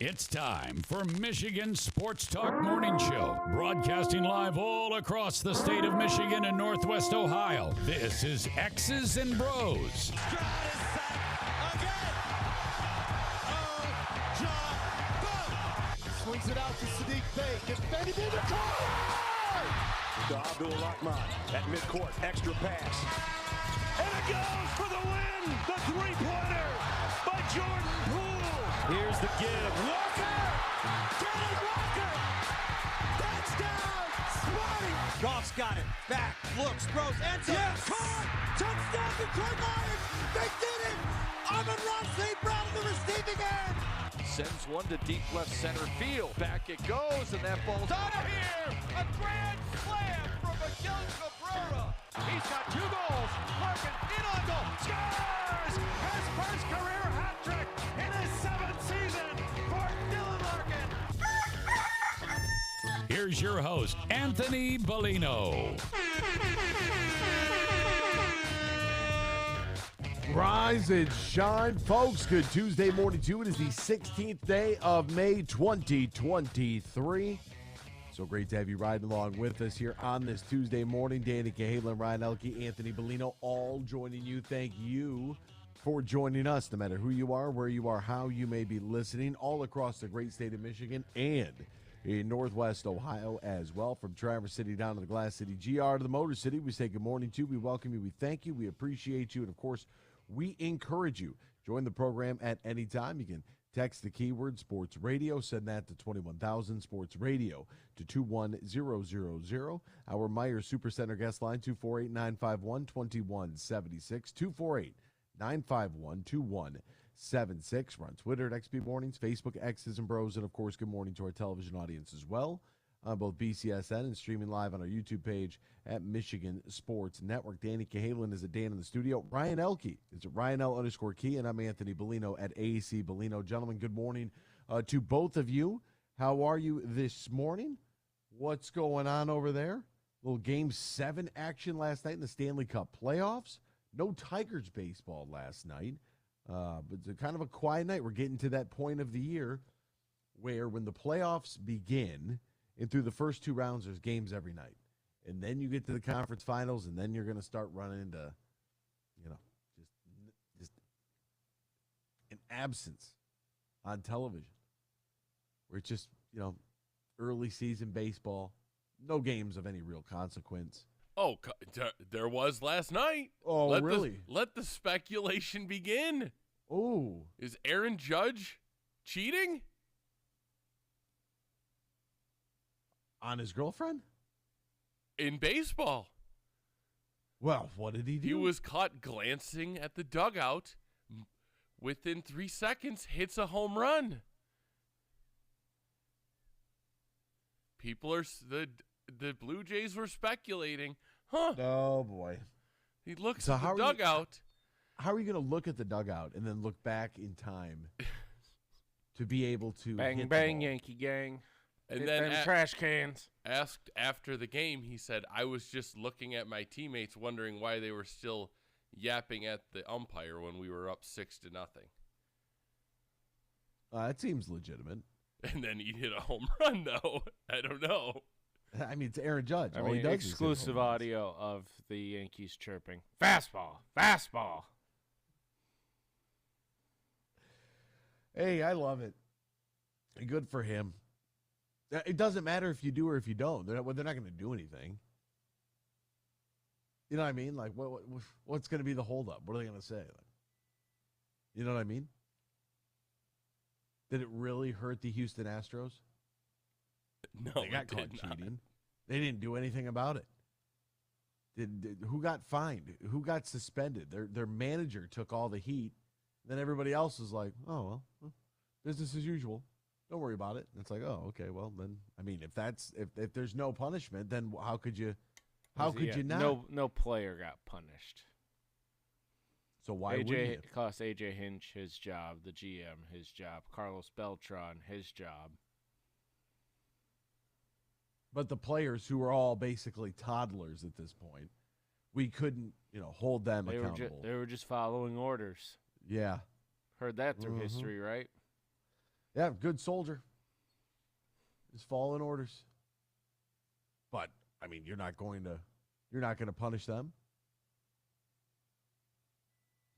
It's time for Michigan Sports Talk Morning Show, broadcasting live all across the state of Michigan and Northwest Ohio. This is X's and Bros. Swings it out to Sadiq Bey. Gets Benny in the car. To Abdul-Rahman at midcourt. Extra pass. And it goes for the win. The three-pointer by Jordan Poole. Here's the give. Walker. Kenneth Walker. Touchdown. Spotty. Goff's got it. Back. Looks. Throws. Ends up. Yes. Caught. Touchdown Detroit Lions. They did it. Amon-Ra St. Brown in the receiving end. Sends one to deep left center field. Back it goes, and that ball's out of here. A grand slam from Miguel Cabrera. He's got 2 goals. Larkin in on goal. Scores! His first career hat trick in his 7th season for Dylan Larkin. Here's your host, Anthony Bellino. Rise and shine, folks. Good Tuesday morning to you. It is the 16th day of May 2023. So great to have you riding along with us here on this Tuesday morning. Danny Cahalan, Ryan Elke, Anthony Bellino, all joining you. Thank you for joining us, no matter who you are, where you are, how you may be listening, all across the great state of Michigan and in Northwest Ohio as well. From Traverse City down to the Glass City, GR to the Motor City, we say good morning to you. We welcome you. We thank you. We appreciate you. And, of course, we encourage you. Join the program at any time. You can text the keyword sports radio, send that to 21,000 sports radio to 21000. Our Meyer Supercenter guest line 248-951-2176, 248-951-2176. We're on Twitter at XB Mornings, Facebook, X's and Bros, and of course, good morning to our television audience as well on both BCSN and streaming live on our YouTube page at Michigan Sports Network. Danny Cahalan is at Dan in the studio. Ryan Elke is at Ryan L_Key, and I'm Anthony Bellino at AAC Bellino. Gentlemen, good morning to both of you. How are you this morning? What's going on over there? Little Game 7 action last night in the Stanley Cup playoffs. No Tigers baseball last night, but it's kind of a quiet night. We're getting to that point of the year where when the playoffs begin, and through the first 2 rounds, there's games every night. And then you get to the conference finals, and then you're going to start running into, just an absence on television. Where it's just, early season baseball, no games of any real consequence. Oh, there was last night. Oh, really? Let the speculation begin. Oh. Is Aaron Judge cheating? On his girlfriend? In baseball. Well, what did he do? He was caught glancing at the dugout. Within 3 seconds, hits a home run. The Blue Jays were speculating. Huh. Oh, boy. He looks at the dugout. How are you going to look at the dugout and then look back in time to be able to bang, hit bang, the ball? Yankee gang. And then trash cans. Asked after the game, he said, I was just looking at my teammates wondering why they were still yapping at the umpire when we were up 6-0. That seems legitimate. And then he hit a home run, though. I don't know. I mean, it's Aaron Judge. I All he mean, does is hit exclusive home runs. audio of the Yankees chirping. Fastball. Fastball. Hey, I love it. Good for him. It doesn't matter if you do or if you don't. They're not going to do anything. You know what I mean? Like, what's going to be the holdup? What are they going to say? You know what I mean? Did it really hurt the Houston Astros? No, They got caught cheating. They didn't do anything about it. Who got fined? Who got suspended? Their manager took all the heat. Then everybody else was like, oh, well, business as usual. Don't worry about it. And it's like, oh, okay, well then, I mean, if there's no punishment, then how could you not? No player got punished. So why would you? It cost AJ Hinch his job, the GM his job, Carlos Beltran his job. But the players who are all basically toddlers at this point, we couldn't, hold them accountable. They were just following orders. Yeah. Heard that through history, right? Yeah, good soldier. His fallen orders. But I mean, you're not going to punish them.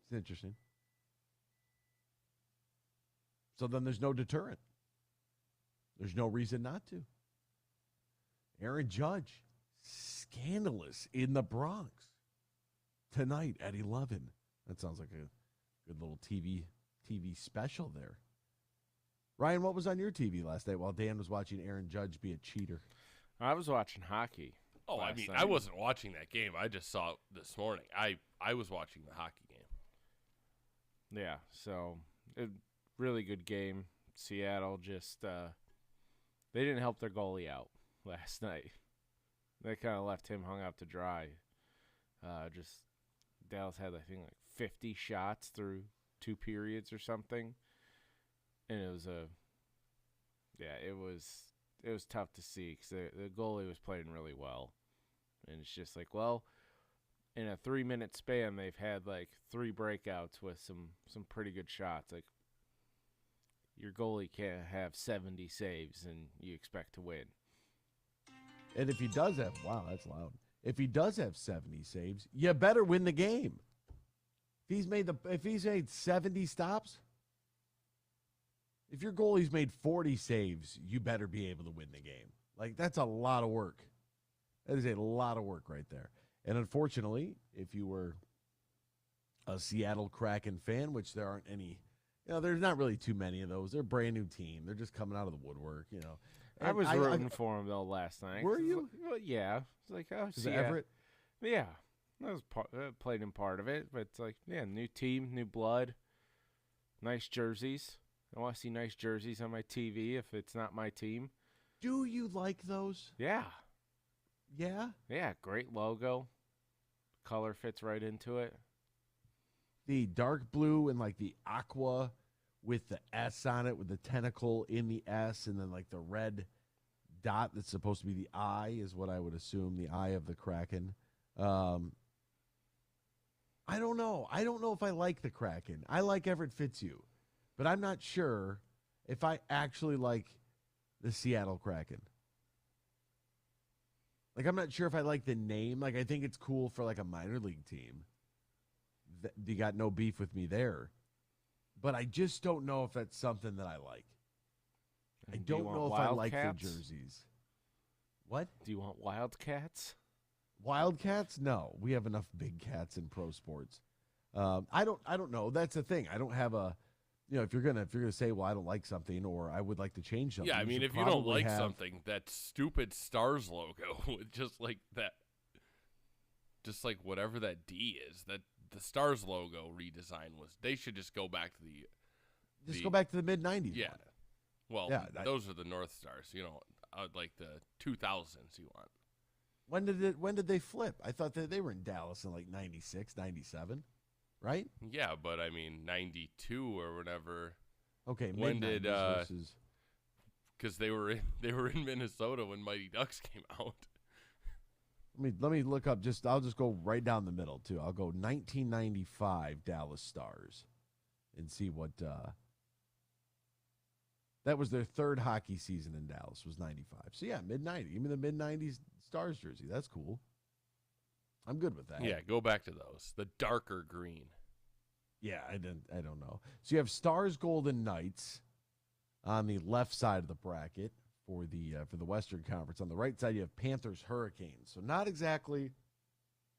It's interesting. So then there's no deterrent. There's no reason not to. Aaron Judge, scandalous in the Bronx tonight at 11. That sounds like a good little TV special there. Ryan, what was on your TV last night while Dan was watching Aaron Judge be a cheater? I was watching hockey. Oh, I mean, I wasn't watching that game. I just saw it this morning. I was watching the hockey game. Yeah, so really good game. Seattle just they didn't help their goalie out last night. They kind of left him hung out to dry. Just Dallas had, I think, like 50 shots through 2 periods or something, and it was it was tough to see because the goalie was playing really well, and it's just like, well, in a 3-minute span, they've had like 3 breakouts with some pretty good shots. Like, your goalie can't have 70 saves and you expect to win. And if he does have, wow, that's loud. If he does have 70 saves, you better win the game. If he's made 70 stops, if your goalie's made 40 saves, you better be able to win the game. Like, that's a lot of work. That is a lot of work right there. And unfortunately, if you were a Seattle Kraken fan, which there aren't any, there's not really too many of those. They're a brand new team. They're just coming out of the woodwork, And I was rooting for him, though, last night. Were you? Well, yeah. It's like, oh, is it Everett? Yeah. I was played in part of it, but it's like, yeah, new team, new blood, nice jerseys. I want to see nice jerseys on my TV if it's not my team. Do you like those? Yeah. Yeah? Yeah, great logo. Color fits right into it. The dark blue and like the aqua with the S on it, with the tentacle in the S, and then like the red dot that's supposed to be the eye is what I would assume, the eye of the Kraken. I don't know. I don't know if I like the Kraken. I like Everett Fitzhugh, but I'm not sure if I actually like the Seattle Kraken. Like, I'm not sure if I like the name. Like, I think it's cool for like a minor league team. You got no beef with me there. But I just don't know if that's something that I like. I don't know if I like their jerseys. What? Do you want Wildcats? Wildcats? No. We have enough big cats in pro sports. I don't know. That's the thing. I don't have a, if you're gonna say, well, I don't like something or I would like to change something. Yeah, I mean, if you don't like something, that stupid Stars logo with just like that, just like whatever that D is, that the Stars logo redesign was, they should just go back to go back to the mid-90s. Yeah. Well, yeah, those are the North Stars, like the 2000s you want. When did they flip? I thought that they were in Dallas in like 96, 97, right? Yeah, but I mean 92 or whatever. Okay, when did versus, because they were in Minnesota when Mighty Ducks came out. Let me look up. I'll just go right down the middle too. I'll go 1995 Dallas Stars and see what that was their third hockey season in Dallas was 95. So yeah, mid-90s. Give me the mid-90s Stars jersey. That's cool. I'm good with that. Yeah, go back to those. The darker green. Yeah, I don't know. So you have Stars Golden Knights on the left side of the bracket for the Western Conference. On the right side, you have Panthers Hurricanes. So not exactly.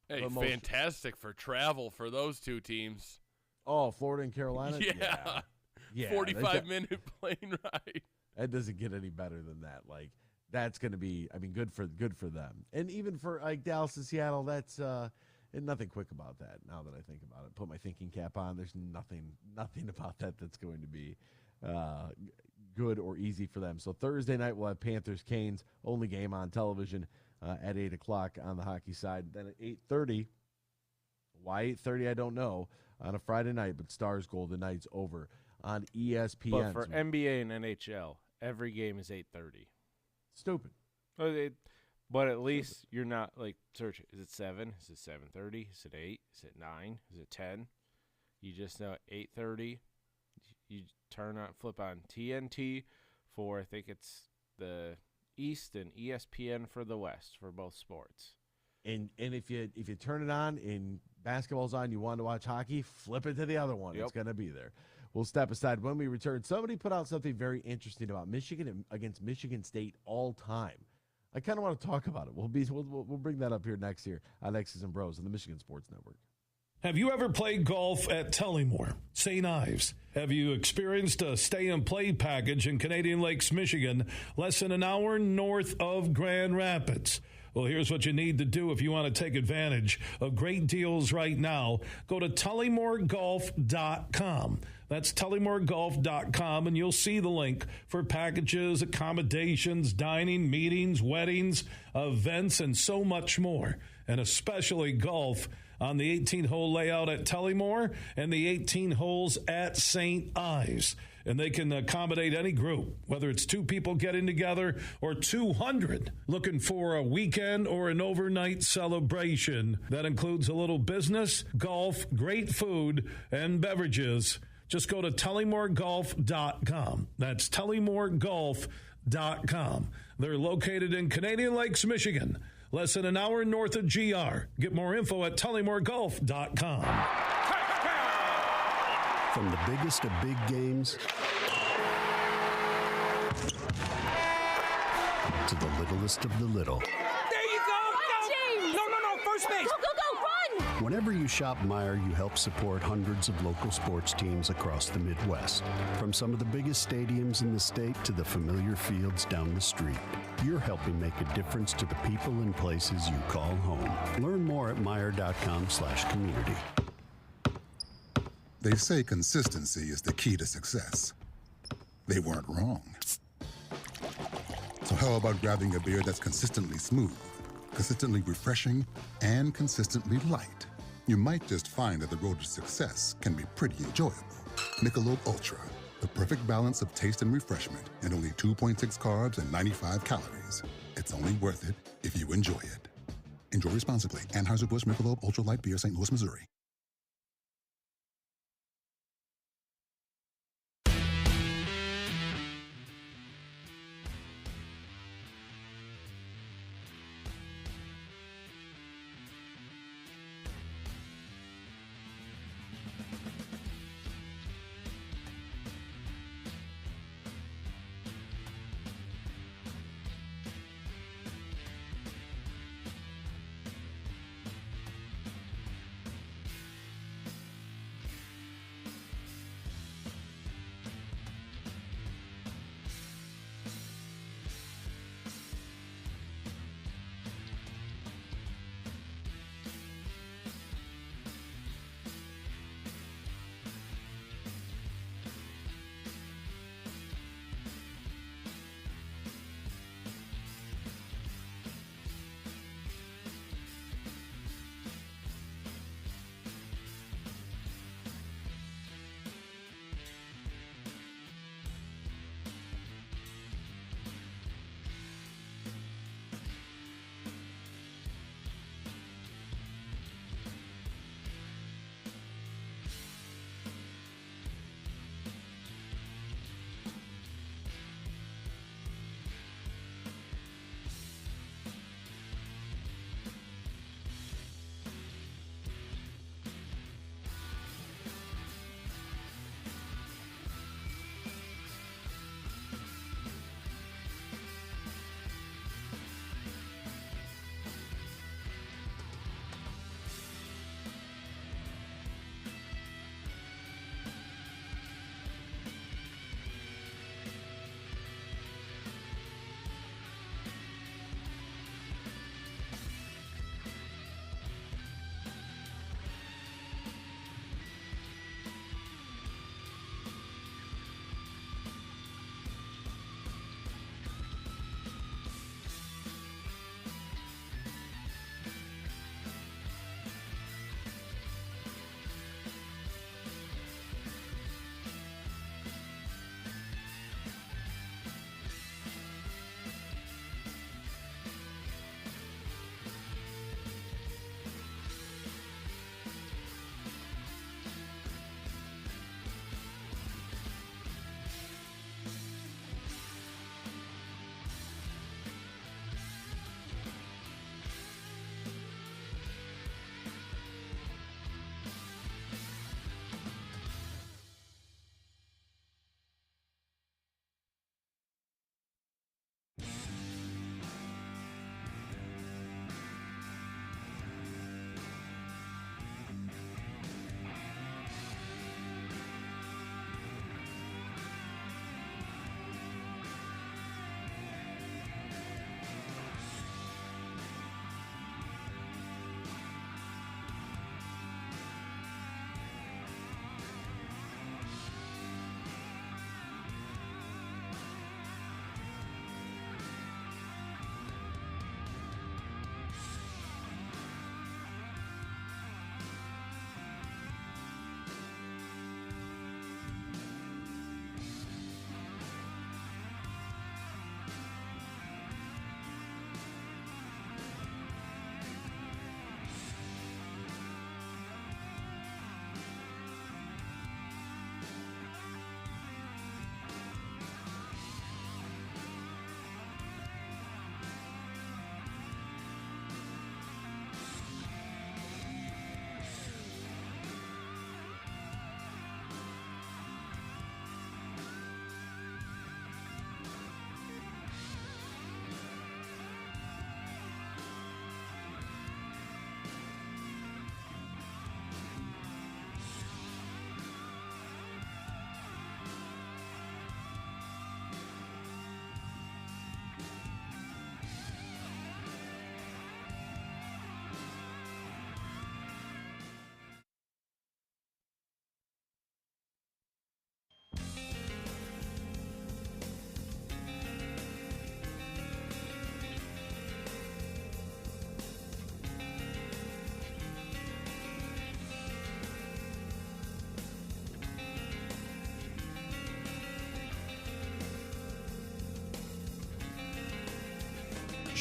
Hey, fantastic for travel for those two teams. Oh, Florida and Carolina? Yeah. 45-minute plane ride. That doesn't get any better than that. Like, that's going to be, good for them. And even for like Dallas and Seattle, that's and nothing quick about that. Now that I think about it, put my thinking cap on. There's nothing about that that's going to be good or easy for them. So Thursday night we'll have Panthers Canes, only game on television at 8:00 on the hockey side. Then at 8:30, why 8:30 I don't know, on a Friday night, but Stars Golden Knights over on ESPN. But for NBA and NHL, every game is 8:30. Stupid. But at least you're not like searching. Is it 7? Is it 7:30? Is it 8? Is it 9? Is it 10? You just know 8:30. You flip on TNT for, I think it's the East, and ESPN for the West for both sports. And if you turn it on and basketball's on, you want to watch hockey, flip it to the other one. Yep. It's going to be there. We'll step aside when we return. Somebody put out something very interesting about Michigan against Michigan State all time. I kind of want to talk about it. We'll bring that up here next year on X's and Bros on the Michigan Sports Network. Have you ever played golf at Tullymore, St. Ives? Have you experienced a stay-and-play package in Canadian Lakes, Michigan, less than an hour north of Grand Rapids? Well, here's what you need to do if you want to take advantage of great deals right now. Go to TullymoreGolf.com. That's TullymoreGolf.com, and you'll see the link for packages, accommodations, dining, meetings, weddings, events, and so much more, and especially golf on the 18-hole layout at Tullymore and the 18 holes at St. Ives. And they can accommodate any group, whether it's 2 people getting together or 200 looking for a weekend or an overnight celebration. That includes a little business, golf, great food, and beverages. Just go to TullymoreGolf.com. That's TullymoreGolf.com. They're located in Canadian Lakes, Michigan, less than an hour north of GR. Get more info at TullymoreGolf.com. From the biggest of big games to the littlest of the little. There you go! Go! No, first base! Go, run! Whenever you shop Meijer, you help support hundreds of local sports teams across the Midwest. From some of the biggest stadiums in the state to the familiar fields down the street. You're helping make a difference to the people and places you call home. Learn more at Meijer.com/community. They say consistency is the key to success. They weren't wrong. So how about grabbing a beer that's consistently smooth, consistently refreshing, and consistently light? You might just find that the road to success can be pretty enjoyable. Michelob Ultra, the perfect balance of taste and refreshment, and only 2.6 carbs and 95 calories. It's only worth it if you enjoy it. Enjoy responsibly. Anheuser-Busch Michelob Ultra Light Beer, St. Louis, Missouri.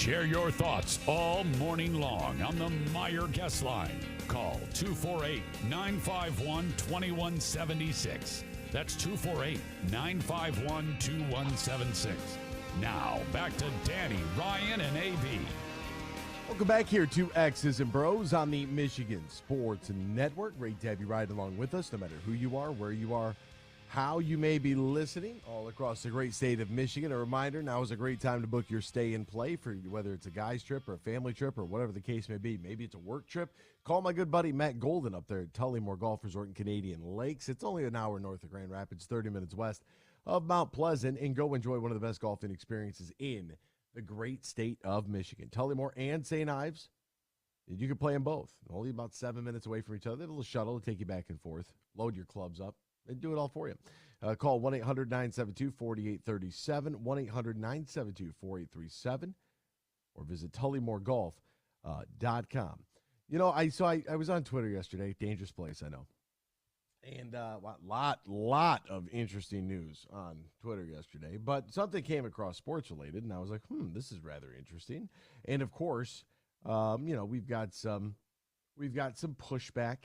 Share your thoughts all morning long on the Meyer Guest Line. Call 248-951-2176. That's 248-951-2176. Now, back to Danny, Ryan, and AB. Welcome back here to X's and Bros on the Michigan Sports Network. Great to have you ride along with us, no matter who you are, where you are, how you may be listening all across the great state of Michigan. A reminder, now is a great time to book your stay and play for whether it's a guy's trip or a family trip or whatever the case may be. Maybe it's a work trip. Call my good buddy Matt Golden up there at Tullymore Golf Resort in Canadian Lakes. It's only an hour north of Grand Rapids, 30 minutes west of Mount Pleasant, and go enjoy one of the best golfing experiences in the great state of Michigan. Tullymore and St. Ives, you can play them both. Only about 7 minutes away from each other. A little shuttle to take you back and forth. Load your clubs up. They do it all for you. Call 1-800-972-4837, 1-800-972-4837, or visit TullymoreGolf.com. You know, I was on Twitter yesterday. Dangerous place, I know. And lot of interesting news on Twitter yesterday. But something came across sports related, and I was like, this is rather interesting. And of course, we've got some pushback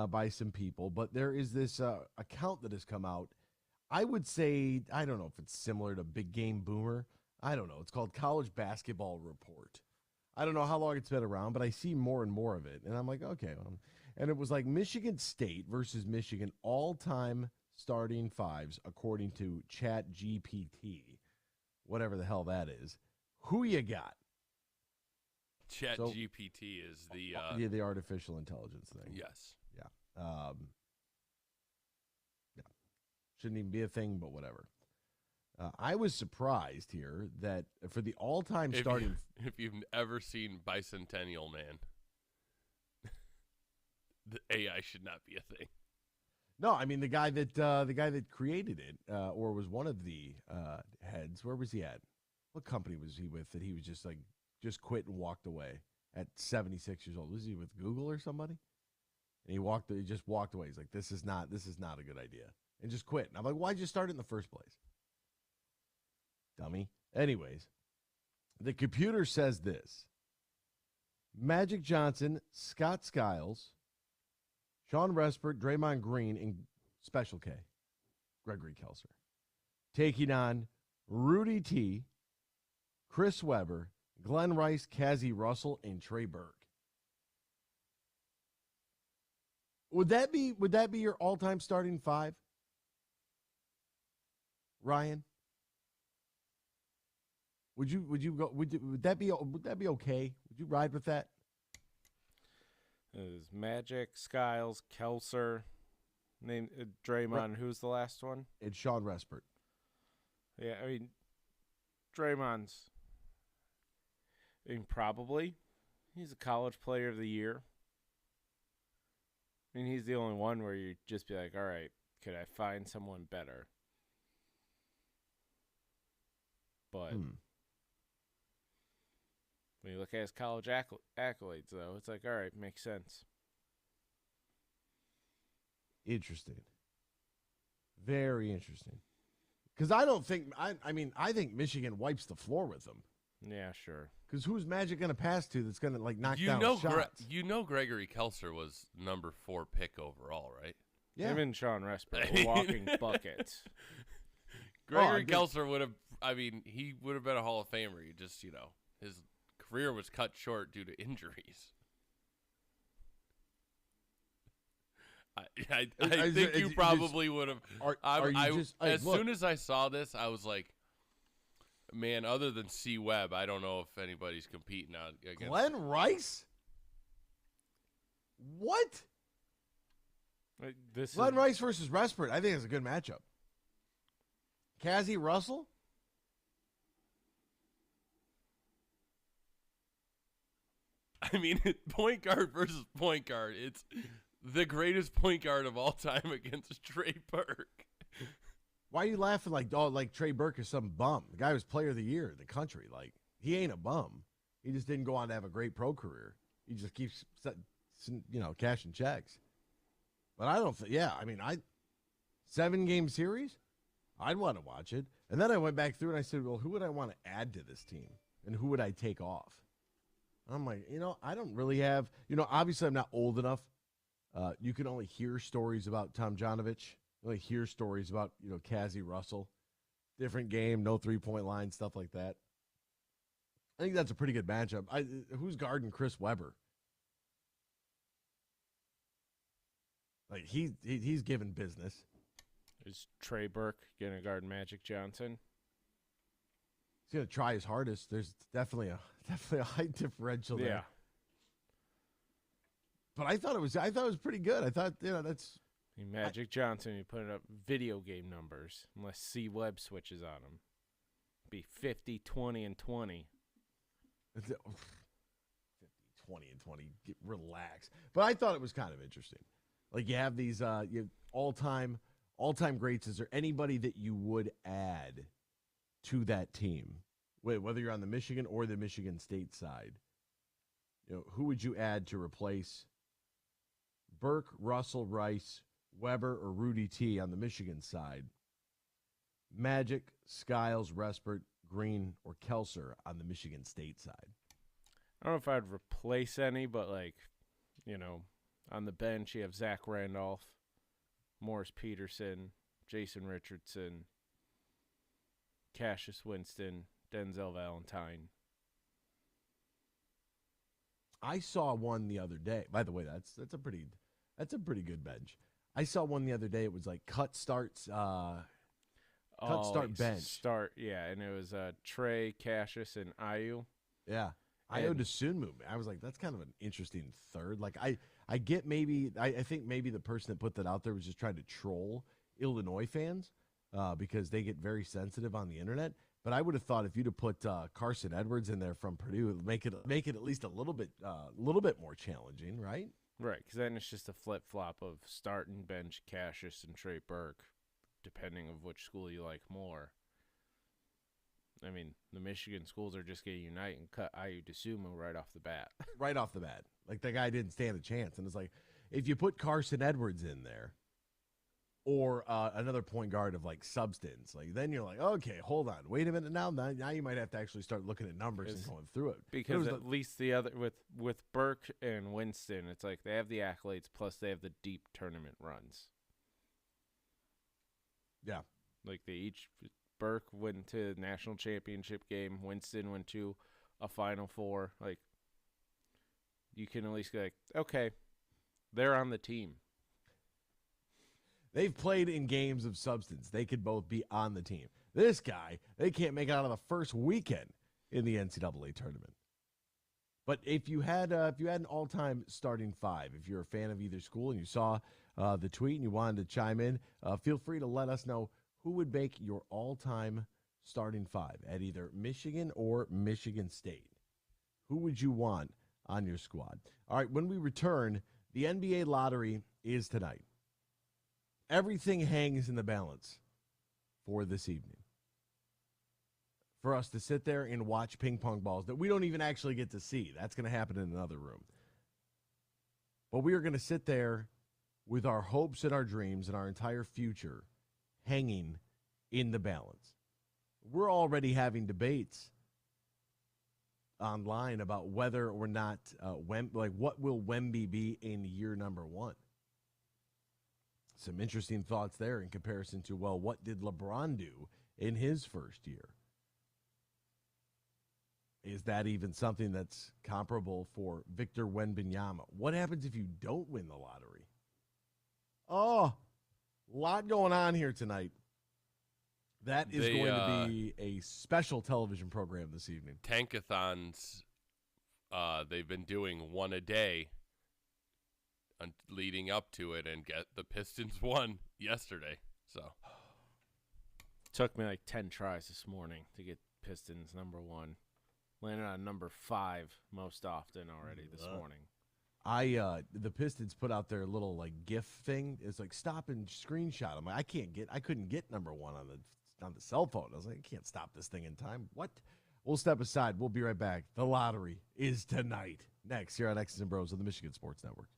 by some people, but there is this account that has come out. I would say, I don't know if it's similar to Big Game Boomer. I don't know. It's called College Basketball Report. I don't know how long it's been around, but I see more and more of it. And I'm like, okay. And it was like Michigan State versus Michigan all-time starting fives, according to ChatGPT, whatever the hell that is. Who you got? ChatGPT is the the artificial intelligence thing. Yes. Yeah. Shouldn't even be a thing, but whatever. I was surprised here that for the all-time starting. If you've ever seen Bicentennial Man, the AI should not be a thing. No, I mean the guy that created it, or was one of the heads. Where was he at? What company was he with that he was just quit and walked away at 76 years old? Was he with Google or somebody? And he just walked away. He's like, this is not a good idea, and just quit. And I'm like, why'd you start it in the first place, dummy? Anyways, the computer says this: Magic Johnson, Scott Skiles, Sean Respert, Draymond Green, and Special K, Gregory Kelser, taking on Rudy T, Chris Webber, Glenn Rice, Cazzie Russell, and Trey Burke. Would that be your all-time starting five, Ryan? Would that be okay? Would you ride with that? It was Magic, Skiles, Kelser, Draymond. Who's the last one? It's Sean Respert. Yeah, I mean, Draymond's. Probably. He's a college player of the year. I mean, he's the only one where you just be like, all right, could I find someone better? But when you look at his college accolades, though, it's like, all right, makes sense. Interesting. Very interesting. Because I don't think, I think Michigan wipes the floor with them. Yeah, sure. Because who's Magic going to pass to that's going to knock down shots? Gregory Kelser was number 4 pick overall, right? Yeah. Him and Sean Respert were walking buckets. Gregory Kelser would have, he would have been a Hall of Famer. He just, his career was cut short due to injuries. I think you probably would have. As soon as I saw this, I was like, man, other than C. Webb, I don't know if anybody's competing against Glenn Rice? What? Glenn Rice versus Respert. I think it's a good matchup. Cazzie Russell? I mean, point guard versus point guard. It's the greatest point guard of all time against Trey Burke. Why are you laughing like Trey Burke is some bum? The guy was player of the year in the country. Like, he ain't a bum. He just didn't go on to have a great pro career. He just keeps, cashing checks. But I don't think, 7-game series? I'd want to watch it. And then I went back through and I said, well, who would I want to add to this team? and who would I take off? I'm like, I don't really have, obviously I'm not old enough. You can only hear stories about Tom Janovich. You only hear stories about, Cassie Russell. Different game, no three-point line, stuff like that. I think that's a pretty good matchup. Who's guarding Chris Webber? Like, he's given business. Is Trey Burke going to guard Magic Johnson? He's going to try his hardest. There's definitely a high differential there. Yeah. But I thought it was pretty good. I thought, that's Magic Johnson, you put up video game numbers unless C Webb switches on him. Be 50, 20, and 20. 50, 20, and 20. Relax. But I thought it was kind of interesting. Like, you have these you have all-time greats. Is there anybody that you would add to that team? Whether you're on the Michigan or the Michigan State side, who would you add to replace Burke, Russell, Rice, Weber, or Rudy T on the Michigan side? Magic, Skiles, Respert, Green, or Kelser on the Michigan State side? I don't know if I'd replace any, but, on the bench you have Zach Randolph, Morris Peterson, Jason Richardson, Cassius Winston, Denzel Valentine. I saw one the other day. By the way, that's a pretty good bench. I saw one the other day. It was like cut start bench. And it was Trey, Cassius, and Ayu. Yeah. Ayo DeSunmu. I was like, that's kind of an interesting third. Like, I get I think maybe the person that put that out there was just trying to troll Illinois fans because they get very sensitive on the internet. But I would have thought if you'd have put Carson Edwards in there from Purdue, it would make it at least a little bit more challenging, right? Right, because then it's just a flip-flop of start and bench Cassius and Trey Burke, depending of which school you like more. I mean, the Michigan schools are just going to unite and cut Ayu DeSunmu right off the bat. Right off the bat. Like, the guy didn't stand a chance. And it's like, if you put Carson Edwards in there or another point guard of, like, substance, like, then you're like, okay, hold on. Wait a minute now. Now you might have to actually start looking at numbers and going through it. Because at least the other, with Burke and Winston, it's like they have the accolades plus they have the deep tournament runs. Yeah. Like, they each... Burke went to the national championship game. Winston went to a Final Four. Like, you can at least be like, okay, they're on the team. They've played in games of substance. They could both be on the team. This guy, they can't make it out of the first weekend in the NCAA tournament. But if you had an all-time starting five, if you're a fan of either school and you saw the tweet and you wanted to chime in, feel free to let us know who would make your all-time starting five at either Michigan or Michigan State. Who would you want on your squad? All right, when we return, the NBA lottery is tonight. Everything hangs in the balance for this evening. For us to sit there and watch ping pong balls that we don't even actually get to see. That's going to happen in another room. But we are going to sit there with our hopes and our dreams and our entire future hanging in the balance. We're already having debates online about whether or not what will Wemby be in year number one. Some interesting thoughts there in comparison to, well, what did LeBron do in his first year? Is that even something that's comparable for Victor Wembanyama? What happens if you don't win the lottery? Oh, a lot going on here tonight. That is going to be a special television program this evening. Tankathons, they've been doing one a day leading up to it, and the Pistons won yesterday. So took me like 10 tries this morning to get Pistons number one. Landed on number 5 most often already this morning. The Pistons put out their little like GIF thing. It's like stop and screenshot. I'm like, I couldn't get number 1 on the cell phone. I was like, I can't stop this thing in time. What? We'll step aside. We'll be right back. The lottery is tonight. Next, here on X's and Bros of the Michigan Sports Network.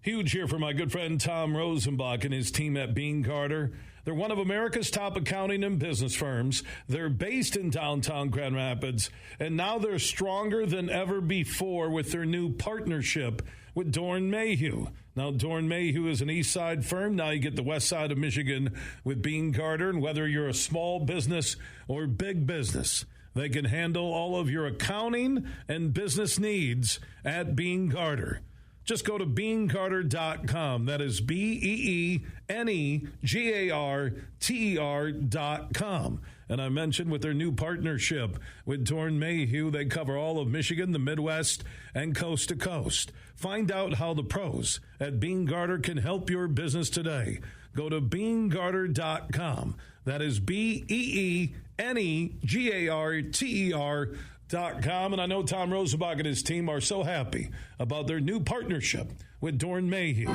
Huge here for my good friend Tom Rosenbach and his team at Bean Carter. They're one of America's top accounting and business firms. They're based in downtown Grand Rapids, and now they're stronger than ever before with their new partnership with Dorn Mayhew. Now, Dorn Mayhew is an east side firm. Now you get the west side of Michigan with Bean Carter, and whether you're a small business or big business, they can handle all of your accounting and business needs at Bean Carter. Just go to beancarter.com. That is BEENEGARTER.com. And I mentioned with their new partnership with Dorn Mayhew, they cover all of Michigan, the Midwest, and coast to coast. Find out how the pros at Bean Carter can help your business today. Go to beancarter.com. That is BEENEGARTER.com. And I know Tom Rosenbach and his team are so happy about their new partnership with Dorn Mayhew. The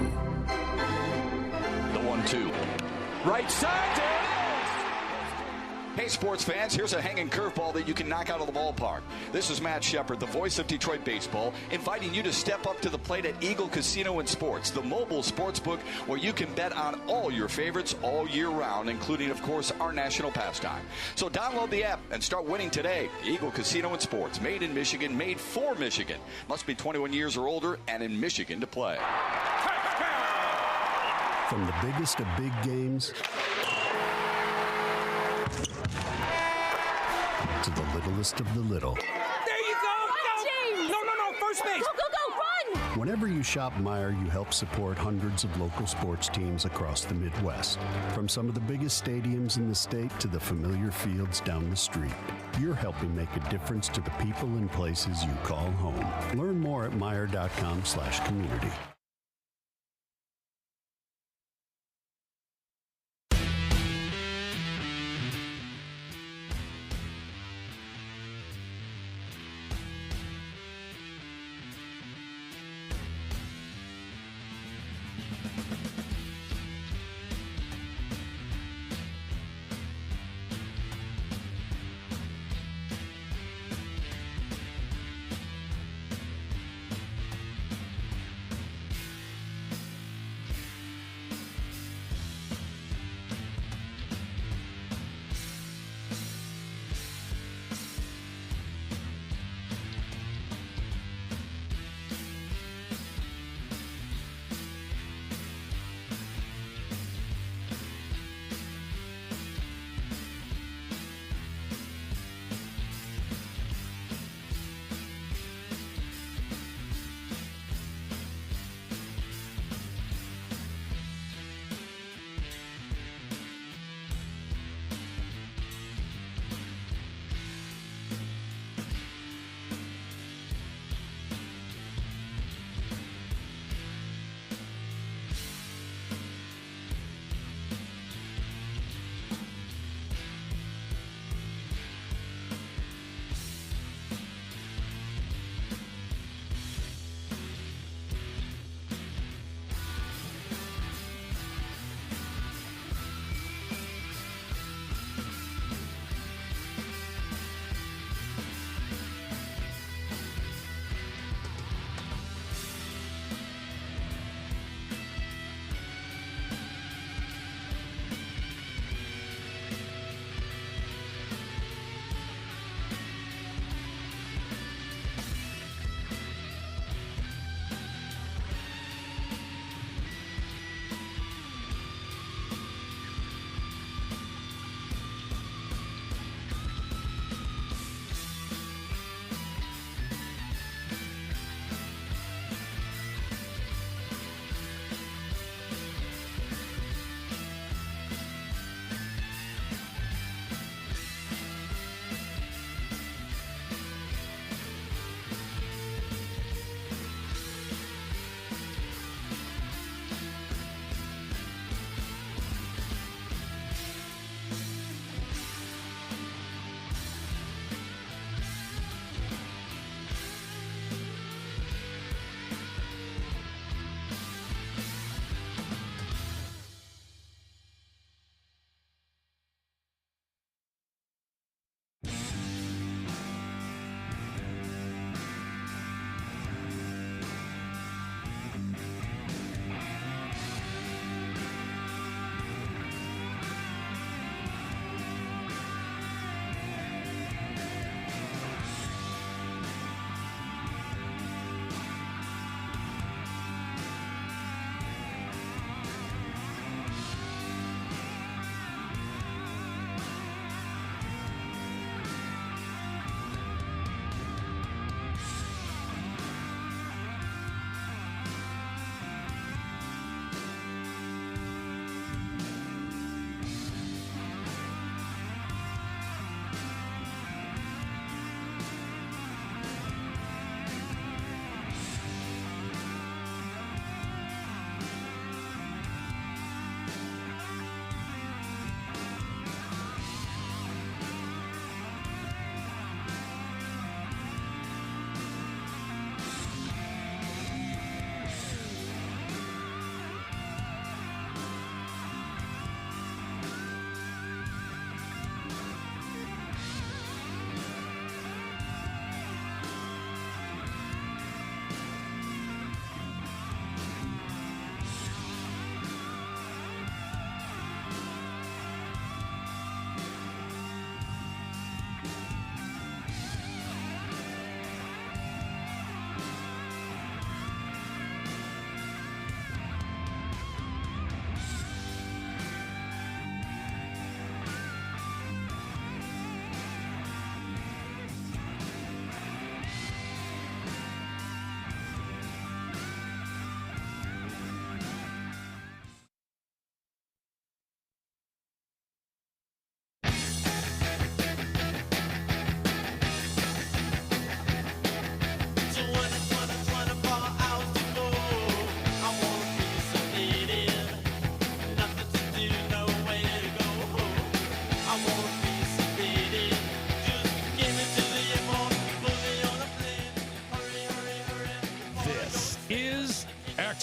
1-2. Right side, there it is! Hey, sports fans, here's a hanging curveball that you can knock out of the ballpark. This is Matt Shepard, the voice of Detroit baseball, inviting you to step up to the plate at Eagle Casino and Sports, the mobile sports book where you can bet on all your favorites all year round, including, of course, our national pastime. So download the app and start winning today. Eagle Casino and Sports, made in Michigan, made for Michigan. Must be 21 years or older and in Michigan to play. From the biggest of big games to the littlest of the little. There you go! No, first base! Go, run! Whenever you shop Meijer, you help support hundreds of local sports teams across the Midwest. From some of the biggest stadiums in the state to the familiar fields down the street. You're helping make a difference to the people and places you call home. Learn more at Meijer.com/community.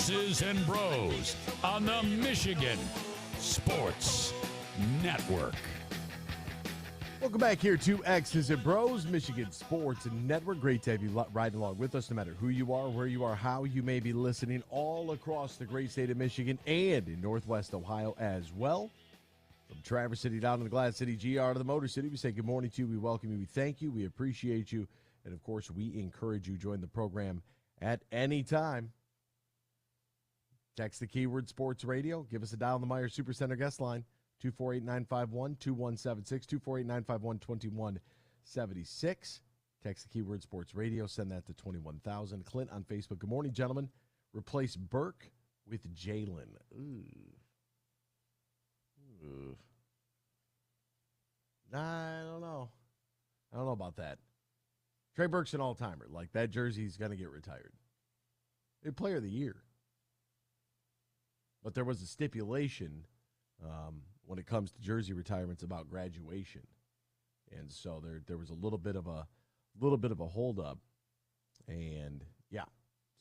X's and Bros on the Michigan Sports Network. Welcome back here to X's and Bros, Michigan Sports Network. Great to have you riding along with us, no matter who you are, where you are, how you may be listening, all across the great state of Michigan and in Northwest Ohio as well. From Traverse City down to the Glass City, GR to the Motor City, we say good morning to you. We welcome you. We thank you. We appreciate you. And, of course, we encourage you to join the program at any time. Text the keyword sports radio. Give us a dial on the Meyer Supercenter guest line, 248-951-2176, 248-951-2176. Text the keyword sports radio. Send that to 21,000. Clint on Facebook. Good morning, gentlemen. Replace Burke with Jalen. I don't know. I don't know about that. Trey Burke's an all-timer. Like, that jersey's going to get retired. He's player of the year. But there was a stipulation when it comes to jersey retirements about graduation. And so there was a little bit of a holdup. And yeah.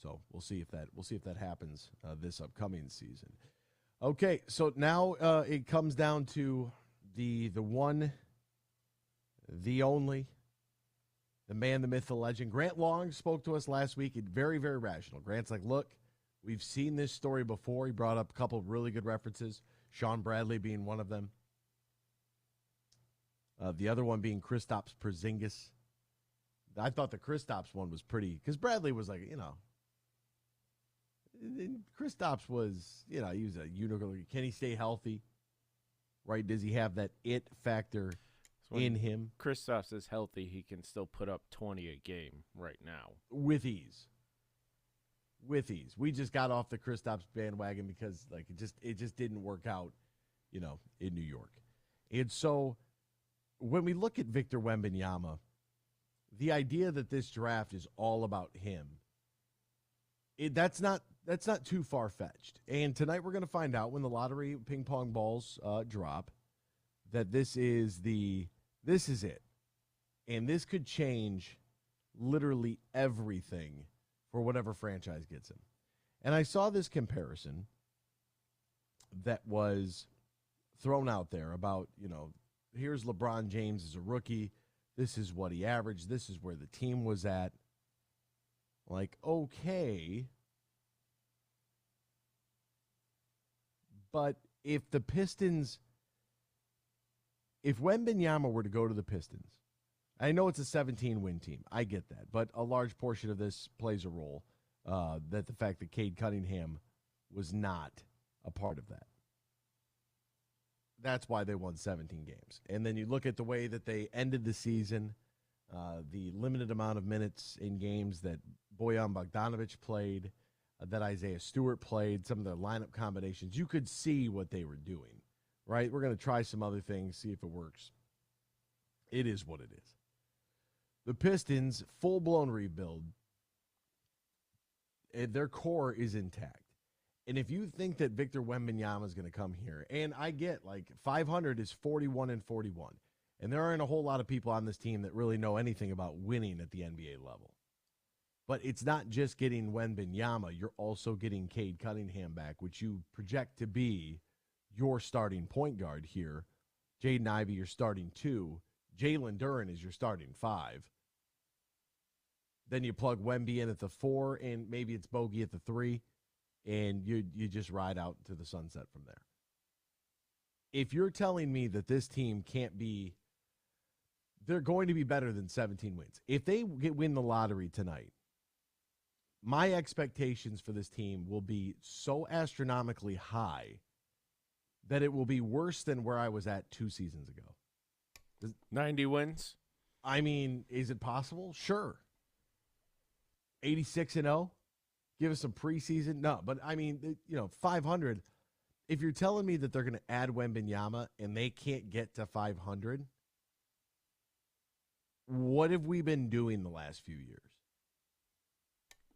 So we'll see if that happens this upcoming season. Okay, so now it comes down to the one, the only, the man, the myth, the legend. Grant Long spoke to us last week. Very, very rational. Grant's like, look, we've seen this story before. He brought up a couple of really good references, Sean Bradley being one of them. The other one being Kristaps Porzingis. I thought the Kristaps one was pretty, because Bradley was like, Kristaps was, he was a unicorn. Can he stay healthy? Right? Does he have that it factor in him? Kristaps is healthy. He can still put up 20 a game right now. With ease. We just got off the Kristaps bandwagon because it just didn't work out, in New York. And so when we look at Victor Wembanyama, the idea that this draft is all about him, that's not too far-fetched. And tonight we're going to find out when the lottery ping pong balls drop that this is it. And this could change literally everything for whatever franchise gets him. And I saw this comparison that was thrown out there about, here's LeBron James as a rookie. This is what he averaged. This is where the team was at. Like, okay. But if Wembanyama were to go to the Pistons, I know it's a 17-win team. I get that. But a large portion of this plays a role, that the fact that Cade Cunningham was not a part of that. That's why they won 17 games. And then you look at the way that they ended the season, the limited amount of minutes in games that Bojan Bogdanovic played, that Isaiah Stewart played, some of their lineup combinations. You could see what they were doing, right? We're going to try some other things, see if it works. It is what it is. The Pistons, full-blown rebuild. Their core is intact. And if you think that Victor Wembanyama is going to come here, and I get 500 is 41-41, and there aren't a whole lot of people on this team that really know anything about winning at the NBA level. But it's not just getting Wembanyama. You're also getting Cade Cunningham back, which you project to be your starting point guard here. Jaden Ivey, your starting 2. Jalen Duren is your starting 5. Then you plug Wemby in at the 4, and maybe it's Bogey at the 3, and you just ride out to the sunset from there. If you're telling me that this team can't be, they're going to be better than 17 wins. If they win the lottery tonight, my expectations for this team will be so astronomically high that it will be worse than where I was at 2 seasons ago. 90 wins? I mean, is it possible? Sure. 86-0? Give us some preseason? No, but I mean, 500. If you're telling me that they're going to add Wembanyama and they can't get to 500, what have we been doing the last few years?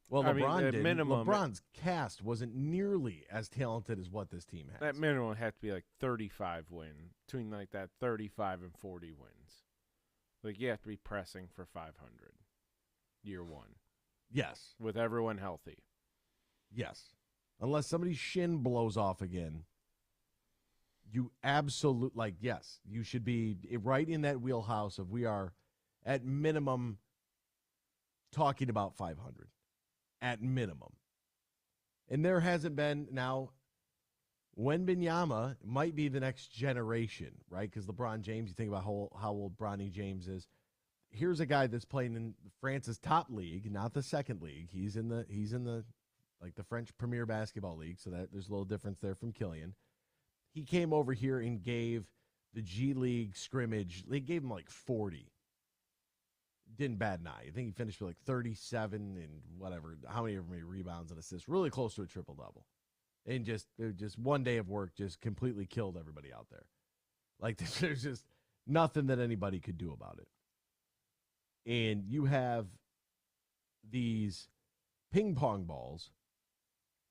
Well, LeBron did. Minimum, LeBron's cast wasn't nearly as talented as what this team has. That minimum would have to be 35 win, between that 35 and 40 wins. You have to be pressing for 500 year one. Yes. With everyone healthy. Yes. unless somebody's shin blows off again, you absolutely, yes, you should be right in that wheelhouse of we are at minimum talking about 500 at minimum. And there hasn't been now. Wembanyama might be the next generation, right? Because LeBron James, you think about how old Bronny James is. Here's a guy that's playing in France's top league, not the second league. He's in the like the French Premier Basketball League, so that there's a little difference there from Killian. He came over here and gave the G League scrimmage. They gave him like 40. Didn't bat an eye. I think he finished with like 37 and whatever. How many rebounds and assists? Really close to a triple double. And just one day of work just completely killed everybody out there. Like there's just nothing that anybody could do about it. And you have these ping pong balls.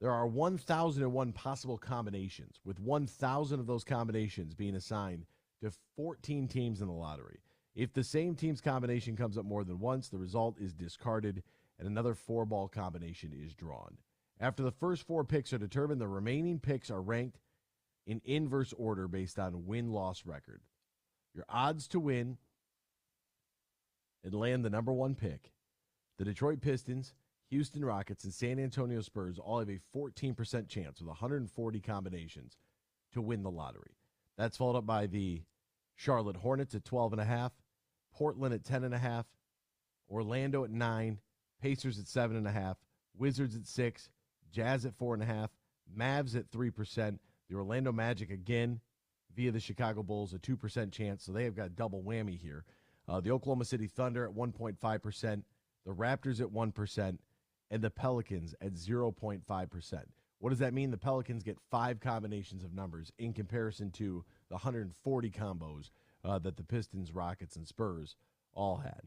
There are 1,001 possible combinations, with 1,000 of those combinations being assigned to 14 teams in the lottery. If the same team's combination comes up more than once, the result is discarded and another 4-ball combination is drawn. After the first 4 picks are determined, the remaining picks are ranked in inverse order based on win-loss record. Your odds to win and land the number 1 pick, the Detroit Pistons, Houston Rockets, and San Antonio Spurs all have a 14% chance with 140 combinations to win the lottery. That's followed up by the Charlotte Hornets at 12.5, Portland at 10.5, Orlando at 9, Pacers at 7.5, Wizards at 6, Jazz at 4.5, Mavs at 3%, the Orlando Magic again via the Chicago Bulls, a 2% chance, so they have got double whammy here. The Oklahoma City Thunder at 1.5%, the Raptors at 1%, and the Pelicans at 0.5%. What does that mean? The Pelicans get 5 combinations of numbers in comparison to the 140 combos that the Pistons, Rockets, and Spurs all had.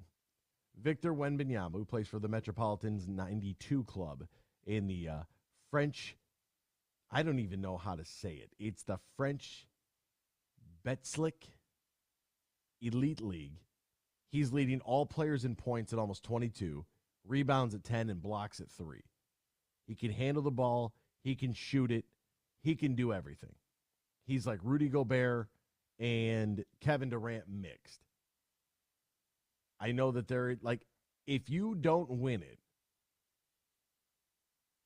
Victor Wembanyama, who plays for the Metropolitans 92 club in the French, I don't even know how to say it. It's the French Betslick Elite League. He's leading all players in points at almost 22, rebounds at 10, and blocks at 3. He can handle the ball. He can shoot it. He can do everything. He's like Rudy Gobert and Kevin Durant mixed. I know that they're like, if you don't win it,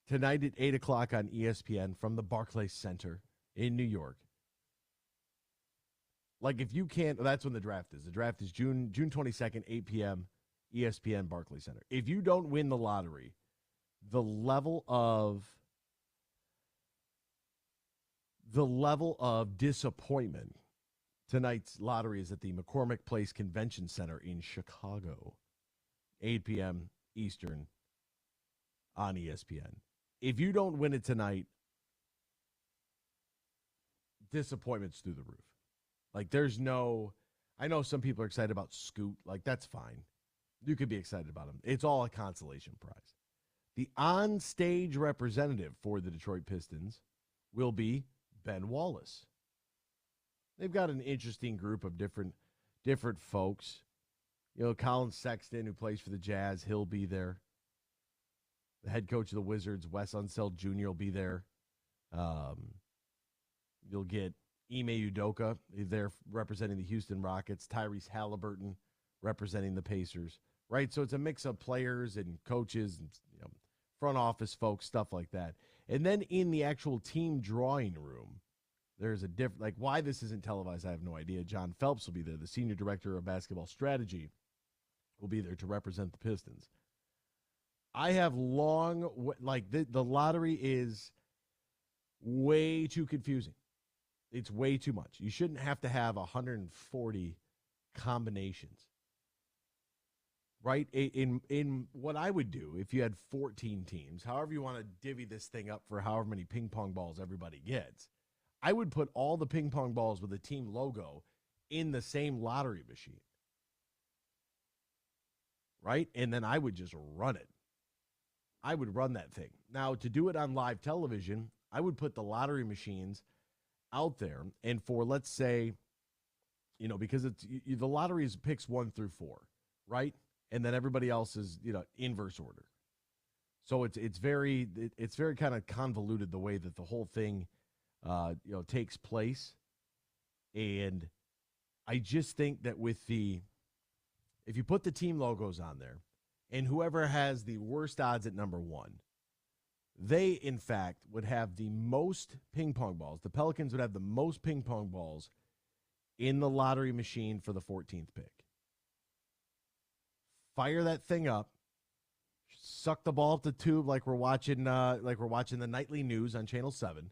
tonight at 8 o'clock on ESPN from the Barclays Center in New York, like if you can't, that's when the draft is. The draft is June 22nd, 8 p.m., ESPN Barclays Center. If you don't win the lottery, the level of disappointment, tonight's lottery is at the McCormick Place Convention Center in Chicago, 8 p.m. Eastern on ESPN. If you don't win it tonight, disappointment's through the roof. Like there's no, I know some people are excited about Scoot. Like that's fine. You could be excited about him. It's all a consolation prize. The on-stage representative for the Detroit Pistons will be Ben Wallace. They've got an interesting group of different folks. You know, Colin Sexton, who plays for the Jazz, he'll be there. The head coach of the Wizards, Wes Unseld Jr., will be there. You'll get Ime Udoka there representing the Houston Rockets. Tyrese Halliburton representing the Pacers. Right, so it's a mix of players and coaches and front office folks, stuff like that. And then in the actual team drawing room, there's a different, like why this isn't televised, I have no idea. John Phelps will be there. The senior director of basketball strategy will be there to represent the Pistons. I have the lottery is way too confusing. It's way too much. You shouldn't have to have 140 combinations. Right? In what I would do if you had 14 teams, however you want to divvy this thing up for however many ping pong balls everybody gets, I would put all the ping pong balls with the team logo in the same lottery machine. Right? And then I would just run it. I would run that thing. Now, to do it on live television, I would put the lottery machines out there. And for, let's say, because it's the lottery is picks 1 through 4, right? And then everybody else is, inverse order. So it's very kind of convoluted the way that the whole thing takes place. And I just think that if you put the team logos on there and whoever has the worst odds at number 1, they, in fact, would have the most ping pong balls. The Pelicans would have the most ping pong balls in the lottery machine for the 14th pick. Fire that thing up, suck the ball up the tube like we're watching the nightly news on Channel 7,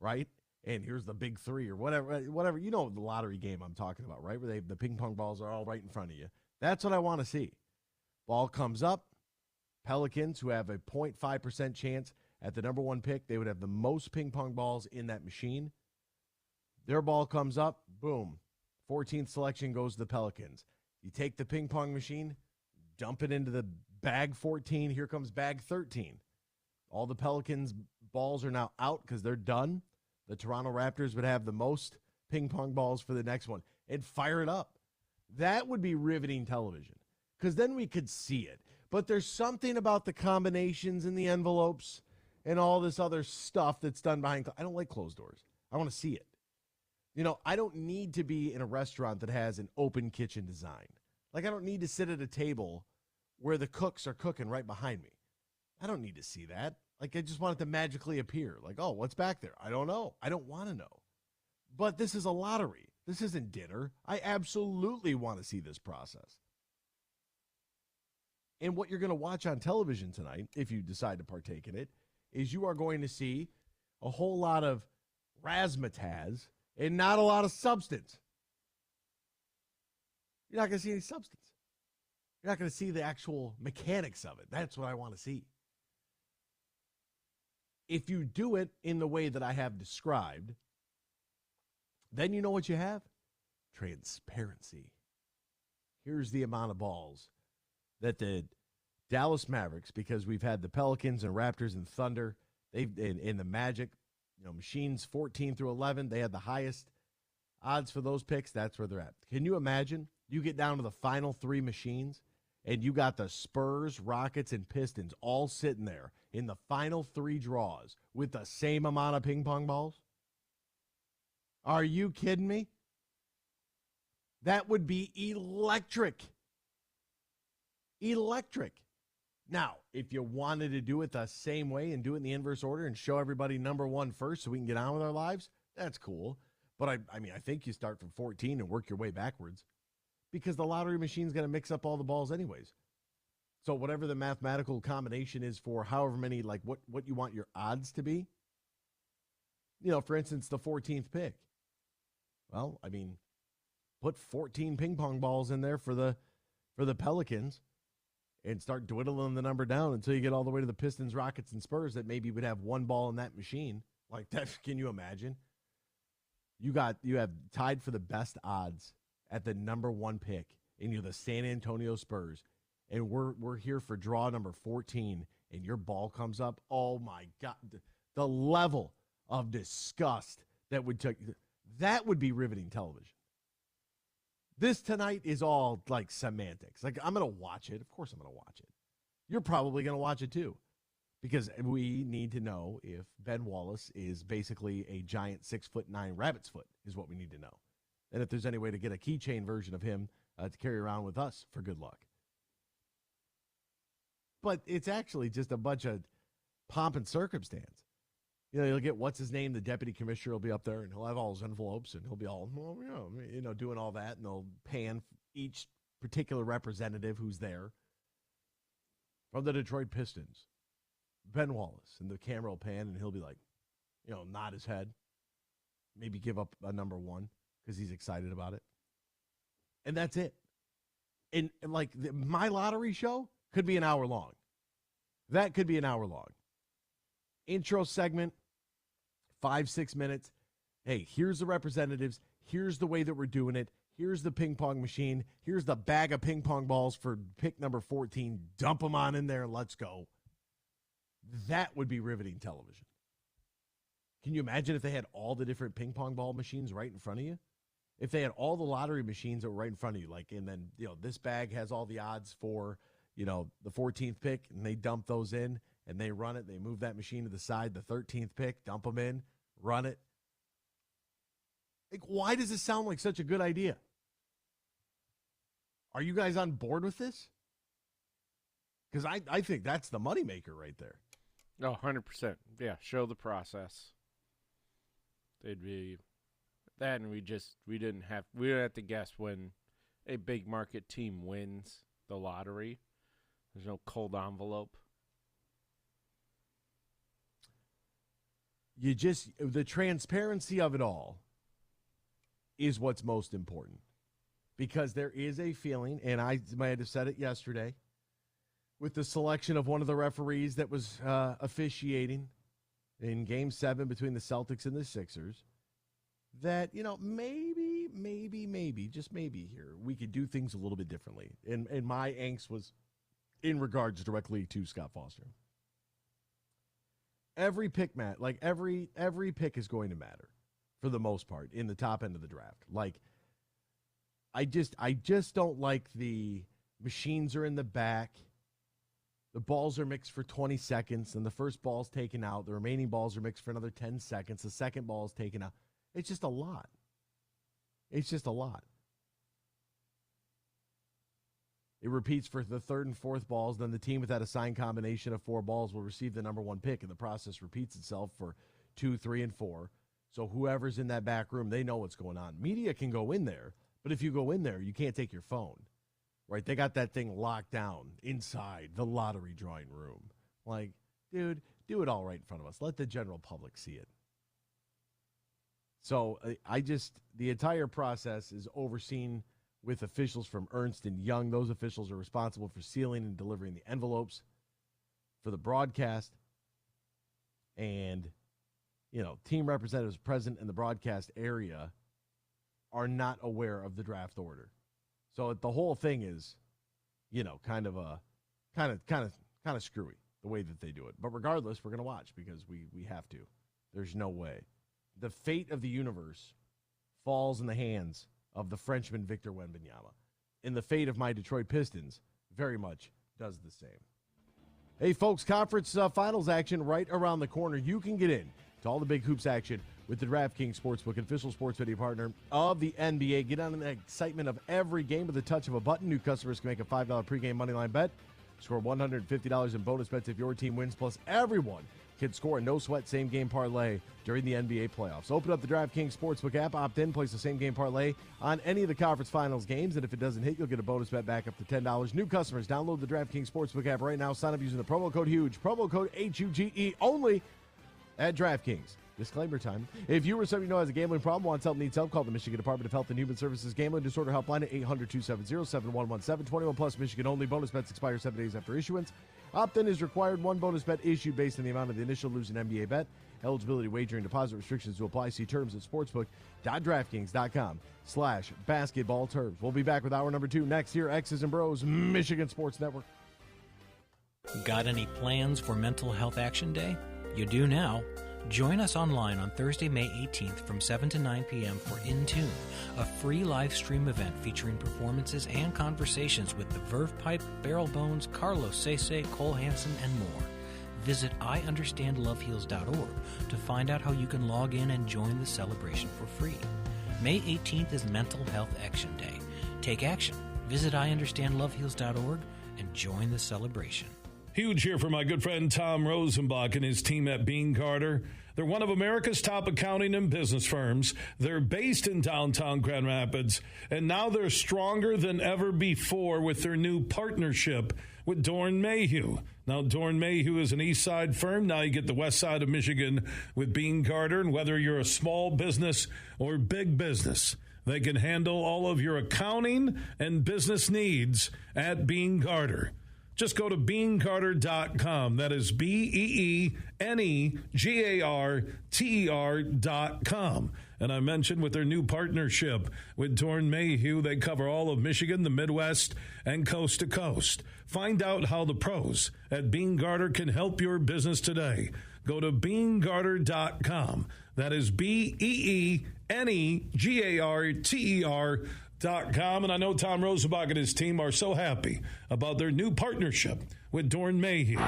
right? And here's the big 3 or whatever. You know the lottery game I'm talking about, right? Where the ping pong balls are all right in front of you. That's what I want to see. Ball comes up. Pelicans, who have a 0.5% chance at the number 1 pick, they would have the most ping pong balls in that machine. Their ball comes up, boom. 14th selection goes to the Pelicans. You take the ping pong machine, dump it into the bag 14. Here comes bag 13. All the Pelicans' balls are now out because they're done. The Toronto Raptors would have the most ping pong balls for the next one and fire it up. That would be riveting television because then we could see it. But there's something about the combinations in the envelopes and all this other stuff that's done behind. I don't like closed doors. I want to see it. I don't need to be in a restaurant that has an open kitchen design. Like, I don't need to sit at a table where the cooks are cooking right behind me. I don't need to see that. Like, I just want it to magically appear. Like, oh, what's back there? I don't know. I don't want to know. But this is a lottery. This isn't dinner. I absolutely want to see this process. And what you're going to watch on television tonight, if you decide to partake in it, is you are going to see a whole lot of razzmatazz and not a lot of substance. You're not going to see any substance. You're not going to see the actual mechanics of it. That's what I want to see. If you do it in the way that I have described, then you know what you have? Transparency. Here's the amount of balls that the Dallas Mavericks, because we've had the Pelicans and Raptors and Thunder, they've in the Magic, machines 14 through 11, they had the highest odds for those picks. That's where they're at. Can you imagine? You get down to the final 3 machines, and you got the Spurs, Rockets, and Pistons all sitting there in the final 3 draws with the same amount of ping pong balls? Are you kidding me? That would be electric. Electric. Now, if you wanted to do it the same way and do it in the inverse order and show everybody number 1 first so we can get on with our lives, that's cool. But I think you start from 14 and work your way backwards because the lottery machine's going to mix up all the balls anyways. So whatever the mathematical combination is for however many, like what you want your odds to be, for instance, the 14th pick. Well, put 14 ping pong balls in there for the Pelicans and start dwindling the number down until you get all the way to the Pistons, Rockets, and Spurs that maybe would have 1 ball in that machine. Like that, can you imagine? You have tied for the best odds at the number 1 pick, and you're the San Antonio Spurs, and we're here for draw number 14, and your ball comes up. Oh my God, the level of disgust that would be riveting television. This tonight is all like semantics. Like, I'm going to watch it. Of course I'm going to watch it. You're probably going to watch it too, because we need to know if Ben Wallace is basically a giant 6'9" rabbit's foot is what we need to know. And if there's any way to get a keychain version of him to carry around with us for good luck. But it's actually just a bunch of pomp and circumstance. You'll get, what's his name, the deputy commissioner will be up there, and he'll have all his envelopes, and he'll be all, doing all that, and they'll pan each particular representative who's there. From the Detroit Pistons, Ben Wallace, and the camera will pan, and he'll be like, nod his head, maybe give up a number 1 because he's excited about it. And that's it. And like, my lottery show could be an hour long. That could be an hour long. Intro segment, 5-6 minutes. Hey, here's the representatives. Here's the way that we're doing it. Here's the ping pong machine. Here's the bag of ping pong balls for pick number 14. Dump them on in there and let's go. That would be riveting television. Can you imagine if they had all the different ping pong ball machines right in front of you? If they had all the lottery machines that were right in front of you, like, and then, this bag has all the odds for, the 14th pick, and they dump those in. and they run it. They move that machine to the side, the 13th pick, dump them in, run it. Like, why does this sound like such a good idea? Are you guys on board with this? Because I think that's the moneymaker right there. Oh, 100%. Yeah, show the process. They'd be that, and we didn't have to guess when a big market team wins the lottery. There's no cold envelope. The transparency of it all is what's most important. Because there is a feeling, and I might have said it yesterday, with the selection of one of the referees that was officiating in Game 7 between the Celtics and the Sixers, that, maybe, just maybe here, we could do things a little bit differently. And my angst was in regards directly to Scott Foster. Every pick, Matt, like every pick is going to matter for the most part in the top end of the draft. Like, I just don't like the machines are in the back. The balls are mixed for 20 seconds, and the first ball's taken out. The remaining balls are mixed for another 10 seconds. The second ball is taken out. It's just a lot. It's just a lot. It repeats for the third and fourth balls. Then the team with that assigned combination of 4 balls will receive the number 1 pick, and the process repeats itself for 2, 3, and 4. So whoever's in that back room, they know what's going on. Media can go in there, but if you go in there, you can't take your phone, right? They got that thing locked down inside the lottery drawing room. Like, dude, do it all right in front of us. Let the general public see it. So the entire process is overseen with officials from Ernst & Young. Those officials are responsible for sealing and delivering the envelopes for the broadcast. And, team representatives present in the broadcast area are not aware of the draft order. So the whole thing is, kind of screwy the way that they do it. But regardless, we're going to watch because we have to. There's no way. The fate of the universe falls in the hands of the Frenchman Victor Wembanyama. And the fate of my Detroit Pistons very much does the same. Hey, folks, conference finals action right around the corner. You can get in to all the big hoops action with the DraftKings Sportsbook, official sports betting partner of the NBA. Get on in the excitement of every game with the touch of a button. New customers can make a $5 pregame moneyline bet. Score $150 in bonus bets if your team wins, plus everyone can score a no-sweat same-game parlay during the NBA playoffs. Open up the DraftKings Sportsbook app, opt in, place a same-game parlay on any of the conference finals games, and if it doesn't hit, you'll get a bonus bet back up to $10. New customers, download the DraftKings Sportsbook app right now. Sign up using the promo code HUGE, promo code HUGE, only at DraftKings. Disclaimer time. If you or somebody you know has a gambling problem, wants help, needs help, call the Michigan Department of Health and Human Services Gambling Disorder Helpline at 800-270-7117. 21 plus Michigan only. Bonus bets expire 7 days after issuance. Opt-in is required. 1 bonus bet issued based on the amount of the initial losing NBA bet. Eligibility, wagering, deposit restrictions to apply. See terms at sportsbook.draftkings.com/basketball terms. We'll be back with hour number 2 next here. X's and Bros, Michigan Sports Network. Got any plans for Mental Health Action Day? You do now. Join us online on Thursday, May 18th from 7 to 9 p.m. for In Tune, a free live stream event featuring performances and conversations with the Verve Pipe, Br0's, Carlos Cese, Cole Hansen, and more. Visit IUnderstandLoveHeals.org to find out how you can log in and join the celebration for free. May 18th is Mental Health Action Day. Take action. Visit IUnderstandLoveHeals.org and join the celebration. Huge here for my good friend Tom Rosenbach and his team at Bean Carter. They're one of America's top accounting and business firms. They're based in downtown Grand Rapids, and now they're stronger than ever before with their new partnership with Dorn Mayhew. Now, Dorn Mayhew is an east side firm. Now you get the west side of Michigan with Bean Carter, and whether you're a small business or big business, they can handle all of your accounting and business needs at Bean Carter. Just go to beancarter.com. That is BEENEGARTER.com. And I mentioned with their new partnership with Dorn Mayhew, they cover all of Michigan, the Midwest, and coast to coast. Find out how the pros at Bean Carter can help your business today. Go to beancarter.com. That is BEENEGARTER.com. And I know Tom Rosenbach and his team are so happy about their new partnership with Dorn Mayhew.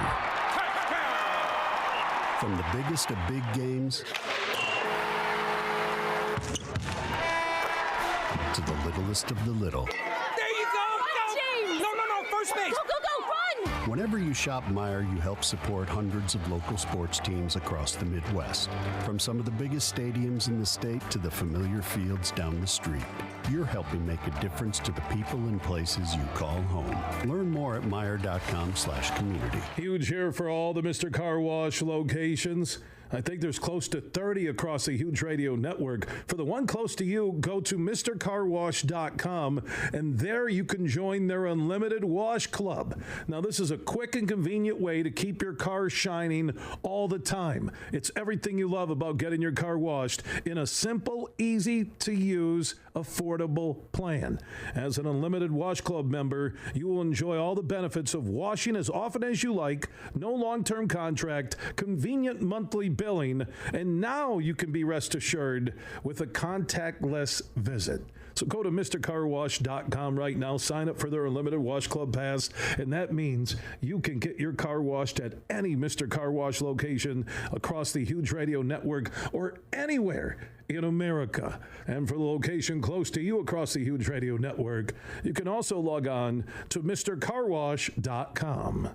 From the biggest of big games to the littlest of the little. There you go! Go! No, first base! Go, run! Whenever you shop Meijer, you help support hundreds of local sports teams across the Midwest. From some of the biggest stadiums in the state to the familiar fields down the street. You're helping make a difference to the people and places you call home. Learn more at Meijer.com/community. Huge here for all the Mr. Car Wash locations. I think there's close to 30 across the Huge Radio Network. For the one close to you, go to MrCarWash.com, and there you can join their Unlimited Wash Club. Now, this is a quick and convenient way to keep your car shining all the time. It's everything you love about getting your car washed in a simple, easy-to-use, affordable plan. As an Unlimited Wash Club member, you will enjoy all the benefits of washing as often as you like, no long-term contract, convenient monthly billing, and now you can be rest assured with a contactless visit. So go to MrCarWash.com right now, sign up for their Unlimited Wash Club Pass, and that means you can get your car washed at any Mr. Car Wash location across the Huge Radio Network or anywhere in America. And for the location close to you across the Huge Radio Network, you can also log on to MrCarWash.com.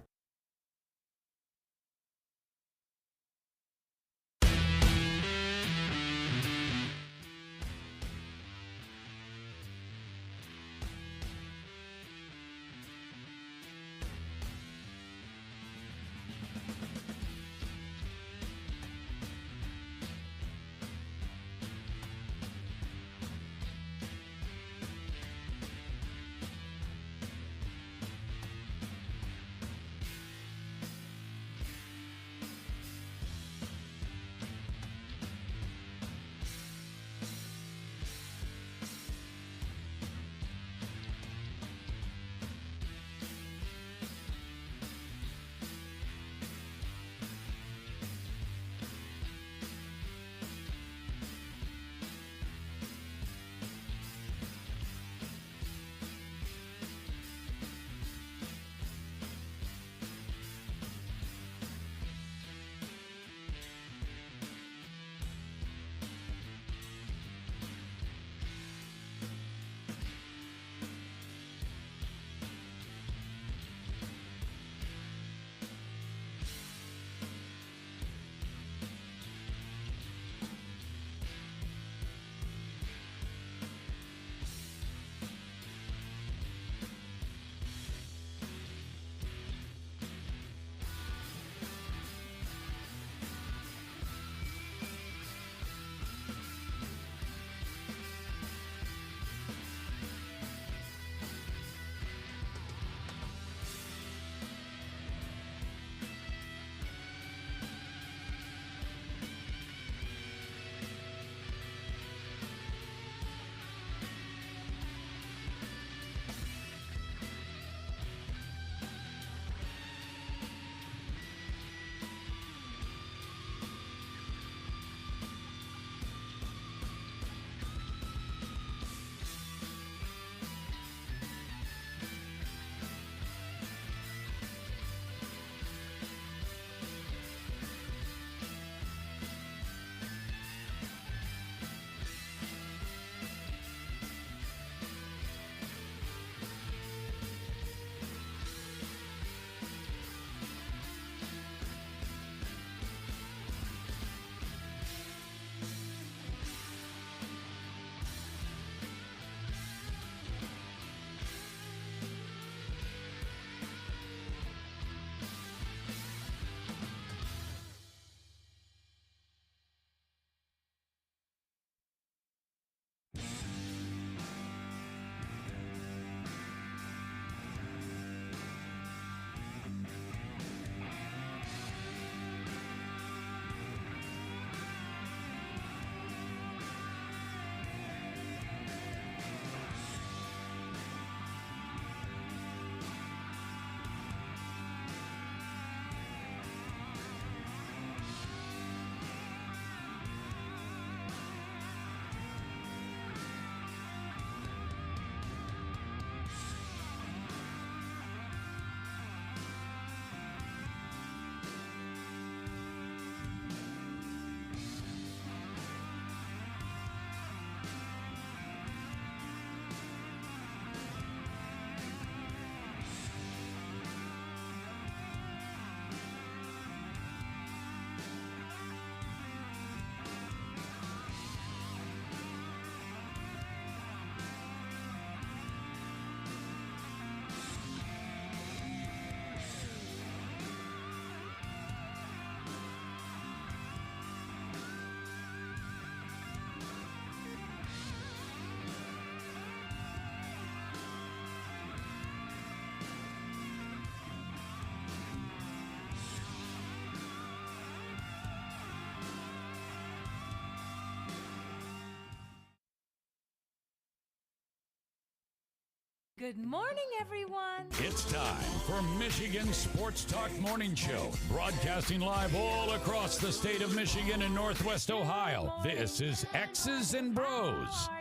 Good morning, everyone. It's time for Michigan Sports Talk Morning Show, broadcasting live all across the state of Michigan and Northwest Ohio. This is X's and Bros. How are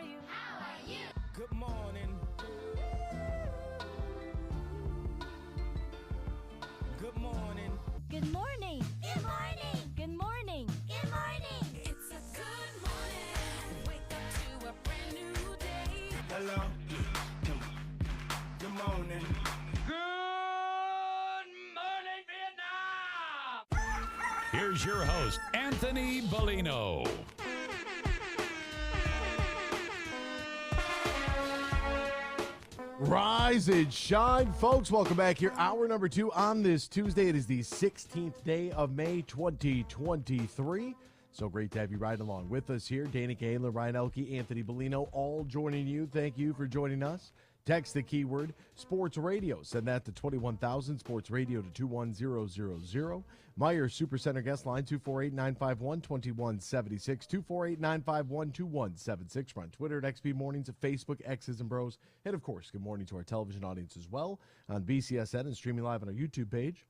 you? Good morning. Good morning. Good morning. Good morning. Good morning. Good morning. It's a good morning. Wake up to a brand new day. Hello. Good morning. Good morning, Vietnam! Here's your host, Anthony Bellino. Rise and shine, folks. Welcome back here. Hour number 2 on this Tuesday. It is the 16th day of May, 2023. So great to have you riding along with us here. Danny Kaler, Ryan Elke, Anthony Bellino, all joining you. Thank you for joining us. Text the keyword Sports Radio. Send that to 21,000, Sports Radio to 21000. Meyer Supercenter guest line 248-951-2176, 248-951-2176. We're on Twitter at XP Mornings, at Facebook, X's and Bros. And, of course, good morning to our television audience as well on BCSN and streaming live on our YouTube page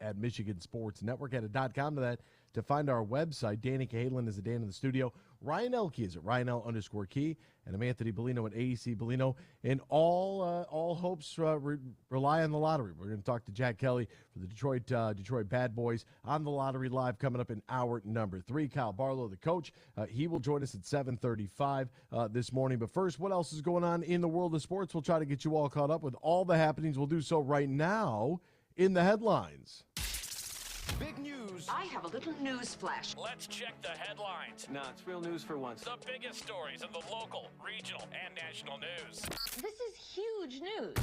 at Michigan Sports Network. .com to that to find our website. Danny Cahalan is a Dan in the studio. Ryan Elke is at RyanL_Key. And I'm Anthony Bellino at AEC Bellino. And all hopes rely on the lottery. We're going to talk to Jack Kelly for the Detroit Bad Boys on the Lottery Live coming up in hour number 3. Kyle Barlow, the coach, he will join us at 7:35 this morning. But first, what else is going on in the world of sports? We'll try to get you all caught up with all the happenings. We'll do so right now in the headlines. Big news. I have a little news flash. Let's check the headlines. Nah, it's real news for once. The biggest stories of the local, regional, and national news. This is huge news.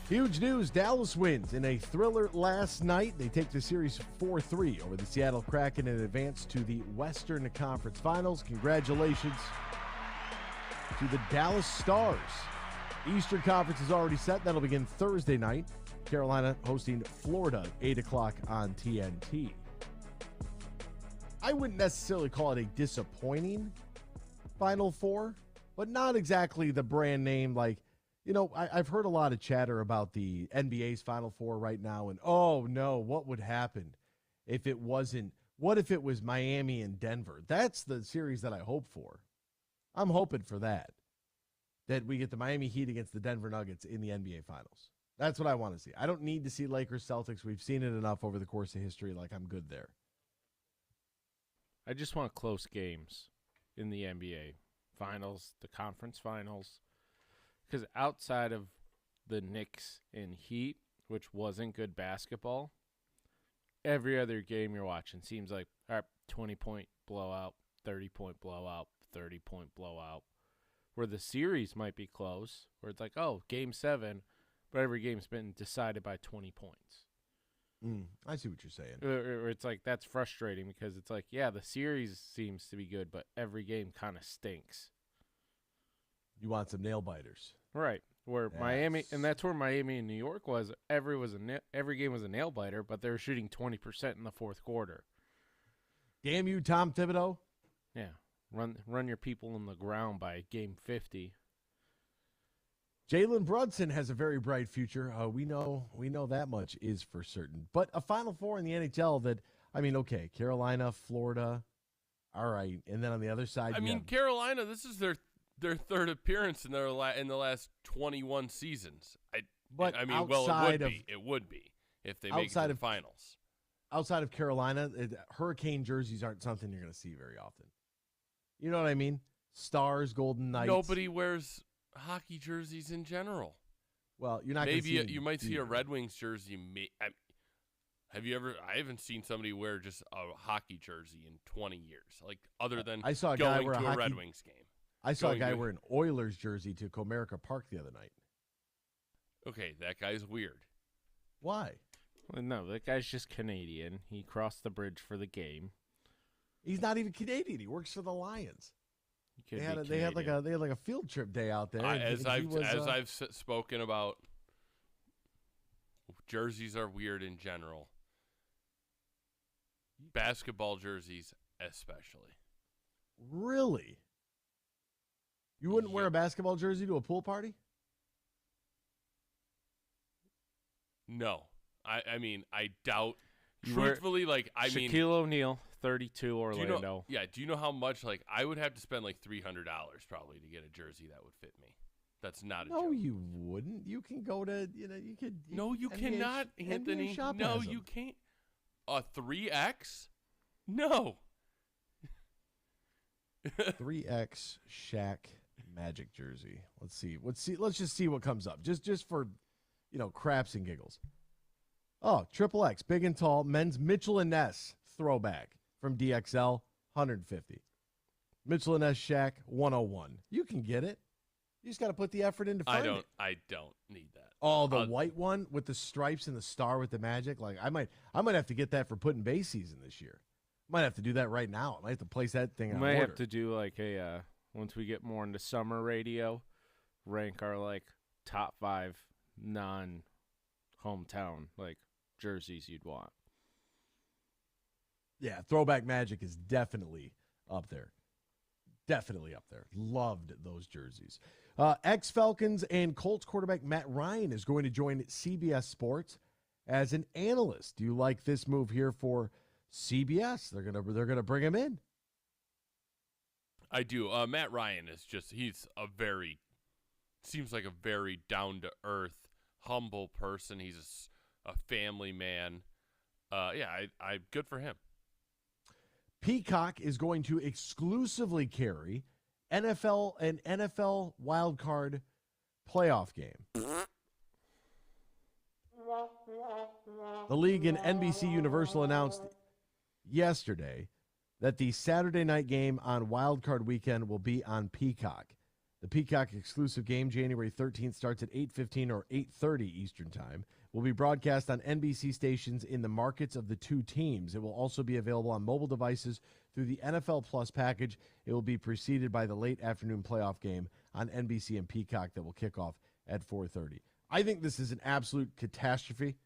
Huge news. Dallas wins in a thriller last night. They take the series 4-3 over the Seattle Kraken and advance to the Western Conference Finals. Congratulations to the Dallas Stars. Eastern Conference is already set. That'll begin Thursday night. Carolina hosting Florida, 8 o'clock on TNT. I wouldn't necessarily call it a disappointing Final Four, but not exactly the brand name. Like, you know, I've heard a lot of chatter about the NBA's Final Four right now, and oh no, what would happen if it wasn't? What if it was Miami and Denver? That's the series that I hope for. I'm hoping for that we get the Miami Heat against the Denver Nuggets in the NBA Finals. That's what I want to see. I don't need to see Lakers Celtics. We've seen it enough over the course of history. Like, I'm good there. I just want close games in the NBA Finals, the conference finals. Because outside of the Knicks and Heat, which wasn't good basketball, every other game you're watching seems like, all right, 20-point blowout, 30-point blowout, 30-point blowout. Where the series might be close, where it's like, oh, Game 7, but every game's been decided by 20 points. I see what you're saying. Or it's like, that's frustrating because it's like, yeah, the series seems to be good, but every game kind of stinks. You want some nail biters. Right. Where Yes. Miami, and that's where Miami and New York was. Every game was a nail biter, but they were shooting 20% in the fourth quarter. Damn you, Tom Thibodeau. Yeah. Run your people in the ground by game 50. Jalen Brunson has a very bright future. We know that much is for certain. But a Final Four in the NHL that, I mean, okay, Carolina, Florida, all right. And then on the other side, Carolina, this is their third appearance in the last 21 seasons. It would be if they make it to the finals. Outside of Carolina, Hurricane jerseys aren't something you're going to see very often. You know what I mean? Stars, Golden Knights. Nobody wears hockey jerseys in general. Well, you're not. Maybe you might see a Red Wings jersey. Have you ever? I haven't seen somebody wear just a hockey jersey in 20 years. Like other than I saw a going guy wear to a Red Wings game. I saw a guy wear an Oilers jersey to Comerica Park the other night. Okay, that guy's weird. Why? Well, no, that guy's just Canadian. He crossed the bridge for the game. He's not even Canadian. He works for the Lions. They had like a field trip day out there. As I've spoken about, jerseys are weird in general. Basketball jerseys especially. Really? You wouldn't wear a basketball jersey to a pool party? No. I mean, I doubt. Truthfully, Shaquille O'Neal, 32, Orlando. Do you know how much, I would have to spend $300 probably to get a jersey that would fit me? That's not a joke. No, you wouldn't. You can go to, you could. No, you cannot, Anthony. Shop No, has you them. can't. A 3X? No. 3X Shaq Magic jersey. Let's see. Let's just see what comes up. Just for, craps and giggles. Oh, triple X, big and tall, men's Mitchell and Ness throwback from DXL, 150. Mitchell and Ness Shaq, 101. You can get it. You just got to put the effort into finding it. I don't need that. Oh, the white one with the stripes and the star with the magic. I might have to get that for putting base season this year. Might have to do that right now. I might have to place that thing on order. Might have to do a once we get more into summer radio, rank our top 5 non-hometown jerseys you'd want. Yeah, throwback magic is definitely up there. Definitely up there. Loved those jerseys. Ex-Falcons and Colts quarterback Matt Ryan is going to join CBS Sports as an analyst. Do you like this move here for CBS? They're gonna bring him in. I do. Matt Ryan is seems like a very down-to-earth, humble person. He's a family man. I good for him. Peacock is going to exclusively carry an NFL wild card playoff game. The league and NBC Universal announced yesterday that the Saturday night game on wild card weekend will be on Peacock. The Peacock exclusive game, January 13th, starts at 8:15 or 8:30 Eastern Time. Will be broadcast on NBC stations in the markets of the two teams. It will also be available on mobile devices through the NFL Plus package. It will be preceded by the late afternoon playoff game on NBC and Peacock that will kick off at 4:30. I think this is an absolute catastrophe.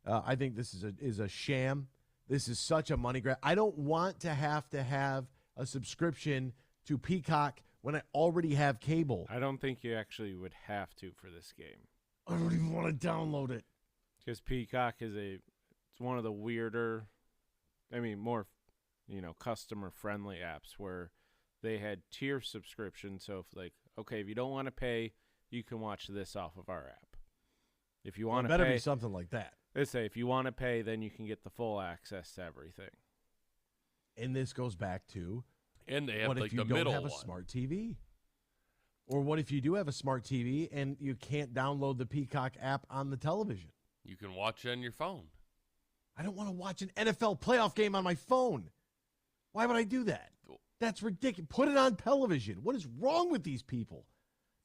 I think this is a sham. This is such a money grab. I don't want to have a subscription to Peacock when I already have cable. I don't think you actually would have to for this game. I don't even want to download it. Because Peacock it's one of the weirder, more, customer-friendly apps where they had tier subscription. So if if you don't want to pay, you can watch this off of our app. If you want to pay, better be something like that. They say if you want to pay, then you can get the full access to everything. And this goes back to, and they have what if you the don't middle have a one? smart TV? Or what if you do have a smart TV and you can't download the Peacock app on the television? You can watch it on your phone. I don't want to watch an NFL playoff game on my phone. Why would I do that? That's ridiculous. Put it on television. What is wrong with these people?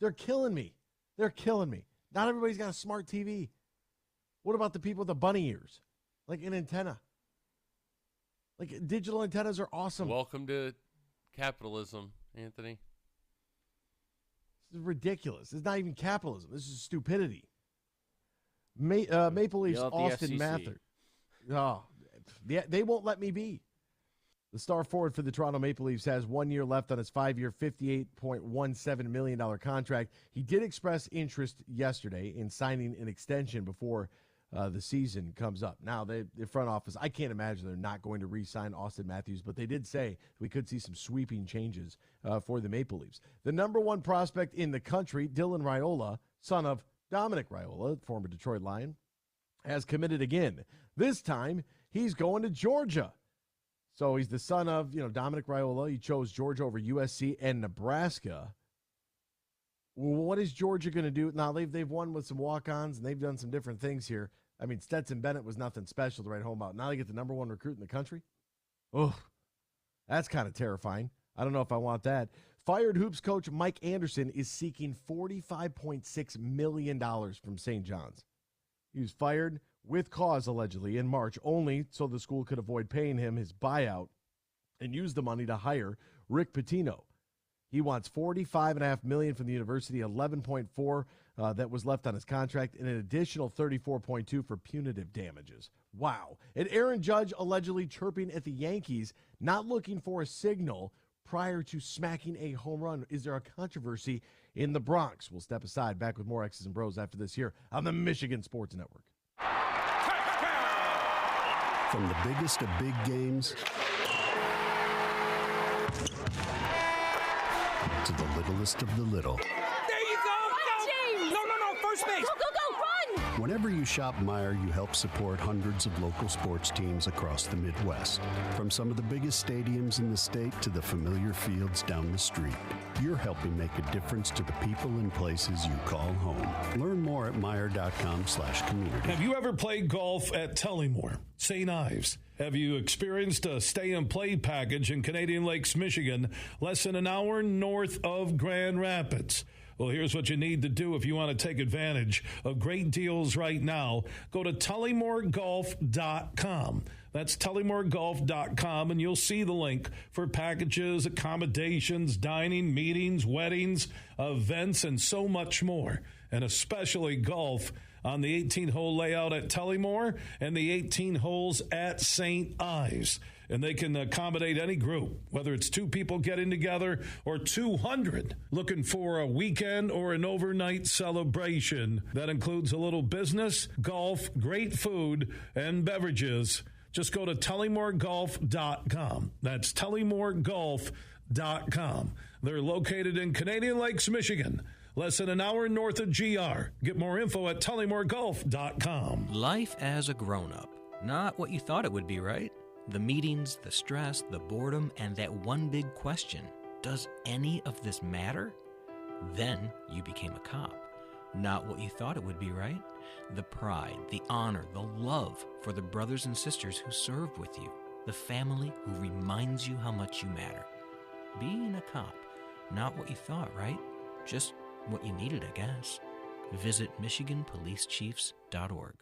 They're killing me. Not everybody's got a smart TV. What about the people with the bunny ears? Like an antenna. Digital antennas are awesome. Welcome to capitalism, Anthony. This is ridiculous. It's not even capitalism. This is stupidity. Maple Leafs Austin Mather. Oh, they won't let me be. The star forward for the Toronto Maple Leafs has 1 year left on his 5-year, $58.17 million contract. He did express interest yesterday in signing an extension before the season comes up. Now, the front office, I can't imagine they're not going to re-sign Austin Matthews, but they did say we could see some sweeping changes for the Maple Leafs. The number one prospect in the country, Dylan Raiola, son of Dominic Raiola, former Detroit Lion, has committed again. This time, he's going to Georgia. So he's the son of, Dominic Raiola. He chose Georgia over USC and Nebraska. Well, what is Georgia going to do? Now, they've won with some walk-ons, and they've done some different things here. Stetson Bennett was nothing special to write home about. Now they get the number one recruit in the country? Oh, that's kind of terrifying. I don't know if I want that. Fired Hoops coach Mike Anderson is seeking $45.6 million from St. John's. He was fired with cause, allegedly, in March, only so the school could avoid paying him his buyout and use the money to hire Rick Pitino. He wants $45.5 million from the university, $11.4 that was left on his contract, and an additional $34.2 for punitive damages. Wow. And Aaron Judge allegedly chirping at the Yankees, not looking for a signal prior to smacking a home run. Is there a controversy in the Bronx? We'll step aside. Back with more X's and Bros after this here on the Michigan Sports Network. From the biggest of big games to the littlest of the little. There you go! Go! No, first base! Go, run! Whenever you shop Meijer, you help support hundreds of local sports teams across the Midwest. From some of the biggest stadiums in the state to the familiar fields down the street. You're helping make a difference to the people and places you call home. Learn more at Meijer.com/community. Have you ever played golf at Tullymore, St. Ives? Have you experienced a stay-and-play package in Canadian Lakes, Michigan, less than an hour north of Grand Rapids? Well, here's what you need to do if you want to take advantage of great deals right now. Go to TullymoreGolf.com. That's TullymoreGolf.com, and you'll see the link for packages, accommodations, dining, meetings, weddings, events, and so much more, and especially golf on the 18-hole layout at Tullymore and the 18 holes at St. Ives. And they can accommodate any group, whether it's 2 people getting together or 200 looking for a weekend or an overnight celebration. That includes a little business, golf, great food, and beverages. Just go to TullymoreGolf.com. That's TullymoreGolf.com. They're located in Canadian Lakes, Michigan, less than an hour north of GR. Get more info at TullymoreGolf.com. Life as a grown-up. Not what you thought it would be, right? The meetings, the stress, the boredom, and that one big question, does any of this matter? Then you became a cop. Not what you thought it would be, right? The pride, the honor, the love for the brothers and sisters who served with you. The family who reminds you how much you matter. Being a cop, not what you thought, right? Just what you needed, I guess. Visit MichiganPoliceChiefs.org.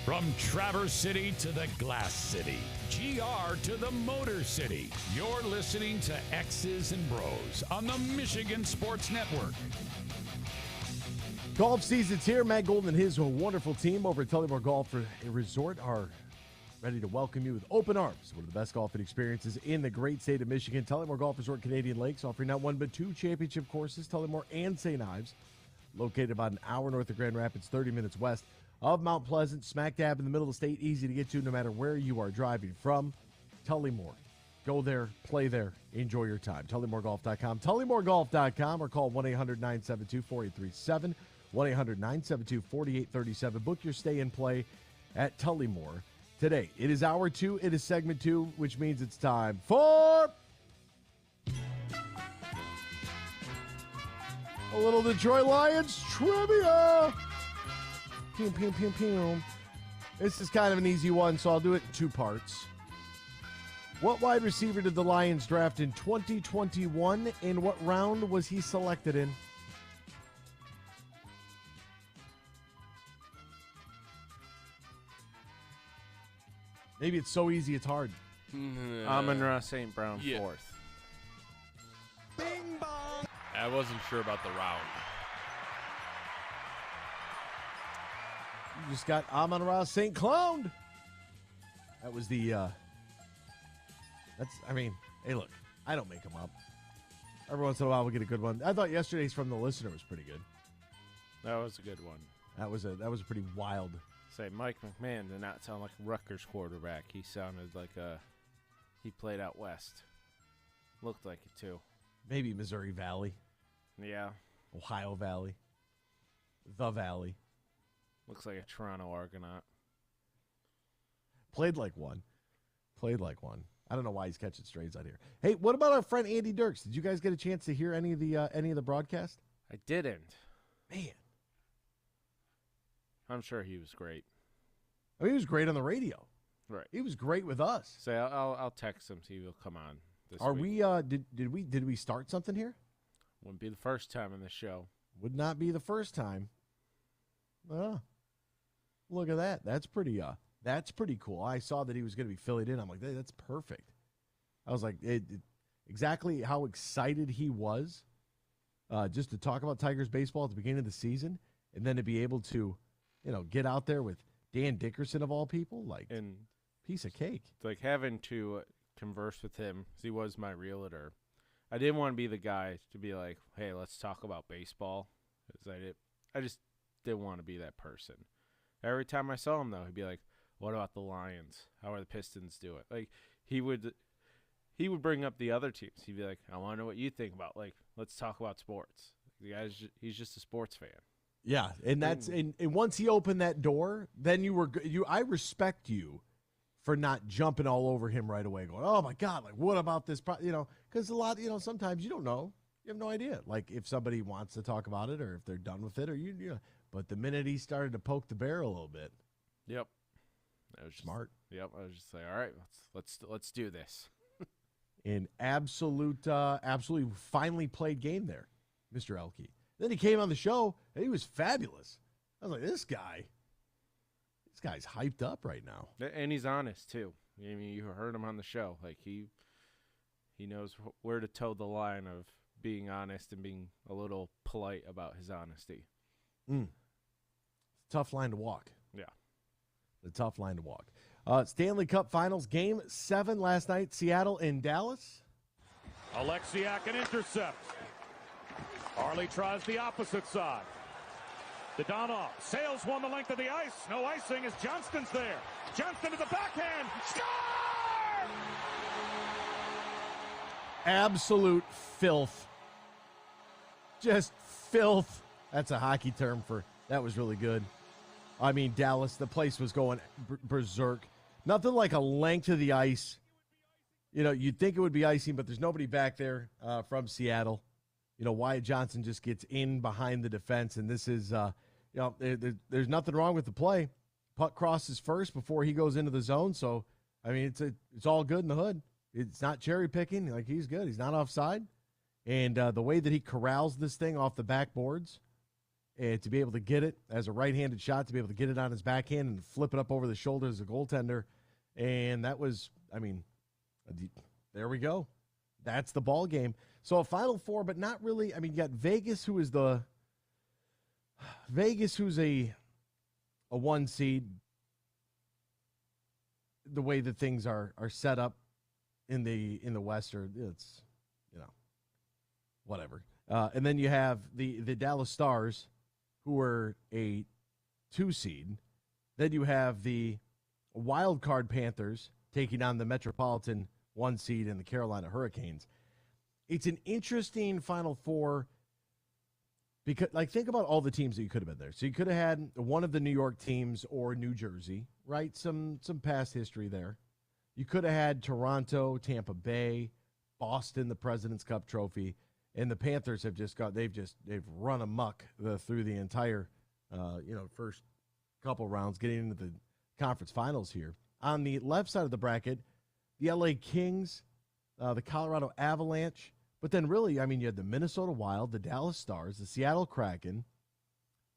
From Traverse City to the Glass City, GR to the Motor City, you're listening to X's and Bros on the Michigan Sports Network. Golf season's here. Matt Golden and his wonderful team over at Tullymore Golf Resort are ready to welcome you with open arms. One of the best golfing experiences in the great state of Michigan. Tullymore Golf Resort, Canadian Lakes, offering not one but two championship courses, Tullymore and St. Ives, located about an hour north of Grand Rapids, 30 minutes west of Mount Pleasant, smack dab in the middle of the state, easy to get to no matter where you are driving from. Tullymore. Go there, play there, enjoy your time. TullymoreGolf.com, TullymoreGolf.com, or call 1-800-972-4837, 1-800-972-4837. Book your stay and play at Tullymore today. It is hour 2. It is segment 2, which means it's time for a little Detroit Lions trivia. Pew, pew, pew, pew. This is kind of an easy one, so I'll do it in 2 parts. What wide receiver did the Lions draft in 2021, and what round was he selected in? Maybe it's so easy it's hard. Amon-Ra St. Brown, Yeah. 4th. Bing bong. I wasn't sure about the round. You just got Amon-Ra St. Cloud. That was the, hey, look, I don't make them up. Every once in a while we'll get a good one. I thought yesterday's from the listener was pretty good. That was a good one. That was a pretty wild. Say, Mike McMahon did not sound like a Rutgers quarterback. He sounded like he played out west. Looked like it, too. Maybe Missouri Valley. Yeah. Ohio Valley. The Valley. Looks like a Toronto Argonaut. Played like one. I don't know why he's catching strays out here. Hey, what about our friend Andy Dirks? Did you guys get a chance to hear any of the broadcast? I didn't. Man. I'm sure he was great. I mean, he was great on the radio. Right. He was great with us. Say, I'll text him, see if he'll come on this Are week. we, did we start something here? Wouldn't be the first time in the show. Would not be the first time. Oh, look at that. That's pretty cool. I saw that he was going to be filled in. I'm like, that's perfect. I was like, exactly how excited he was just to talk about Tigers baseball at the beginning of the season, and then to be able to, get out there with Dan Dickerson of all people, and piece of cake. Like having to converse with him, 'cause he was my realtor. I didn't want to be the guy to be like, hey, let's talk about baseball. 'Cause I just didn't want to be that person. Every time I saw him, though, he'd be like, what about the Lions? How are the Pistons doing? Like, he would bring up the other teams. He'd be like, I want to know what you think about. Like, let's talk about sports. The guy's he's just a sports fan. Yeah, and and once he opened that door, then I respect you for not jumping all over him right away, going, oh my God, like what about this? Because a lot, sometimes you don't know, you have no idea, like if somebody wants to talk about it or if they're done with it, or But the minute he started to poke the bear a little bit, yep, that was smart. Yep, I was just like, all right, let's do this. An absolutely finely played game there, Mr. Elke. Then he came on the show, and he was fabulous. I was like, this guy's hyped up right now. And he's honest, too. I mean, you heard him on the show. Like, he knows where to toe the line of being honest and being a little polite about his honesty. Tough line to walk. Yeah. The tough line to walk. Stanley Cup Finals, Game 7 last night, Seattle and Dallas. Alexiak an intercept. Harley tries the opposite side. Dadonov sails one the length of the ice. No icing as Johnston's there. Johnston to the backhand. Score! Absolute filth. Just filth. That's a hockey term for that was really good. I mean, Dallas, the place was going berserk. Nothing like a length of the ice. You'd think it would be icing, but there's nobody back there from Seattle. Wyatt Johnson just gets in behind the defense, and this is, there's nothing wrong with the play. Puck crosses first before he goes into the zone, so, I mean, it's all good in the hood. It's not cherry picking. Like, he's good. He's not offside. And the way that he corrals this thing off the backboards, and to be able to get it as a right-handed shot, to be able to get it on his backhand and flip it up over the shoulder as a goaltender. And that was, I mean, there we go. That's the ball game. So a Final Four, but not really. I mean, you got Vegas, who's a 1 seed. The way that things are set up in the Western, it's, whatever. And then you have the Dallas Stars, who are a 2 seed. Then you have the wild card Panthers taking on the Metropolitan 1 seed and the Carolina Hurricanes. It's an interesting Final Four because, think about all the teams that you could have been there. So you could have had one of the New York teams or New Jersey, right? Some past history there. You could have had Toronto, Tampa Bay, Boston, the President's Cup trophy, and the Panthers have they've run amok through the entire, first couple rounds, getting into the conference finals here. On the left side of the bracket, the LA Kings, the Colorado Avalanche, but then really, I mean, you had the Minnesota Wild, the Dallas Stars, the Seattle Kraken,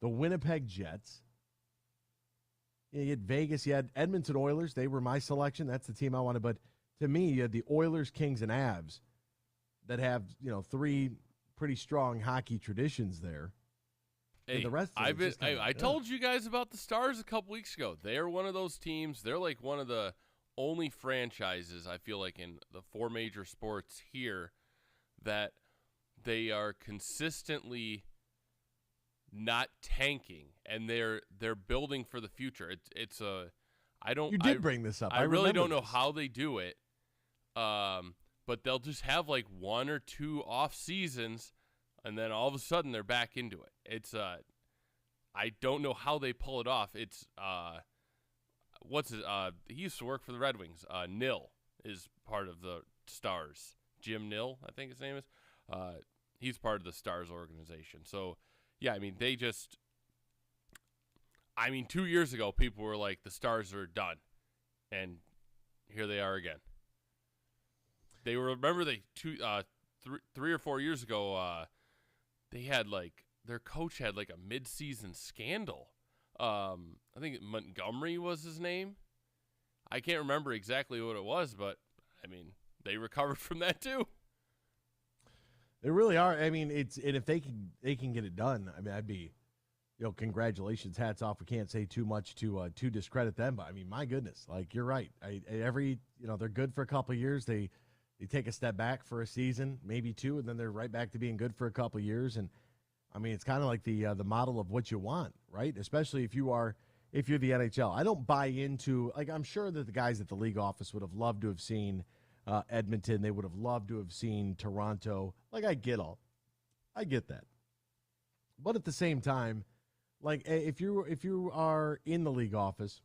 the Winnipeg Jets. You had Vegas, you had Edmonton Oilers. They were my selection. That's the team I wanted. But to me, you had the Oilers, Kings, and Avs that have, 3 pretty strong hockey traditions there. Hey, and the rest of I told you guys about the Stars a couple weeks ago. They're one of those teams. They're like one of the only franchises, I feel like, in the 4 major sports here that they are consistently not tanking, and they're building for the future. You did bring this up. I really don't know how they do it, but they'll just have like 1 or 2 off seasons, and then all of a sudden they're back into it. It's I don't know how they pull it off. It's he used to work for the Red Wings. Nill is part of the Stars. Jim Nill, I think his name is. He's part of the Stars organization. So, yeah, I mean, 2 years ago, people were like, the Stars are done. And here they are again. They were, remember, 3 or 4 years ago, they had their coach had a mid-season scandal. I think Montgomery was his name. I can't remember exactly what it was, but, I mean, they recovered from that too. They really are. I mean, and if they can get it done, I mean, I'd be, congratulations, hats off. We can't say too much to discredit them, but I mean, my goodness, you're right. They're good for a couple of years. They take a step back for a season, maybe 2, and then they're right back to being good for a couple of years. And I mean, it's kind of like the model of what you want, right? Especially if you're the NHL. I don't buy into, I'm sure that the guys at the league office would have loved to have seen Edmonton. They would have loved to have seen Toronto. I get that. But at the same time, if you are in the league office,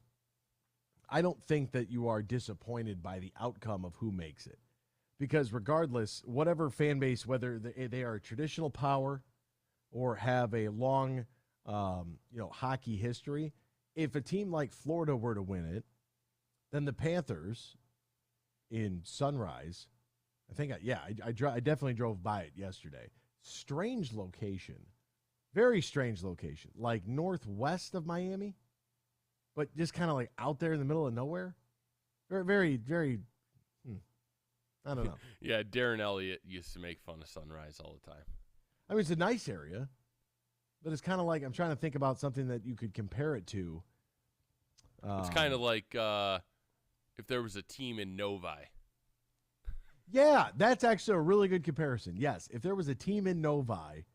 I don't think that you are disappointed by the outcome of who makes it. Because regardless, whatever fan base, whether they are a traditional power or have a long, hockey history, if a team like Florida were to win it, then the Panthers in Sunrise, I definitely drove by it yesterday. Strange location, very strange location, northwest of Miami, but just kind of out there in the middle of nowhere. Very, very, very. I don't know. Yeah, Darren Elliott used to make fun of Sunrise all the time. I mean, it's a nice area, but it's kind of I'm trying to think about something that you could compare it to. It's kind of like if there was a team in Novi. Yeah, that's actually a really good comparison. Yes, if there was a team in Novi,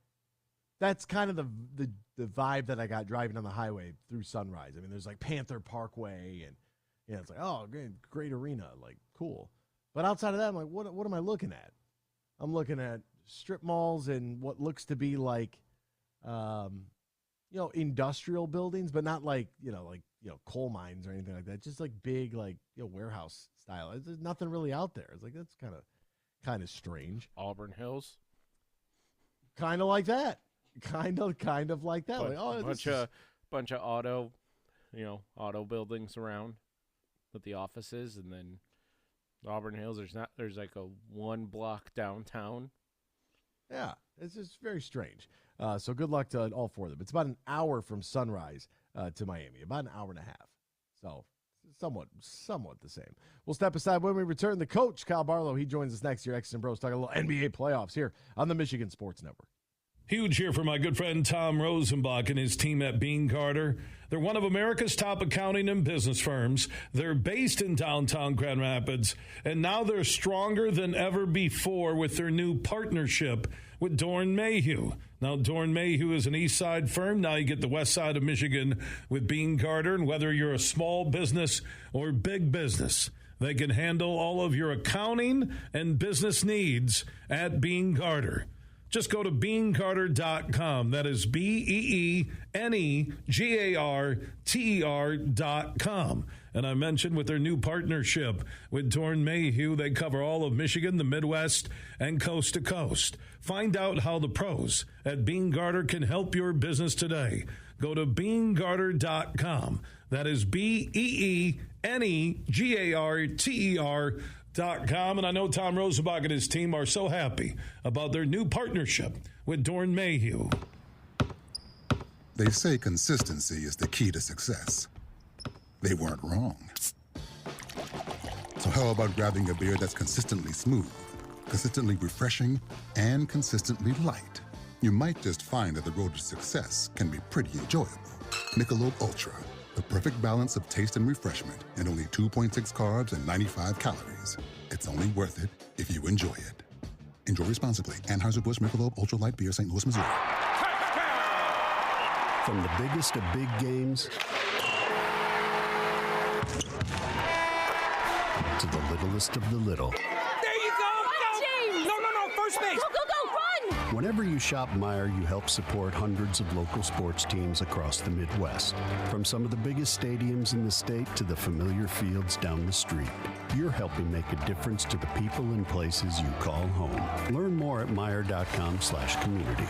that's kind of the vibe that I got driving on the highway through Sunrise. I mean, there's Panther Parkway, and it's great arena, cool. But outside of that, I'm what am I looking at? I'm looking at strip malls and what looks to be industrial buildings, but not coal mines or anything like that. Just big warehouse style. There's nothing really out there. It's that's kind of strange. Auburn Hills, kind of like that. Kind of like that. Bunch of auto buildings around with the offices, and then Auburn Hills. There's a 1 block downtown. Yeah, it's just very strange. So good luck to all four of them. It's about an hour from Sunrise to Miami, about an hour and a half. So somewhat the same. We'll step aside when we return. The coach, Kyle Barlow, he joins us next year. X's and Bros talking a little NBA playoffs here on the Michigan Sports Network. Huge here for my good friend Tom Rosenbach and his team at Bean Carter. They're one of America's top accounting and business firms. They're based in downtown Grand Rapids, and now they're stronger than ever before with their new partnership with Dorn Mayhew. Now, Dorn Mayhew is an east side firm. Now you get the west side of Michigan with Bean Carter, and whether you're a small business or big business, they can handle all of your accounting and business needs at Bean Carter. Just go to beancarter.com. That is BEENEGARTER.com. And I mentioned with their new partnership with Dorn Mayhew, they cover all of Michigan, the Midwest, and coast to coast. Find out how the pros at Bean Carter can help your business today. Go to beancarter.com. That is BEENEGARTER.com. And I know Tom Rosenbach and his team are so happy about their new partnership with Dorn Mayhew. They say consistency is the key to success. They weren't wrong. So how about grabbing a beer that's consistently smooth, consistently refreshing, and consistently light? You might just find that the road to success can be pretty enjoyable. Michelob Ultra, the perfect balance of taste and refreshment, and only 2.6 carbs and 95 calories. It's only worth it if you enjoy it. Enjoy responsibly. Anheuser-Busch Michelob Ultra Light Beer, St. Louis, Missouri. From the biggest of big games to the littlest of the little. There you go! James! No, first base! Go, run! Whenever you shop Meijer, you help support hundreds of local sports teams across the Midwest. From some of the biggest stadiums in the state to the familiar fields down the street. You're helping make a difference to the people and places you call home. Learn more at Meijer.com/community.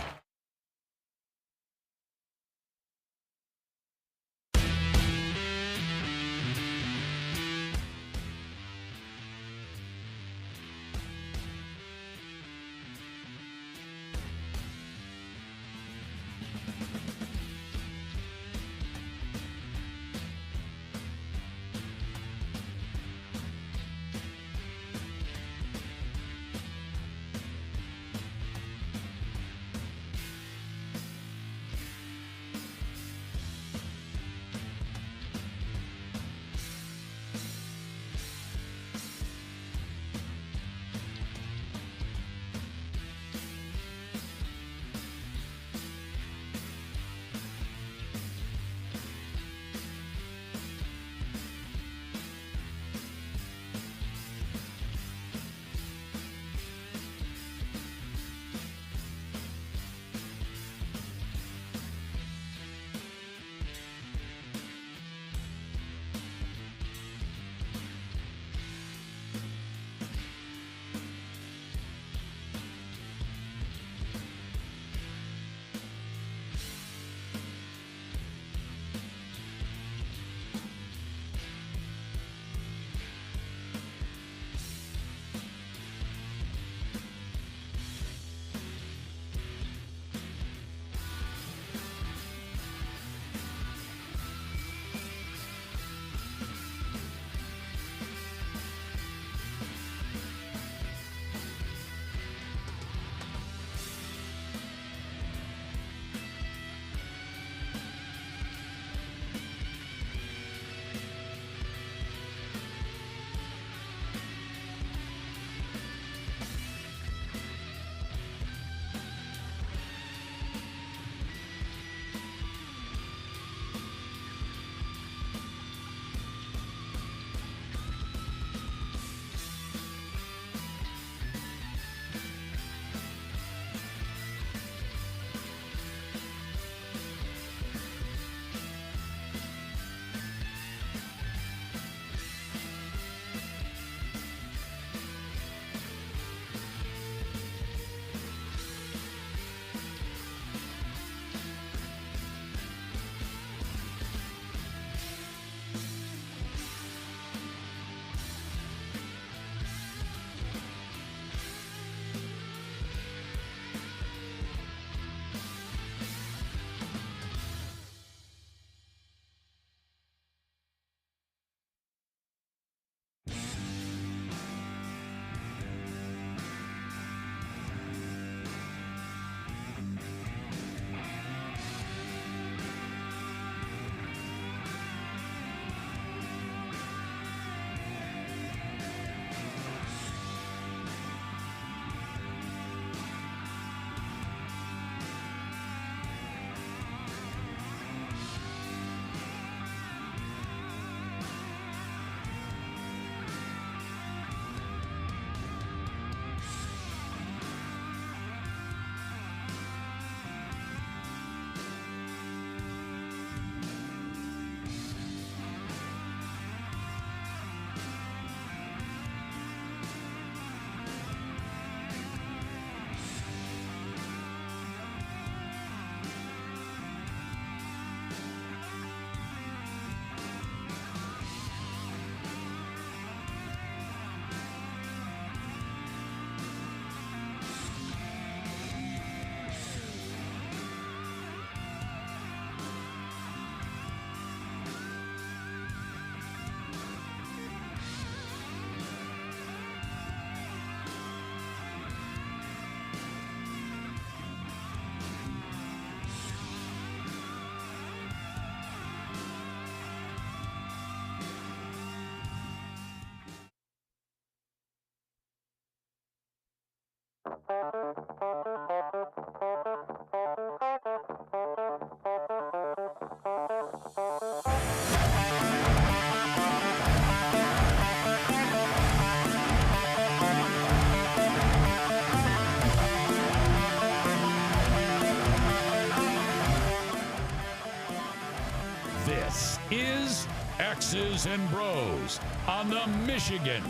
X's and Bros on the Michigan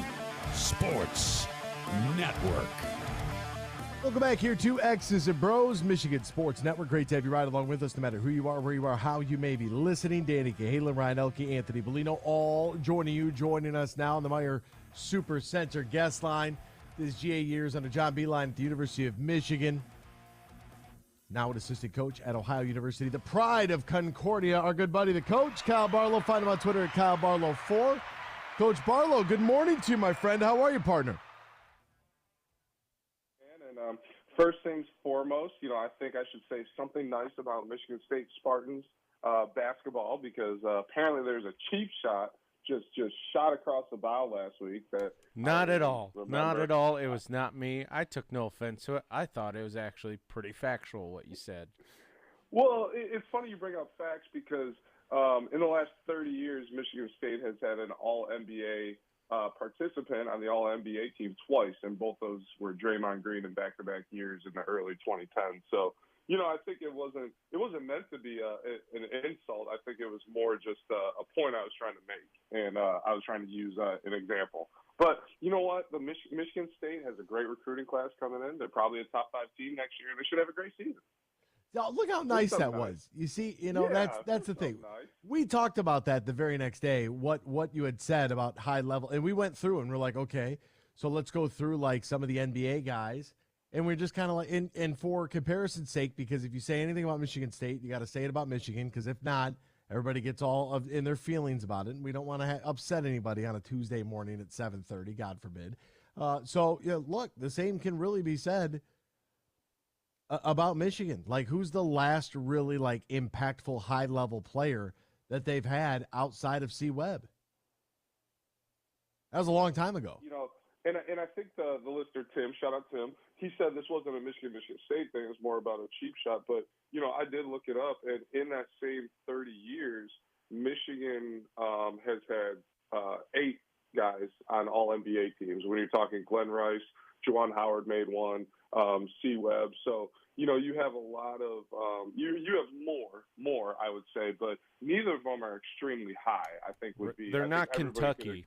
Sports Network. Welcome back here to X's and Bros, Michigan Sports Network. Great to have you right along with us, no matter who you are, where you are, how you may be listening. Danny Cahalan, Ryan Elke, Anthony Bellino, all joining us now on the Meyer Super Center guest line. This is GA years under John Beeline at the University of Michigan. Now an assistant coach at Ohio University, the pride of Concordia, our good buddy, the coach, Kyle Barlow. Find him on Twitter at Kyle Barlow4. Coach Barlow, good morning to you, my friend. How are you, partner? And first things foremost, I think I should say something nice about Michigan State Spartans basketball, because apparently there's a cheap shot just shot across the bow last week. Not at all. It was not me. I took no offense to it. I thought it was actually pretty factual what you said. Well, it's funny you bring up facts, because in the last 30 years, Michigan State has had an All-NBA participant on the All-NBA team twice, and both those were Draymond Green in back-to-back years in the early 2010s. So, I think it wasn't meant to be an insult. I think it was more just a point I was trying to make, and I was trying to use an example. But you know what? The Michigan State has a great recruiting class coming in. They're probably a top 5 team next year, and they should have a great season. Now, look how nice that was. You see, that's the thing. Nice. We talked about that the very next day, what you had said about high level. And we went through and we're like, okay, so let's go through like some of the NBA guys. And we're just kind of like, and for comparison's sake, because if you say anything about Michigan State, you got to say it about Michigan, because if not, everybody gets all in their feelings about it. And we don't want to upset anybody on a Tuesday morning at 7:30, God forbid. Look, the same can really be said about Michigan. Like, who's the last really like impactful high level player that they've had outside of C. Webb? That was a long time ago. And I think the listener, Tim, shout out Tim, he said this wasn't a Michigan State thing. It was more about a cheap shot. But, I did look it up. And in that same 30 years, Michigan has had 8 guys on All-NBA teams. When you're talking Glenn Rice, Juwan Howard made one, C. Webb. So, you have a lot of you have more, I would say, but neither of them are extremely high, I think would be. They're not Kentucky.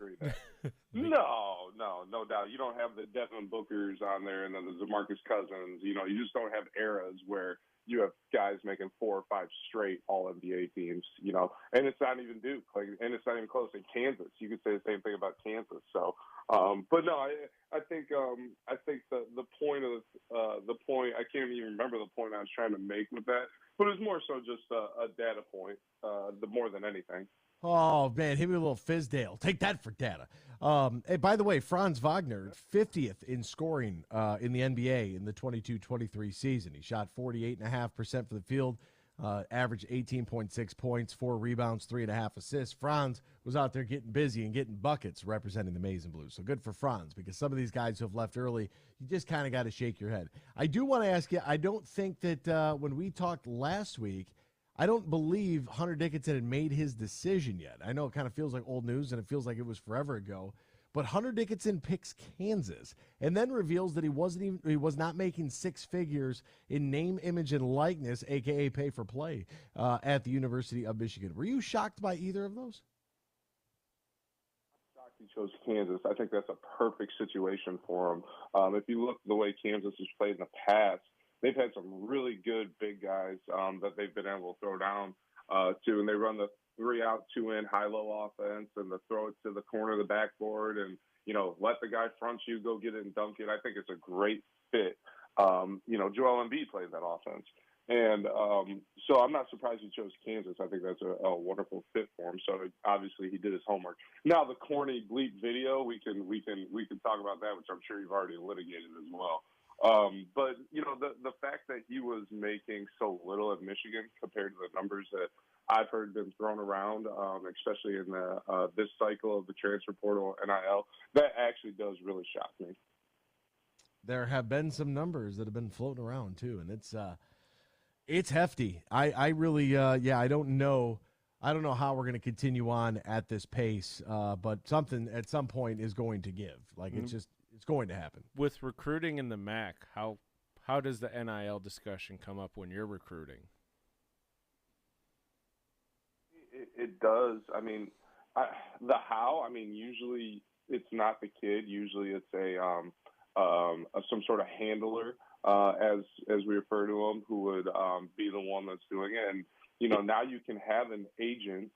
No doubt. You don't have the Devin Bookers on there and then the DeMarcus Cousins. You just don't have eras where you have guys making 4 or 5 straight All-NBA teams, and it's not even Duke, and it's not even close. In Kansas, you could say the same thing about Kansas. So, but no, I think the point I can't even remember the point I was trying to make with that, but it was more so just a data point, more than anything. Oh, man, hit me with a little Fizdale. Take that for data. Hey, by the way, Franz Wagner, 50th in scoring in the NBA in the 22-23 season. He shot 48.5% for the field, averaged 18.6 points, 4 rebounds, 3.5 assists. Franz was out there getting busy and getting buckets representing the Maize and Blues. So good for Franz, because some of these guys who have left early, you just kind of got to shake your head. I do want to ask you, I don't think that when we talked last week, I don't believe Hunter Dickinson had made his decision yet. I know it kind of feels like old news, and it feels like it was forever ago. But Hunter Dickinson picks Kansas, and then reveals that he was not making 6 figures in name, image, and likeness, aka pay for play, at the University of Michigan. Were you shocked by either of those? I'm shocked he chose Kansas. I think that's a perfect situation for him. If you look at the way Kansas has played in the past, they've had some really good big guys that they've been able to throw down to, and they run the 3-out, 2-in, high-low offense, and the throw it to the corner of the backboard, and let the guy front you, go get it and dunk it. I think it's a great fit. Joel Embiid played that offense, and so I'm not surprised he chose Kansas. I think that's a wonderful fit for him. So obviously he did his homework. Now the corny bleep video, we can talk about that, which I'm sure you've already litigated as well. But the fact that he was making so little at Michigan compared to the numbers that I've heard been thrown around, especially in this cycle of the transfer portal NIL, that actually does really shock me. There have been some numbers that have been floating around too, and it's hefty. I really I don't know how we're going to continue on at this pace, but something at some point is going to give. It's going to happen. With recruiting in the MAC, how does the NIL discussion come up when you're recruiting? It does. I mean, The how, I mean, usually it's not the kid. Usually it's some sort of handler, as we refer to them, who would be the one that's doing it. And, now you can have an agent,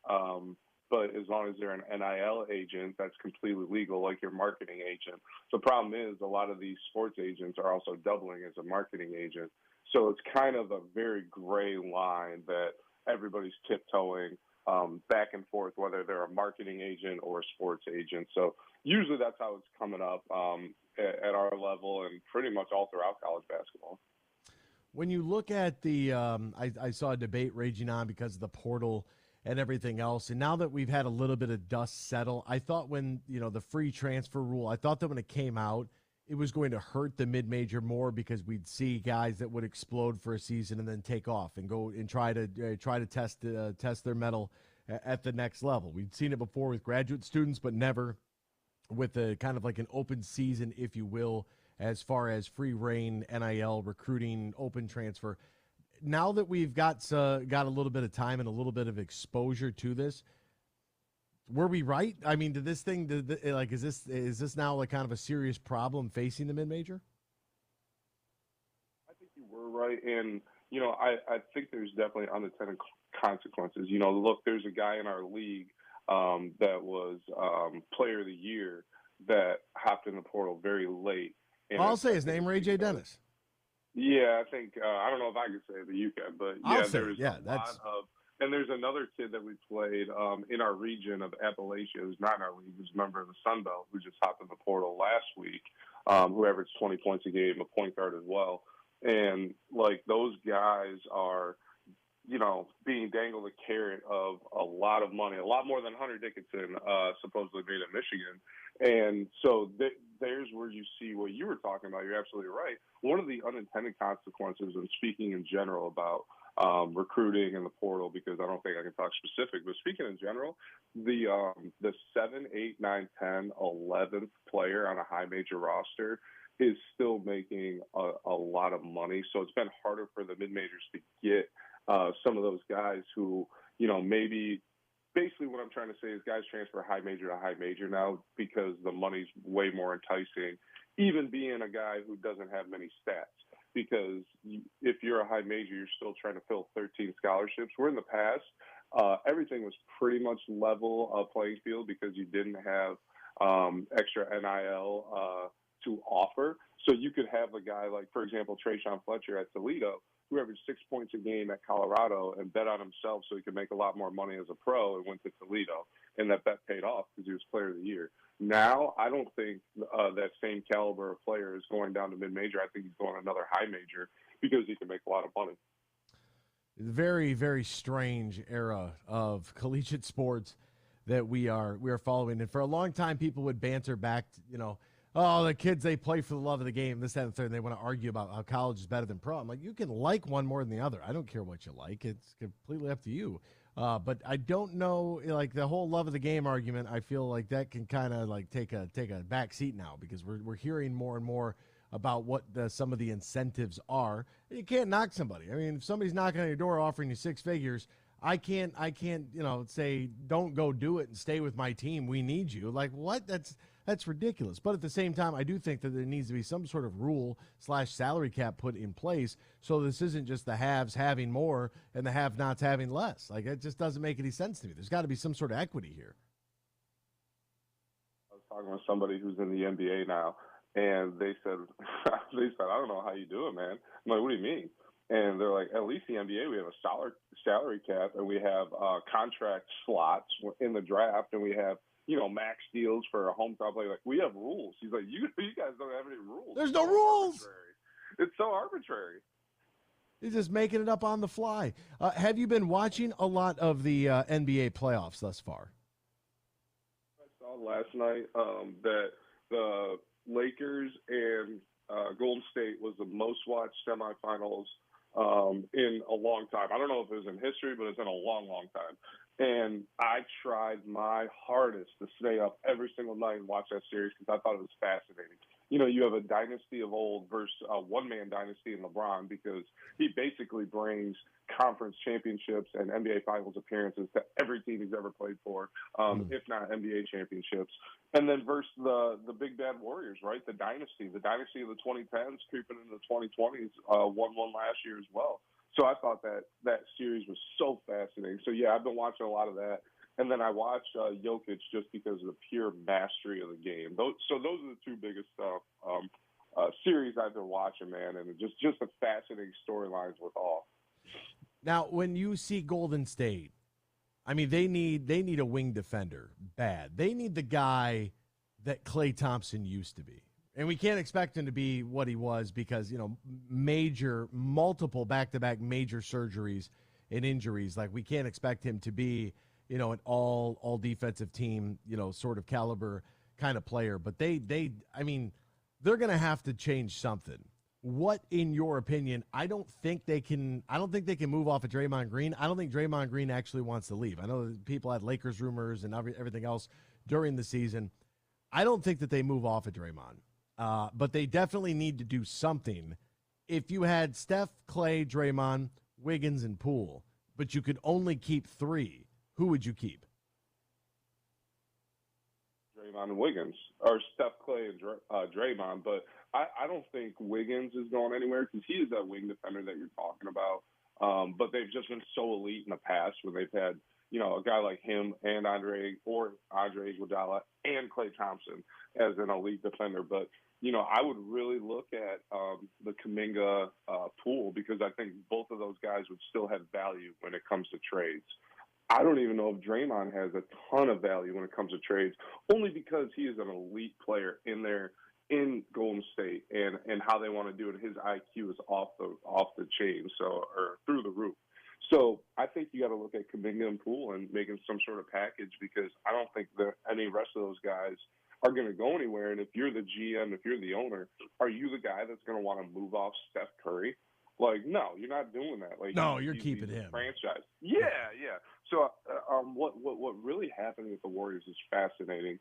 but as long as they're an NIL agent, that's completely legal, like your marketing agent. The problem is a lot of these sports agents are also doubling as a marketing agent. So it's kind of a very gray line that everybody's tiptoeing back and forth, whether they're a marketing agent or a sports agent. So usually that's how it's coming up at our level and pretty much all throughout college basketball. When you look at the I saw a debate raging on because of the portal and everything else, and now that we've had a little bit of dust settle, I thought when, the free transfer rule, I thought that when it came out, it was going to hurt the mid-major more because we'd see guys that would explode for a season and then take off and go and try to test their mettle at the next level. We'd seen it before with graduate students, but never with a kind of like an open season, if you will, as far as free reign, NIL, recruiting, open transfer. Now that we've got a little bit of time and a little bit of exposure to this, were we right? I mean, is this now like kind of a serious problem facing the mid-major? I think you were right, and I think there's definitely unintended consequences. Look, there's a guy in our league that was Player of the Year that hopped in the portal very late. I'll say his name, Ray J. Dennis. Yeah, I think I don't know if I can say it, but you can. But yeah, there's lot of. And there's another kid that we played in our region of Appalachia who's not in our league, who's a member of the Sun Belt, who just hopped in the portal last week, who averaged 20 points a game, a point guard as well. And, those guys are, being dangled a carrot of a lot of money, a lot more than Hunter Dickinson supposedly made at Michigan. And so there's where you see what you were talking about. You're absolutely right. One of the unintended consequences, and speaking in general about recruiting in the portal, because I don't think I can talk specific, but speaking in general, the 7, 8, 9, 10, 11th player on a high major roster is still making a lot of money. So it's been harder for the mid-majors to get some of those guys who, maybe basically what I'm trying to say is guys transfer high major to high major now because the money's way more enticing, even being a guy who doesn't have many stats. Because if you're a high major, you're still trying to fill 13 scholarships. Where in the past, everything was pretty much level playing field because you didn't have extra NIL to offer. So you could have a guy like, for example, Trayshawn Fletcher at Toledo, who averaged 6 points a game at Colorado and bet on himself so he could make a lot more money as a pro, and went to Toledo. And that bet paid off because he was Player of the Year. Now, I don't think that same caliber of player is going down to mid-major. I think he's going another high major because he can make a lot of money. Very, very strange era of collegiate sports that we are following. And for a long time, people would banter back, oh, the kids, they play for the love of the game, this, that, and the third, and they want to argue about how college is better than pro. I'm like, you can like one more than the other. I don't care what you like. It's completely up to you. But I don't know, the whole love of the game argument, I feel like that can kind of take a back seat now because we're hearing more and more about what some of the incentives are. You can't knock somebody. I mean, if somebody's knocking on your door offering you six figures, I can't say don't go do it and stay with my team. We need you. Like, what? That's ridiculous. But at the same time, I do think that there needs to be some sort of rule/salary cap put in place so this isn't just the haves having more and the have-nots having less. Like, it just doesn't make any sense to me. There's got to be some sort of equity here. I was talking with somebody who's in the NBA now, and they said, I don't know how you do it, man. I'm like, what do you mean? And they're like, at least the NBA, we have a salary cap, and we have contract slots in the draft, and we have max deals for a hometown player. Like, we have rules. He's like, you guys don't have any rules. There's no rules. It's so arbitrary. He's just making it up on the fly. Have you been watching a lot of the NBA playoffs thus far? I saw last night that the Lakers and Golden State was the most watched semifinals in a long time. I don't know if it was in history, but it's been a long, long time. And I tried my hardest to stay up every single night and watch that series because I thought it was fascinating. you have a dynasty of old versus a one-man dynasty in LeBron, because he basically brings conference championships and NBA Finals appearances to every team he's ever played for, if not NBA championships. And then versus the big bad Warriors, right? The dynasty of the 2010s creeping into the 2020s, won one last year as well. So I thought that series was so fascinating. So, yeah, I've been watching a lot of that. And then I watched Jokic just because of the pure mastery of the game. Those are the two biggest series I've been watching, man, and just the fascinating storylines with all. Now, when you see Golden State, I mean, they need a wing defender bad. They need the guy that Klay Thompson used to be. And we can't expect him to be what he was because, multiple back-to-back major surgeries and injuries. Like, we can't expect him to be, an all defensive team, sort of caliber kind of player. But they're going to have to change something. What, in your opinion, I don't think they can move off of Draymond Green. I don't think Draymond Green actually wants to leave. I know that people had Lakers rumors and everything else during the season. I don't think that they move off of Draymond. But they definitely need to do something. If you had Steph, Klay, Draymond, Wiggins, and Poole, but you could only keep 3, who would you keep? Draymond and Wiggins, or Steph, Klay, and Draymond. But I don't think Wiggins is going anywhere because he is that wing defender that you're talking about. But they've just been so elite in the past when they've had, a guy like him and Andre Iguodala and Klay Thompson as an elite defender. But, I would really look at the Kuminga pool because I think both of those guys would still have value when it comes to trades. I don't even know if Draymond has a ton of value when it comes to trades, only because he is an elite player in Golden State and how they want to do it. His IQ is off the chain, or through the roof. So I think you got to look at Kuminga and Poole and making some sort of package because I don't think that any rest of those guys are going to go anywhere. And if you're the GM, if you're the owner, are you the guy that's going to want to move off Steph Curry? Like, no, you're not doing that. Like, no, you're keeping him. Franchise. Yeah. So what really happened with the Warriors is fascinating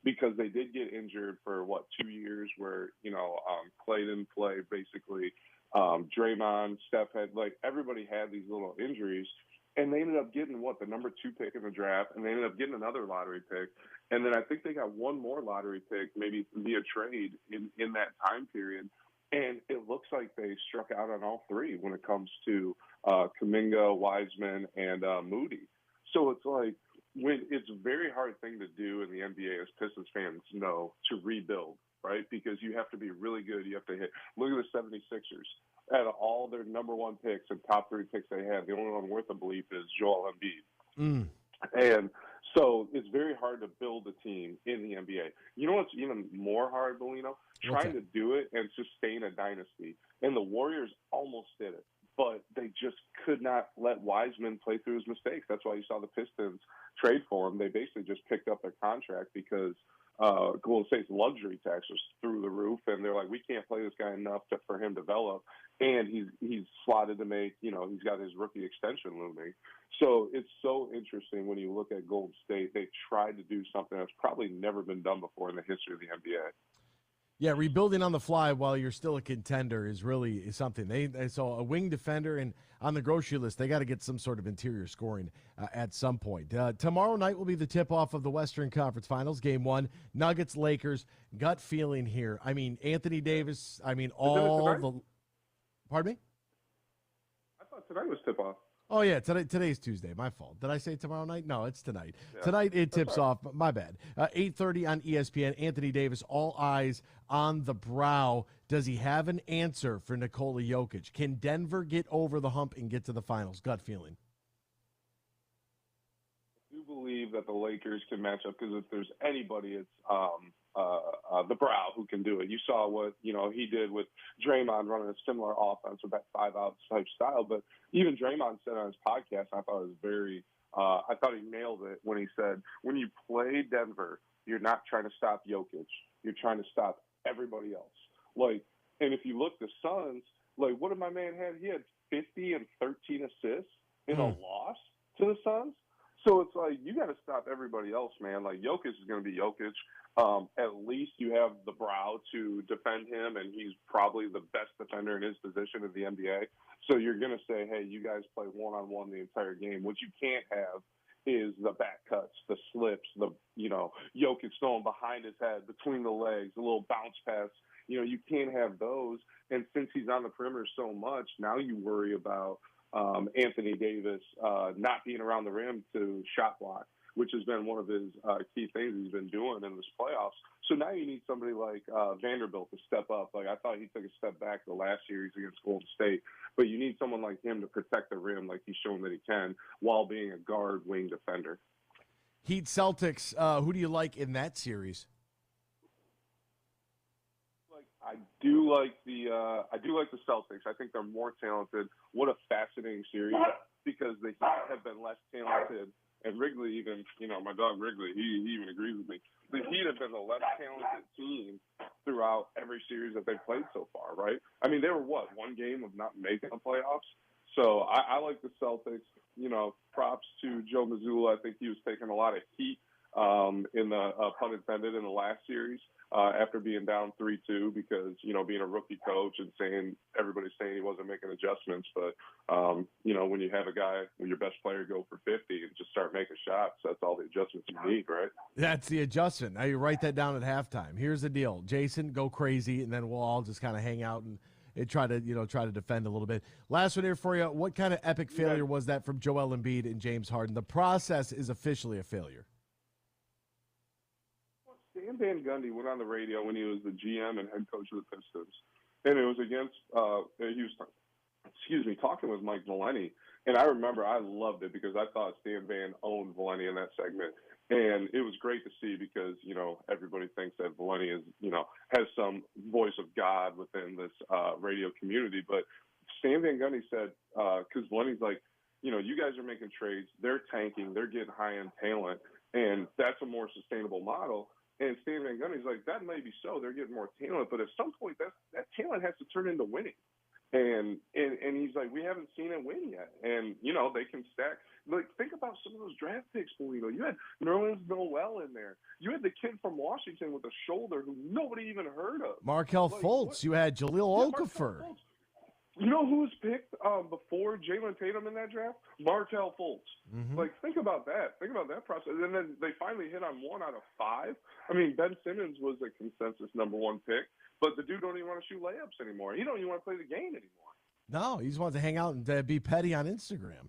because they did get injured for, 2 years where, Klay didn't play basically. Draymond, Steph had, everybody had these little injuries. And they ended up getting, the number 2 pick in the draft, and they ended up getting another lottery pick. And then I think they got one more lottery pick, maybe via trade in that time period. And it looks like they struck out on all 3 when it comes to Kuminga, Wiseman, and Moody. So it's like it's a very hard thing to do in the NBA, as Pistons fans know, to rebuild, right? Because you have to be really good. You have to hit. Look at the 76ers. Out of all their number 1 picks and top 3 picks they have, the only one worth a bleep is Joel Embiid. And so it's very hard to build a team in the NBA. You know what's even more hard, Bellino? Trying to do it and sustain a dynasty. And the Warriors almost did it, but they just could not let Wiseman play through his mistakes. That's why you saw the Pistons trade for him. They basically just picked up their contract because Golden State's luxury tax was through the roof, and they're like, we can't play this guy enough for him to develop. And he's slotted to make, he's got his rookie extension looming. So it's so interesting when you look at Golden State. They tried to do something that's probably never been done before in the history of the NBA. Yeah, rebuilding on the fly while you're still a contender is something. They saw a wing defender, and on the grocery list, they got to get some sort of interior scoring at some point. Tomorrow night will be the tip-off of the Western Conference Finals, Game 1, Nuggets-Lakers. Gut feeling here. I mean, Anthony Davis, all the – pardon me? I thought tonight was tip-off. Oh, yeah, today's Tuesday. My fault. Did I say tomorrow night? No, it's tonight. Yeah. Tonight it tips off. My bad. 8:30 on ESPN. Anthony Davis, all eyes on the brow. Does he have an answer for Nikola Jokic? Can Denver get over the hump and get to the finals? Gut feeling. I do believe that the Lakers can match up because if there's anybody, it's the Brow who can do it. You saw what he did with Draymond running a similar offense with that 5-out type style. But even Draymond said on his podcast, I thought it was very. I thought he nailed it when he said, "When you play Denver, you're not trying to stop Jokic. You're trying to stop everybody else." And if you look, the Suns, what did my man have? He had 50 and 13 assists in a loss to the Suns. So it's like you got to stop everybody else, man. Like Jokic is going to be Jokic. At least you have the Br0's to defend him, and he's probably the best defender in his position in the NBA. So you're going to say, hey, you guys play one-on-one the entire game. What you can't have is the back cuts, the slips, Jokic throwing behind his head, between the legs, a little bounce pass. You can't have those. And since he's on the perimeter so much, now you worry about Anthony Davis not being around the rim to shot block, which has been one of his key things he's been doing in this playoffs. So now you need somebody like Vanderbilt to step up. Like I thought he took a step back the last series against Golden State, but you need someone like him to protect the rim like he's shown that he can while being a guard wing defender. Heat Celtics, who do you like in that series? I do like the Celtics. I think they're more talented. What a fascinating series because the Heat have been less talented. And Wrigley even, my dog Wrigley, he even agrees with me. The Heat have been the less talented team throughout every series that they've played so far, right? I mean, they were, one game of not making the playoffs? So I like the Celtics. Props to Joe Mazzulla. I think he was taking a lot of heat in the pun intended in the last series after being down 3-2 because being a rookie coach and everybody's saying he wasn't making adjustments, but when you have a guy when your best player go for 50 and just start making shots, that's all the adjustments you need, right? That's the adjustment. Now you write that down at halftime. Here's the deal, Jason, go crazy, and then we'll all just kind of hang out and try to defend a little bit. Last one here for you. What kind of epic failure was that from Joel Embiid and James Harden? The process is officially a failure. Stan Van Gundy went on the radio when he was the GM and head coach of the Pistons, and it was against he was talking with Mike Valenti, and I remember I loved it because I thought Stan Van owned Valenti in that segment, and it was great to see because everybody thinks that Valenti is has some voice of God within this radio community, but Stan Van Gundy said because Valenti's like you guys are making trades, they're tanking, they're getting high-end talent, and that's a more sustainable model. And Stan Van Gundy's like, that may be so. They're getting more talent, but at some point, that talent has to turn into winning. And he's like, we haven't seen it win yet. And they can stack. Like, think about some of those draft picks, Bellino. You had Nerlens Noel in there. You had the kid from Washington with a shoulder who nobody even heard of. Markelle Fultz. You had Jahlil Okafor. You know who was picked before Jalen Tatum in that draft? Markelle Fultz. Mm-hmm. Like, think about that. Think about that process. And then they finally hit on 1 out of 5. I mean, Ben Simmons was a consensus number 1 pick, but the dude don't even want to shoot layups anymore. He don't even want to play the game anymore. No, he just wants to hang out and be petty on Instagram.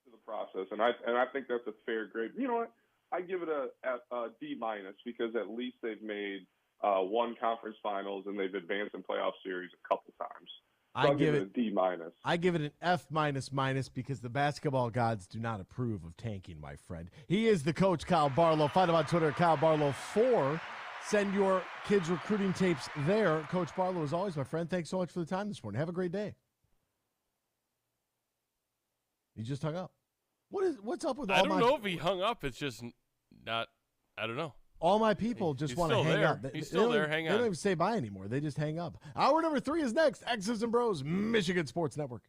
The process, and I think that's a fair grade. You know what? I give it a D- because at least they've made one conference finals and they've advanced in playoff series a couple times. So I'll give it a D-. I give it an F-, because the basketball gods do not approve of tanking, my friend. He is the coach, Kyle Barlow. Find him on Twitter at Kyle Barlow4. Send your kids' recruiting tapes there. Coach Barlow, as always, my friend, thanks so much for the time this morning. Have a great day. He just hung up. What's up with all my... I don't know if he hung up. It's just not... I don't know. All my people just want to hang up. He's still there. Hang on. They don't even say bye anymore. They just hang up. Hour number 3 is next. X's and Bros, Michigan Sports Network.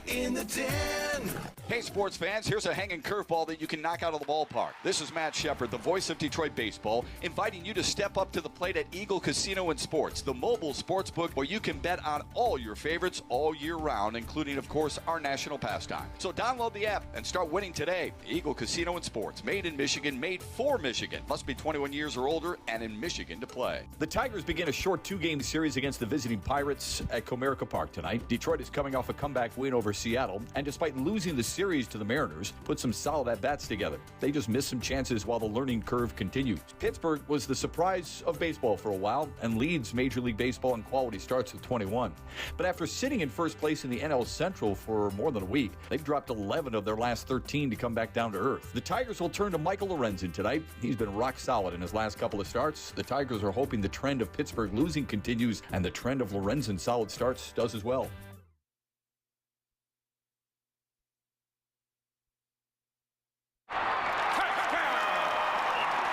In the den. Hey, sports fans, here's a hanging curveball that you can knock out of the ballpark. This is Matt Shepard, the voice of Detroit baseball, inviting you to step up to the plate at Eagle Casino and Sports, the mobile sports book where you can bet on all your favorites all year round, including, of course, our national pastime. So download the app and start winning today. Eagle Casino and Sports, made in Michigan, made for Michigan. Must be 21 years or older and in Michigan to play. The Tigers begin a short 2-game series against the visiting Pirates at Comerica Park tonight. Detroit is coming off a comeback win over Seattle, and despite losing the series to the Mariners, put some solid at-bats together. They just missed some chances while the learning curve continues. Pittsburgh was the surprise of baseball for a while and leads Major League Baseball in quality starts with 21. But after sitting in first place in the NL Central for more than a week, they've dropped 11 of their last 13 to come back down to earth. The Tigers will turn to Michael Lorenzen tonight. He's been rock solid in his last couple of starts. The Tigers are hoping the trend of Pittsburgh losing continues and the trend of Lorenzen's solid starts does as well.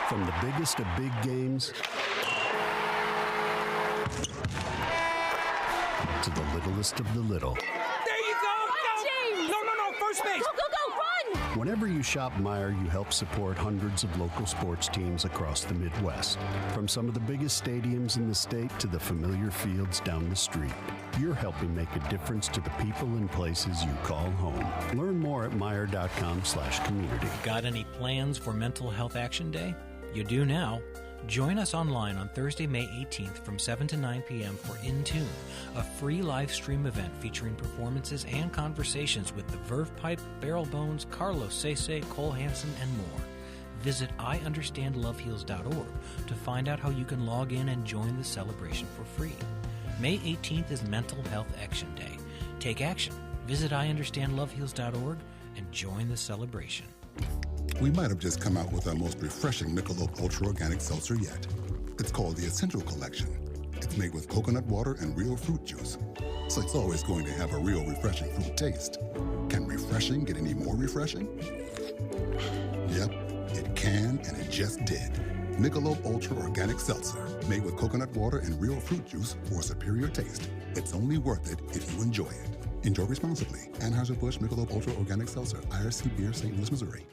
From the biggest of big games to the littlest of the little. There you go! first base. Go, go, go, run! Whenever you shop Meijer, you help support hundreds of local sports teams across the Midwest. From some of the biggest stadiums in the state to the familiar fields down the street, you're helping make a difference to the people and places you call home. Learn more at Meijer.com/community. Got any plans for Mental Health Action Day? You do now. Join us online on Thursday, May 18th from 7 to 9 p.m. for In Tune, a free live stream event featuring performances and conversations with the Verve Pipe, Br0's, Carlos Sese, Cole Hansen, and more. Visit IUnderstandLoveHeals.org to find out how you can log in and join the celebration for free. May 18th is Mental Health Action Day. Take action. Visit IUnderstandLoveHeals.org and join the celebration. We might have just come out with our most refreshing Michelob Ultra Organic Seltzer yet. It's called the Essential Collection. It's made with coconut water and real fruit juice, so it's always going to have a real refreshing fruit taste. Can refreshing get any more refreshing? Yep, it can, and it just did. Michelob Ultra Organic Seltzer, made with coconut water and real fruit juice for a superior taste. It's only worth it if you enjoy it. Enjoy responsibly. Anheuser-Busch Michelob Ultra Organic Seltzer, IRC Beer, St. Louis, Missouri.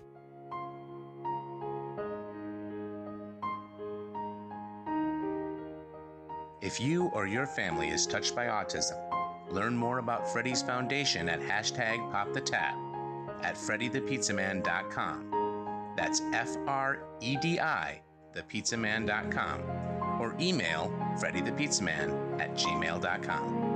If you or your family is touched by autism, learn more about Freddy's Foundation at #PopTheTab at FreddyThePizzaman.com. That's FREDI, thepizzaman.com, or email FreddyThePizzaman@gmail.com.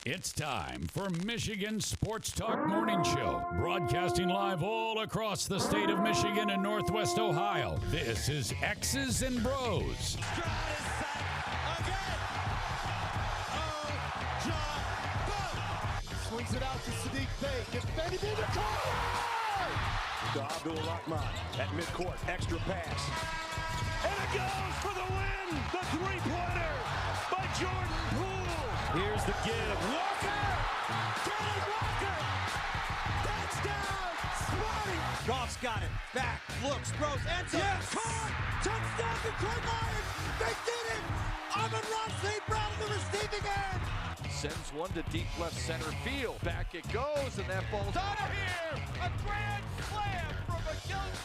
It's time for Michigan Sports Talk Morning Show, broadcasting live all across the state of Michigan and Northwest Ohio. This is X's and Bros. Swings it out to Sadiq Bey. Gets Benny in the corner. To Abdul-Rahman at midcourt. Extra pass. And it goes for the win. The three-pointer by Jordan Poole. Here's the give. Walker. Kenneth Walker. Touchdown. Smarty. Goff's got it. Back. Looks. Throws. Ends up. Yes. Caught. Touchdown to Detroit Lions. They did it. Br0's St. Brown in the receiving end. Sends one to deep left center field. Back it goes, and that ball's out of here. A grand slam from Br0's.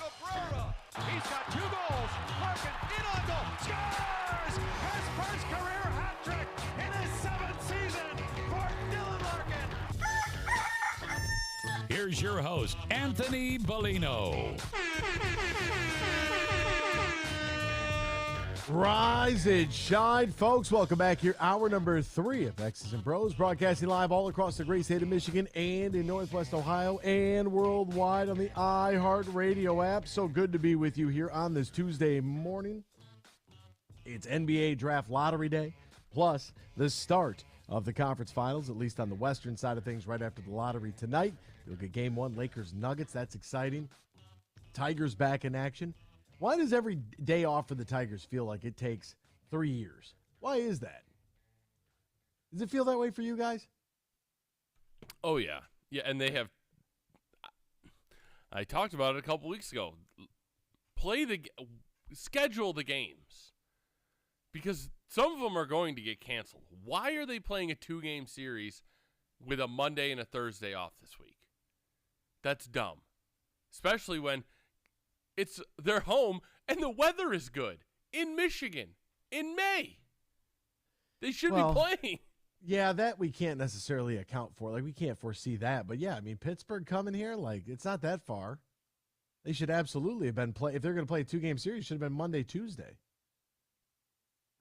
He's got 2 goals. Larkin in on goal. Scores! His first career hat trick in his 7th season for Dylan Larkin. Here's your host, Anthony Bellino. Rise and shine, folks. Welcome back here. Hour number 3 of X's and Bros, broadcasting live all across the great state of Michigan and in Northwest Ohio and worldwide on the iHeartRadio app. So good to be with you here on this Tuesday morning. It's NBA Draft Lottery Day, plus the start of the conference finals, at least on the western side of things, right after the lottery tonight. You'll get Game 1, Lakers-Nuggets. That's exciting. Tigers back in action. Why does every day off for the Tigers feel like it takes 3 years? Why is that? Does it feel that way for you guys? Oh, yeah. Yeah, and they have – I talked about it a couple weeks ago. Schedule the games. Because some of them are going to get canceled. Why are they playing a 2-game series with a Monday and a Thursday off this week? That's dumb. Especially when – they're home, and the weather is good in Michigan in May. They should be playing. Yeah, that we can't necessarily account for. Like, we can't foresee that. But, yeah, I mean, Pittsburgh coming here, like, it's not that far. They should absolutely have been if they're going to play a 2-game series, it should have been Monday, Tuesday.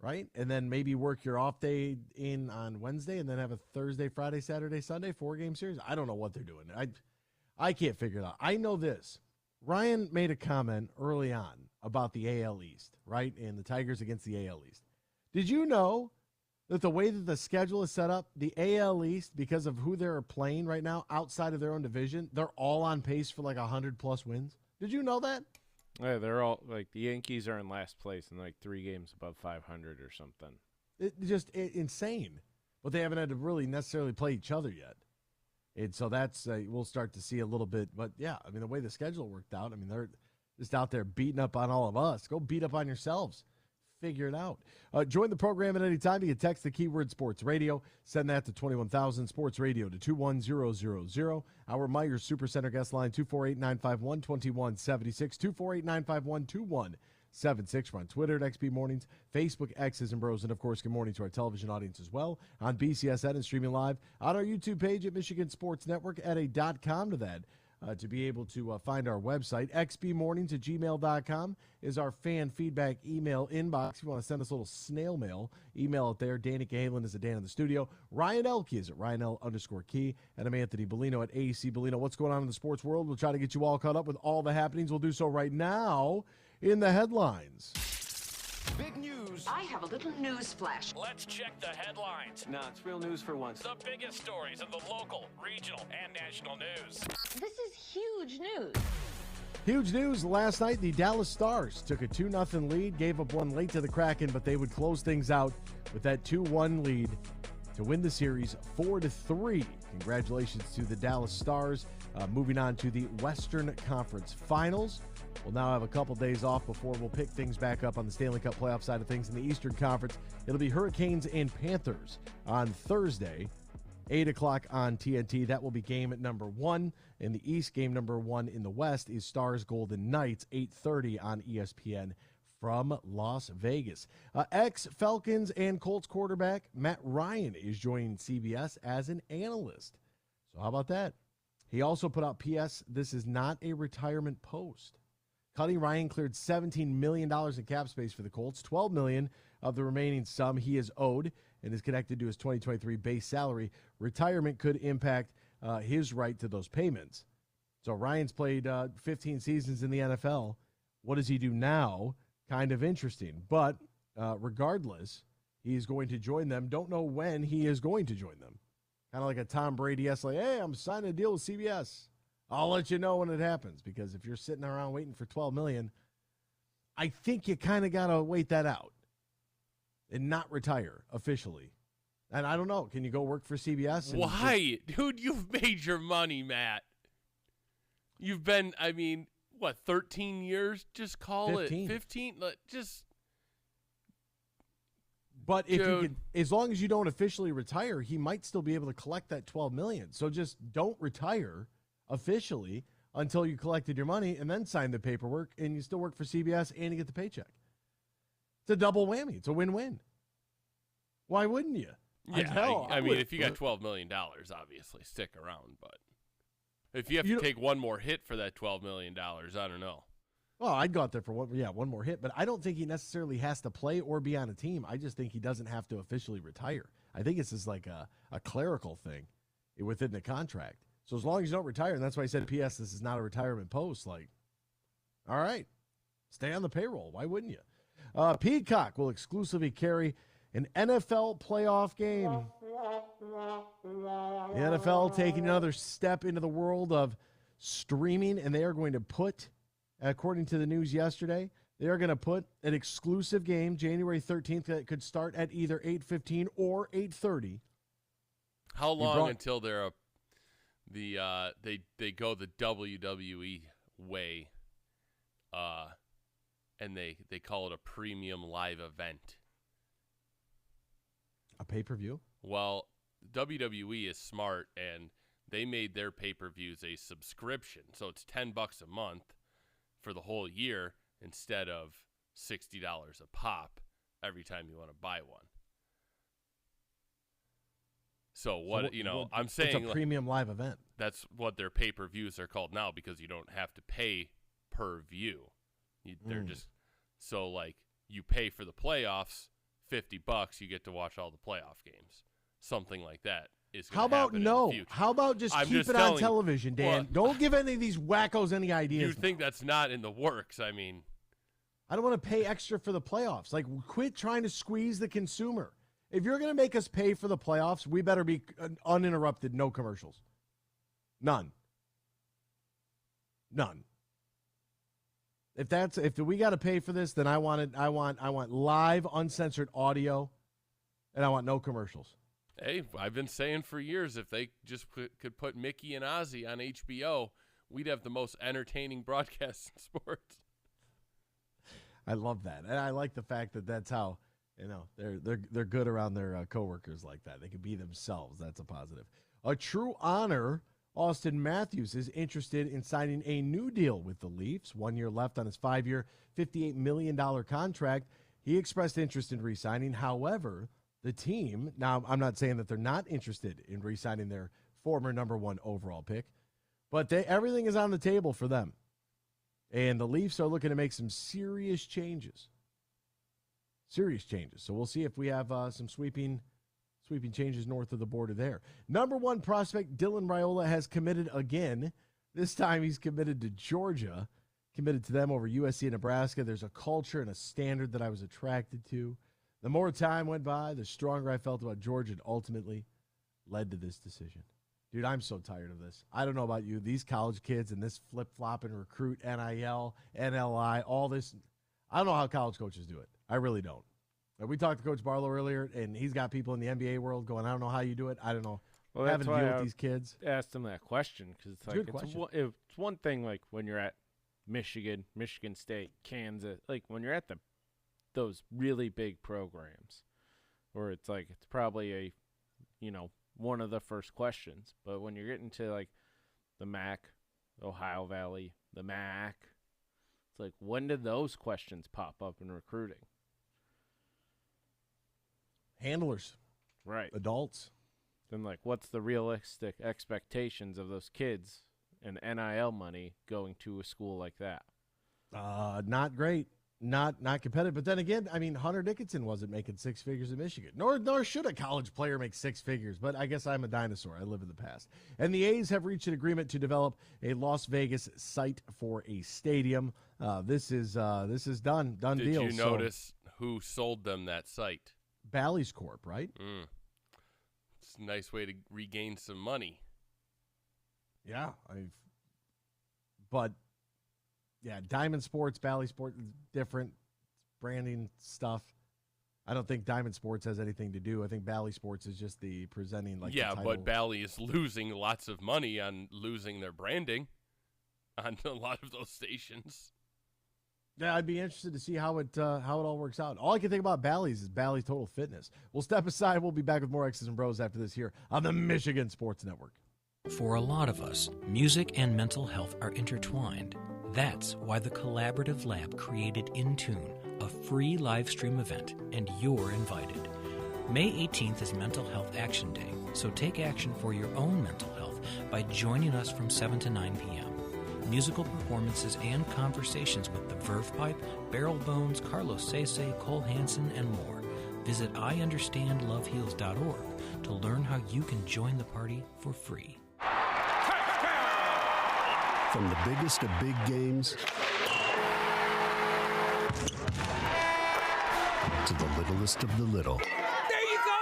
Right? And then maybe work your off day in on Wednesday and then have a Thursday, Friday, Saturday, Sunday 4-game series. I don't know what they're doing. I can't figure it out. I know this. Ryan made a comment early on about the AL East, right? And the Tigers against the AL East. Did you know that the way that the schedule is set up, the AL East, because of who they're playing right now outside of their own division, they're all on pace for like 100-plus wins? Did you know that? Yeah, they're all like the Yankees are in last place and like 3 games above 500 or something. It's insane. But they haven't had to really necessarily play each other yet. And so that's we'll start to see a little bit. But, yeah, I mean, the way the schedule worked out, I mean, they're just out there beating up on all of us. Go beat up on yourselves. Figure it out. Join the program at any time. You can text the keyword sports radio. Send that to 21,000 sports radio to 21000. Our Myers Supercenter guest line 248-951-2176, 248-951-2176. We're on Twitter at XB Mornings, Facebook, X's and Bros, and, of course, good morning to our television audience as well on BCSN and streaming live on our YouTube page at Michigan Sports Network at .com to that. To be able to find our website, xbmornings@gmail.com is our fan feedback email inbox. If you want to send us a little snail mail, email it there. Danny Cahalan is at Dan in the studio. Ryan Elke is at RyanL_Key. And I'm Anthony Bellino at AC Bellino. What's going on in the sports world? We'll try to get you all caught up with all the happenings. We'll do so right now in the headlines. Big news. I have a little news flash. Let's check the headlines. Nah, it's real news for once. The biggest stories of the local, regional, and national news. This is huge news. Huge news last night. The Dallas Stars took a 2-0 lead, gave up one late to the Kraken, but they would close things out with that 2-1 lead to win the series 4-3. Congratulations to the Dallas Stars. Moving on to the Western Conference Finals. We'll now have a couple days off before we'll pick things back up on the Stanley Cup playoff side of things in the Eastern Conference. It'll be Hurricanes and Panthers on Thursday, 8 o'clock on TNT. That will be game number 1 in the East. Game number 1 in the West is Stars Golden Knights, 8:30 on ESPN from Las Vegas. Ex-Falcons and Colts quarterback Matt Ryan is joining CBS as an analyst. So how about that? He also put out PS, this is not a retirement post. Cutting Ryan cleared $17 million in cap space for the Colts. $12 million of the remaining sum he is owed. and is connected to his 2023 base salary. Retirement could impact his right to those payments. So Ryan's played 15 seasons in the NFL. What does he do now? Kind of interesting. But regardless, he's going to join them. Don't know when he is going to join them. Kind of like a Tom Brady-esque, like, hey, I'm signing a deal with CBS. I'll let you know when it happens, because if you're sitting around waiting for $12 million, I think you kind of got to wait that out and not retire officially. And I don't know. Can you go work for CBS? Why? Dude, you've made your money, Matt. You've been, 13 years? Just call 15. it 15. Just. But if you could, as long as you don't officially retire, he might still be able to collect that $12 million. So just don't retire officially until you collected your money, and then sign the paperwork, and you still work for CBS and you get the paycheck. It's a double whammy. It's a win-win. Why wouldn't you? Yeah, if you got $12 million, obviously stick around. But if you have to take one more hit for that $12 million, I don't know. Well, I'd go out there for one more hit, but I don't think he necessarily has to play or be on a team. I just think he doesn't have to officially retire. I think it's just like a clerical thing within the contract. So as long as you don't retire, and that's why I said, P.S., this is not a retirement post, like, all right, stay on the payroll. Why wouldn't you? Peacock will exclusively carry an NFL playoff game. The NFL taking another step into the world of streaming, and they are going to put, according to the news yesterday, they are going to put an exclusive game January 13th that could start at either 8:15 or 8:30. How long until they're they go the WWE way, and they call it a premium live event? A pay-per-view? Well, WWE is smart, and they made their pay-per-views a subscription, so it's $10 a month for the whole year instead of $60 a pop every time you want to buy one. So I'm saying it's a premium live event. That's what their pay-per-views are called now, because you don't have to pay per view. They're just so you pay for the playoffs, $50, you get to watch all the playoff games. Something like that is going to happen in the future. How about just keep it on television, Dan? Don't give any of these wackos any ideas. You think that's not in the works? I don't want to pay extra for the playoffs. Quit trying to squeeze the consumer. If you're going to make us pay for the playoffs, we better be uninterrupted, no commercials. None. If we got to pay for this, then I want live, uncensored audio, and I want no commercials. Hey, I've been saying for years, if they just could put Mickey and Ozzy on HBO, we'd have the most entertaining broadcast in sports. I love that, and I like the fact that that's how they're good around their coworkers like that. They can be themselves. That's a positive. A true honor. Austin Matthews is interested in signing a new deal with the Leafs. 1 year left on his 5-year, $58 million contract. He expressed interest in re-signing. However, the team, now I'm not saying that they're not interested in re-signing their former number 1 overall pick, but everything is on the table for them. And the Leafs are looking to make some serious changes. So we'll see if we have some sweeping changes north of the border there. Number 1 prospect Dylan Raiola has committed again. This time he's committed to Georgia, committed to them over USC and Nebraska. There's a culture and a standard that I was attracted to. The more time went by, the stronger I felt about Georgia, and ultimately led to this decision. Dude, I'm so tired of this. I don't know about you. These college kids and this flip-flop and recruit, NIL, NLI, all this. I don't know how college coaches do it. I really don't. We talked to Coach Barlow earlier, and he's got people in the NBA world going, I don't know how you do it. I don't know. Well, having to deal with these kids. Asked him that question because it's one thing when you're at Michigan State, Kansas, when you're at those really big programs, where it's probably one of the first questions. But when you're getting to the MAC, Ohio Valley, the MAC, it's when did those questions pop up in recruiting? Handlers. Right. Adults. Then, what's the realistic expectations of those kids and NIL money going to a school like that? Not great. not competitive. But then again, I mean, Hunter Dickinson wasn't making six figures in Michigan, nor should a college player make six figures. But I guess I'm a dinosaur. I live in the past. And the A's have reached an agreement to develop a Las Vegas site for a stadium. This is done deal. Did you notice who sold them that site? Bally's Corp, right? It's a nice way to regain some money. Yeah, Diamond Sports, Bally Sports, different branding stuff. I don't think Diamond Sports has anything to do. I think Bally Sports is just the presenting, like, yeah, the title. but Bally is losing lots of money on losing their branding on a lot of those stations. Yeah, I'd be interested to see how it all works out. All I can think about Bally's is Bally's Total Fitness. We'll step aside. We'll be back with more X's and Bros after this here on the Michigan Sports Network. For a lot of us, music and mental health are intertwined. That's why the Collaborative Lab created In Tune, a free live stream event, and you're invited. May 18th is Mental Health Action Day, so take action for your own mental health by joining us from 7 to 9 p.m. Musical performances and conversations with the Verve Pipe, Barrel Bones, Carlos Sese, Cole Hansen, and more. Visit IUnderstandLoveHeals.org to learn how you can join the party for free. From the biggest of big games to the littlest of the little. There you go!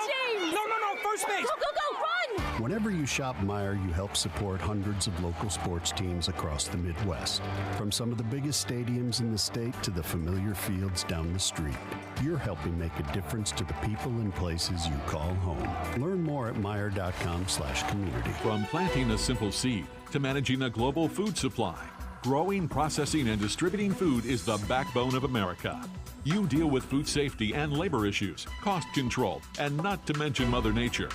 James! No, first base! Go, run! Whenever you shop Meijer, you help support hundreds of local sports teams across the Midwest. From some of the biggest stadiums in the state to the familiar fields down the street, you're helping make a difference to the people and places you call home. Learn more at Meijer.com/community. From planting a simple seed to managing a global food supply, growing, processing, and distributing food is the backbone of America. You deal with food safety and labor issues, cost control, and not to mention Mother Nature.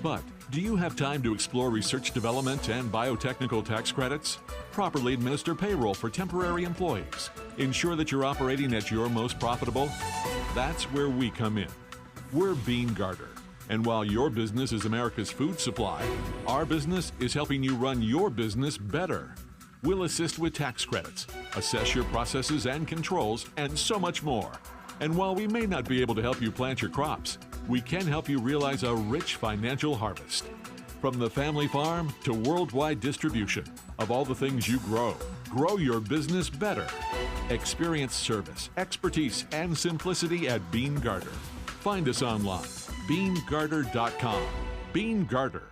But do you have time to explore research development and biotechnical tax credits? Properly administer payroll for temporary employees. Ensure that you're operating at your most profitable? That's where we come in. We're Bean Garter. And while your business is America's food supply, our business is helping you run your business better. We'll assist with tax credits, assess your processes and controls, and so much more. And while we may not be able to help you plant your crops, we can help you realize a rich financial harvest. From the family farm to worldwide distribution of all the things you grow, grow your business better. Experience service, expertise, and simplicity at Bean Garter. Find us online, BeanGarter.com. Bean Garter.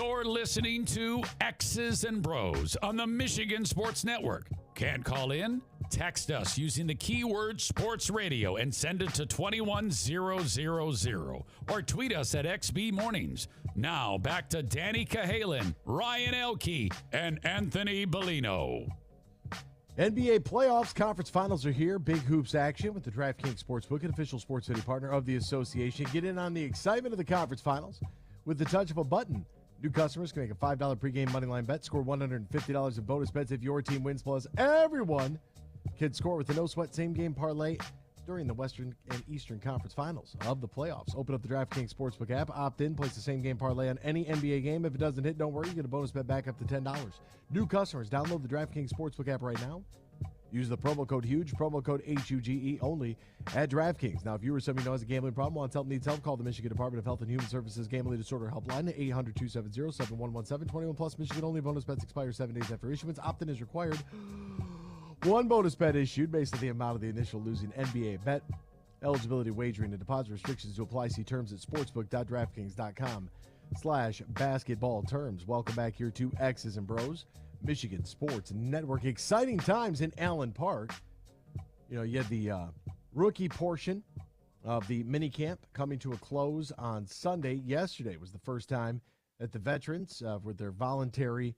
You're listening to X's and Bros on the Michigan Sports Network. Can't call in? Text us using the keyword sports radio and send it to 21000 or tweet us at XB Mornings. Now back to Danny Cahalan, Ryan Elke, and Anthony Bellino. NBA playoffs, conference finals are here. Big hoops action with the DraftKings Sportsbook, an official sports betting partner of the association. Get in on the excitement of the conference finals with the touch of a button. New customers can make a $5 pregame moneyline bet, score $150 in bonus bets if your team wins, plus everyone can score with the no-sweat same-game parlay during the Western and Eastern Conference Finals of the playoffs. Open up the DraftKings Sportsbook app, opt in, place the same-game parlay on any NBA game. If it doesn't hit, don't worry, you get a bonus bet back up to $10. New customers, download the DraftKings Sportsbook app right now. Use the promo code HUGE, promo code HUGE only at DraftKings. Now, if you or somebody who has a gambling problem, wants help, needs help, call the Michigan Department of Health and Human Services Gambling Disorder Helpline at 800-270-7117. 21 plus, Michigan only. Bonus bets expire 7 days after issuance. Opt-in is required. One bonus bet issued based on the amount of the initial losing NBA bet. Eligibility, wagering, and deposit restrictions to apply. See terms at sportsbook.draftkings.com/basketball terms. Welcome back here to X's and Bros, Michigan Sports Network. Exciting times in Allen Park. You know, you had the rookie portion of the minicamp coming to a close on Sunday. Yesterday was the first time that the veterans, with their voluntary,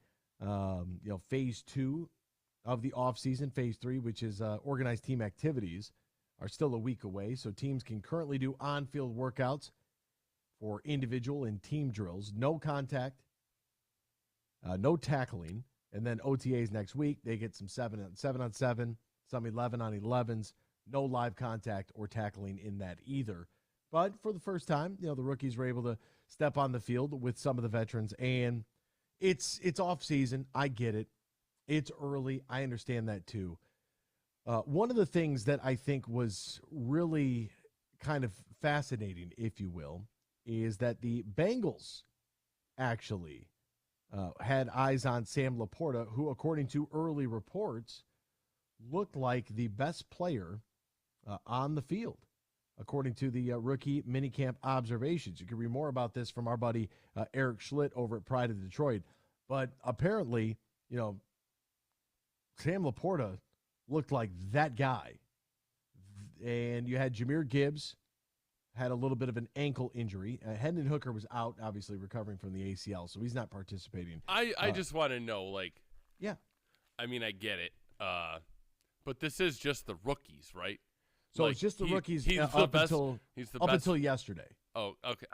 phase 2 of the offseason, phase 3, which is organized team activities, are still a week away. So teams can currently do on-field workouts for individual and team drills. No contact, no tackling. And then OTAs next week, they get some 7-on-7, some 11-on-11s. No live contact or tackling in that either. But for the first time, the rookies were able to step on the field with some of the veterans. And it's off season. I get it. It's early. I understand that too. One of the things that I think was really kind of fascinating, if you will, is that the Bengals actually had eyes on Sam Laporta, who, according to early reports, looked like the best player on the field, according to the rookie minicamp observations. You can read more about this from our buddy Eric Schlitt over at Pride of Detroit. But apparently, Sam Laporta looked like that guy. And you had Jahmyr Gibbs, had a little bit of an ankle injury. Hendon Hooker was out, obviously recovering from the ACL, so he's not participating. I just want to know, yeah. I mean, I get it. But this is just the rookies, right? So it's just the rookies he's up the best, until he's the up best. until yesterday. Oh, okay.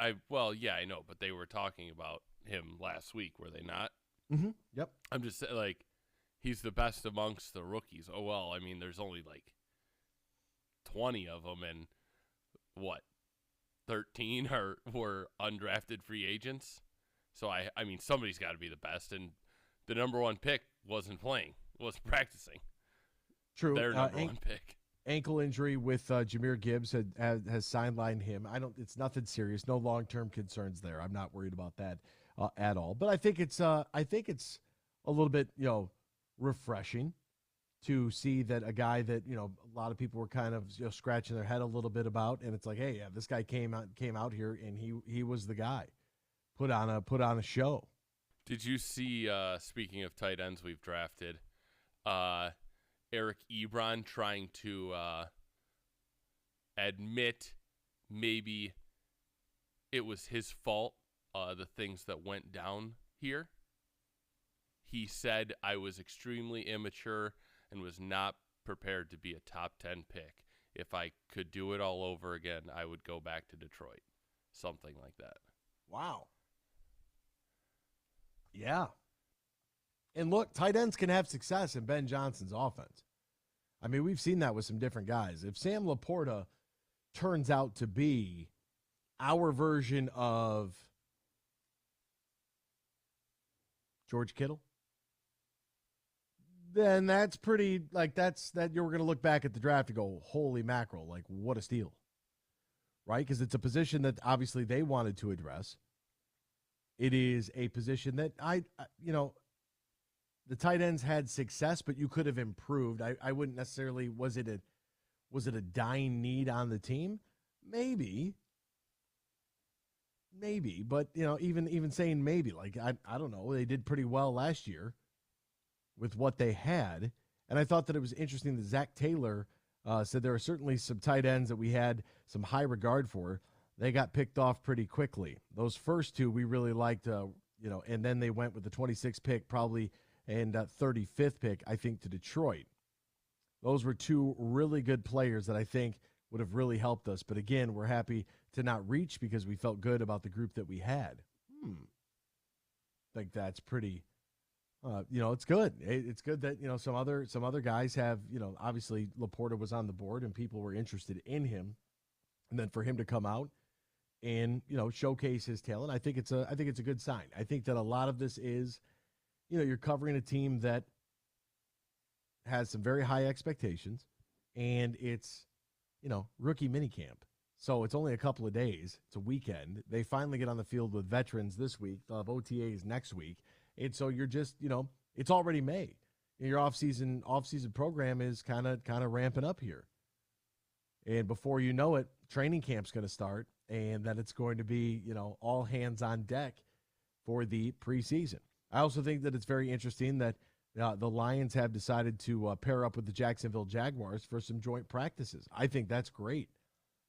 Yeah, I know, but they were talking about him last week, were they not? Mm-hmm. Yep. I'm just saying, he's the best amongst the rookies. Oh, well, I mean, there's only 20 of them, and 13 were undrafted free agents. So, I mean, somebody's got to be the best, and the number one pick wasn't playing, was practicing. True. Their number one pick. Ankle injury with Jahmyr Gibbs has sidelined him. It's nothing serious. No long-term concerns there. I'm not worried about that at all. But I think it's a little bit refreshing to see that a guy that a lot of people were kind of scratching their head a little bit about, and it's like, hey, yeah, this guy came out here and he was the guy. Put on a show. Did you see? Speaking of tight ends, we've drafted. Eric Ebron trying to admit maybe it was his fault, the things that went down here. He said, I was extremely immature and was not prepared to be a top 10 pick. If I could do it all over again, I would go back to Detroit. Something like that. Wow. Yeah. And look, tight ends can have success in Ben Johnson's offense. I mean, we've seen that with some different guys. If Sam Laporta turns out to be our version of George Kittle, then that's pretty, you're going to look back at the draft and go, holy mackerel, what a steal. Right? Because it's a position that obviously they wanted to address. It is a position that the tight ends had success, but you could have improved. I wouldn't necessarily, was it a dying need on the team? Maybe. maybe, but even saying maybe, like I don't know, they did pretty well last year with what they had, and I thought that it was interesting that Zach Taylor said there are certainly some tight ends that we had some high regard for. They got picked off pretty quickly. Those first two we really liked, and then they went with the 26th pick probably and 35th pick, I think, to Detroit. Those were two really good players that I think would have really helped us. But again, we're happy to not reach because we felt good about the group that we had. I think that's pretty, it's good. It's good that, some other guys have, obviously Laporta was on the board and people were interested in him. And then for him to come out and, showcase his talent, I think it's a good sign. I think that a lot of this is, you're covering a team that has some very high expectations, and it's, rookie minicamp. So it's only a couple of days. It's a weekend. They finally get on the field with veterans this week. They'll have OTAs next week. And so you're just, it's already May. Your off-season program is kind of ramping up here. And before you know it, training camp's going to start, and then it's going to be, all hands on deck for the preseason. I also think that it's very interesting that the Lions have decided to pair up with the Jacksonville Jaguars for some joint practices. I think that's great.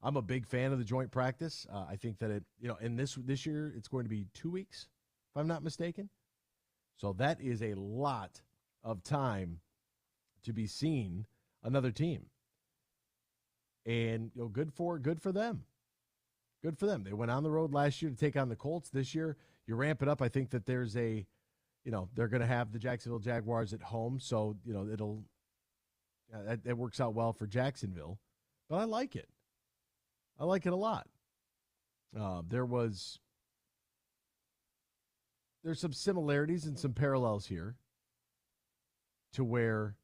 I'm a big fan of the joint practice. I think that it, and this year it's going to be 2 weeks, if I'm not mistaken. So that is a lot of time to be seeing another team. And good for them. Good for them. They went on the road last year to take on the Colts. This year, you ramp it up. I think that there's a, they're going to have the Jacksonville Jaguars at home, so it works out well for Jacksonville. But I like it. I like it a lot. There's some similarities and some parallels here to where,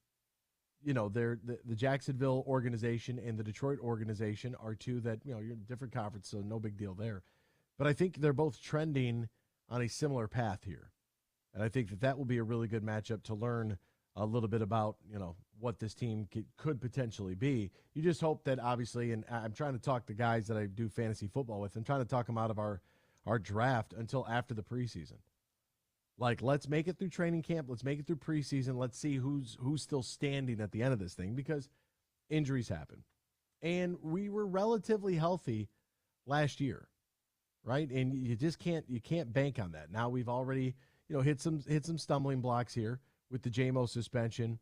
the Jacksonville organization and the Detroit organization are two that, you're in a different conference, so no big deal there. But I think they're both trending on a similar path here. And I think that will be a really good matchup to learn a little bit about, what this team could potentially be. You just hope that, obviously, and I'm trying to talk to guys that I do fantasy football with, I'm trying to talk them out of our draft until after the preseason. Like, let's make it through training camp. Let's make it through preseason. Let's see who's still standing at the end of this thing, because injuries happen. And we were relatively healthy last year, right? And you just can't bank on that. Now we've already, hit some stumbling blocks here with the JMO suspension.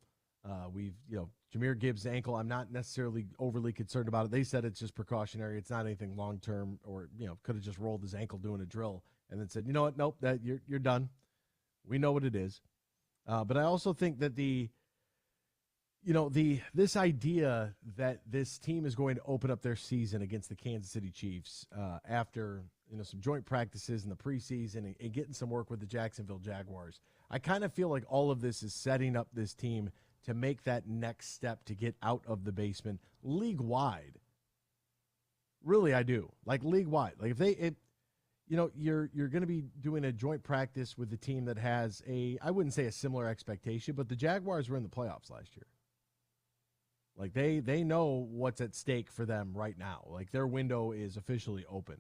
We've, Jahmyr Gibbs' ankle, I'm not necessarily overly concerned about it. They said it's just precautionary. It's not anything long-term, or, could have just rolled his ankle doing a drill and then said, you know what, nope, that you're done. We know what it is. But I also think that this idea that this team is going to open up their season against the Kansas City Chiefs after, some joint practices in the preseason and getting some work with the Jacksonville Jaguars, I kind of feel like all of this is setting up this team to make that next step to get out of the basement league-wide. Really, I do. Like, league-wide. Like, you're going to be doing a joint practice with the team that has I wouldn't say a similar expectation, but the Jaguars were in the playoffs last year. Like, they know what's at stake for them right now. Like, their window is officially open.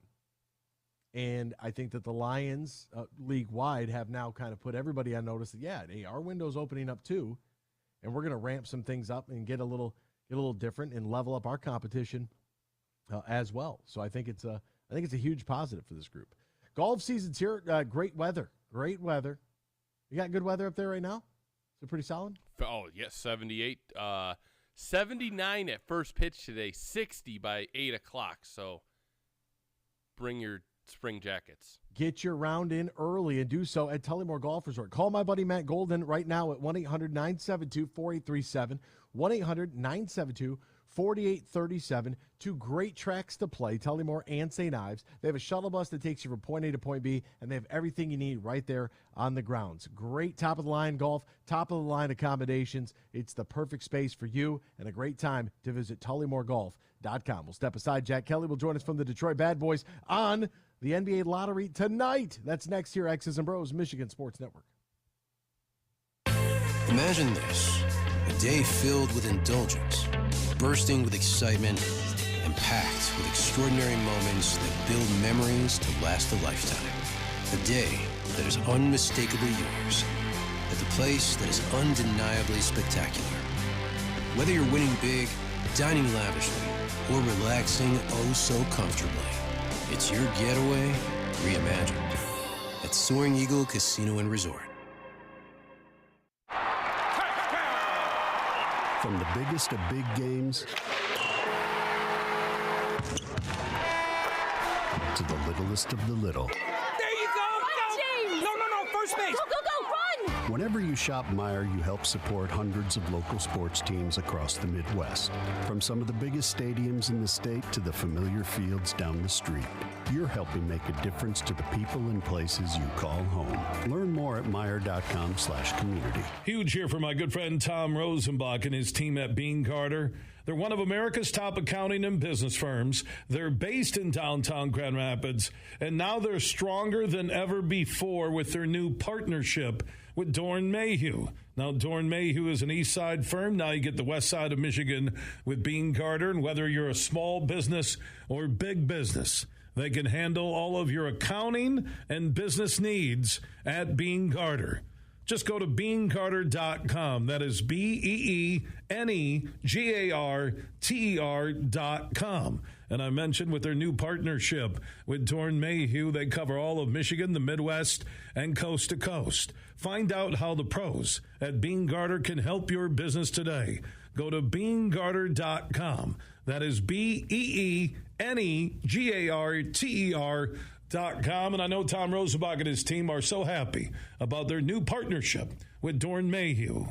And I think that the Lions, league-wide, have now kind of put everybody on notice that, hey, our window's opening up too, and we're going to ramp some things up and get a little different and level up our competition as well. So I think it's a huge positive for this group. Golf season's here. Great weather. You got good weather up there right now? Is it pretty solid? Oh, yes, 78. 79 at first pitch today, 60 by 8 o'clock. So bring your spring jackets. Get your round in early and do so at Tullymore Golf Resort. Call my buddy Matt Golden right now at 1-800-972-4837, 1-800-972-4837. Two great tracks to play, Tullymore and St. Ives. They have a shuttle bus that takes you from point A to point B, and they have everything you need right there on the grounds. Great top-of-the-line golf, top-of-the-line accommodations. It's the perfect space for you and a great time to visit TullymoreGolf.com. We'll step aside. Jack Kelly will join us from the Detroit Bad Boys on the NBA Lottery tonight. That's next here, X's and Bros, Michigan Sports Network. Imagine this, a day filled with indulgence, bursting with excitement, and packed with extraordinary moments that build memories to last a lifetime. A day that is unmistakably yours, at the place that is undeniably spectacular. Whether you're winning big, dining lavishly, or relaxing oh so comfortably, it's your getaway reimagined at Soaring Eagle Casino and Resort. From the biggest of big games to the littlest of the little. There you go! Go! No, first base! Go, run! Whenever you shop Meijer, you help support hundreds of local sports teams across the Midwest. From some of the biggest stadiums in the state to the familiar fields down the street, you're helping make a difference to the people and places you call home. Learn more at Meijer.com/community. Huge here for my good friend Tom Rosenbach and his team at Bean Carter. They're one of America's top accounting and business firms. They're based in downtown Grand Rapids, and now they're stronger than ever before with their new partnership with Dorn Mayhew. Now, Dorn Mayhew is an east side firm. Now you get the west side of Michigan with Bean Carter, and whether you're a small business or big business, they can handle all of your accounting and business needs at Bean Carter. Just go to beancarter.com. That is BEENEGARTER.com. And I mentioned with their new partnership with Dorn Mayhew, they cover all of Michigan, the Midwest, and coast to coast. Find out how the pros at Bean Carter can help your business today. Go to beancarter.com. That is BEENEGARTER.com. And I know Tom Rosenbach and his team are so happy about their new partnership with Dorn Mayhew.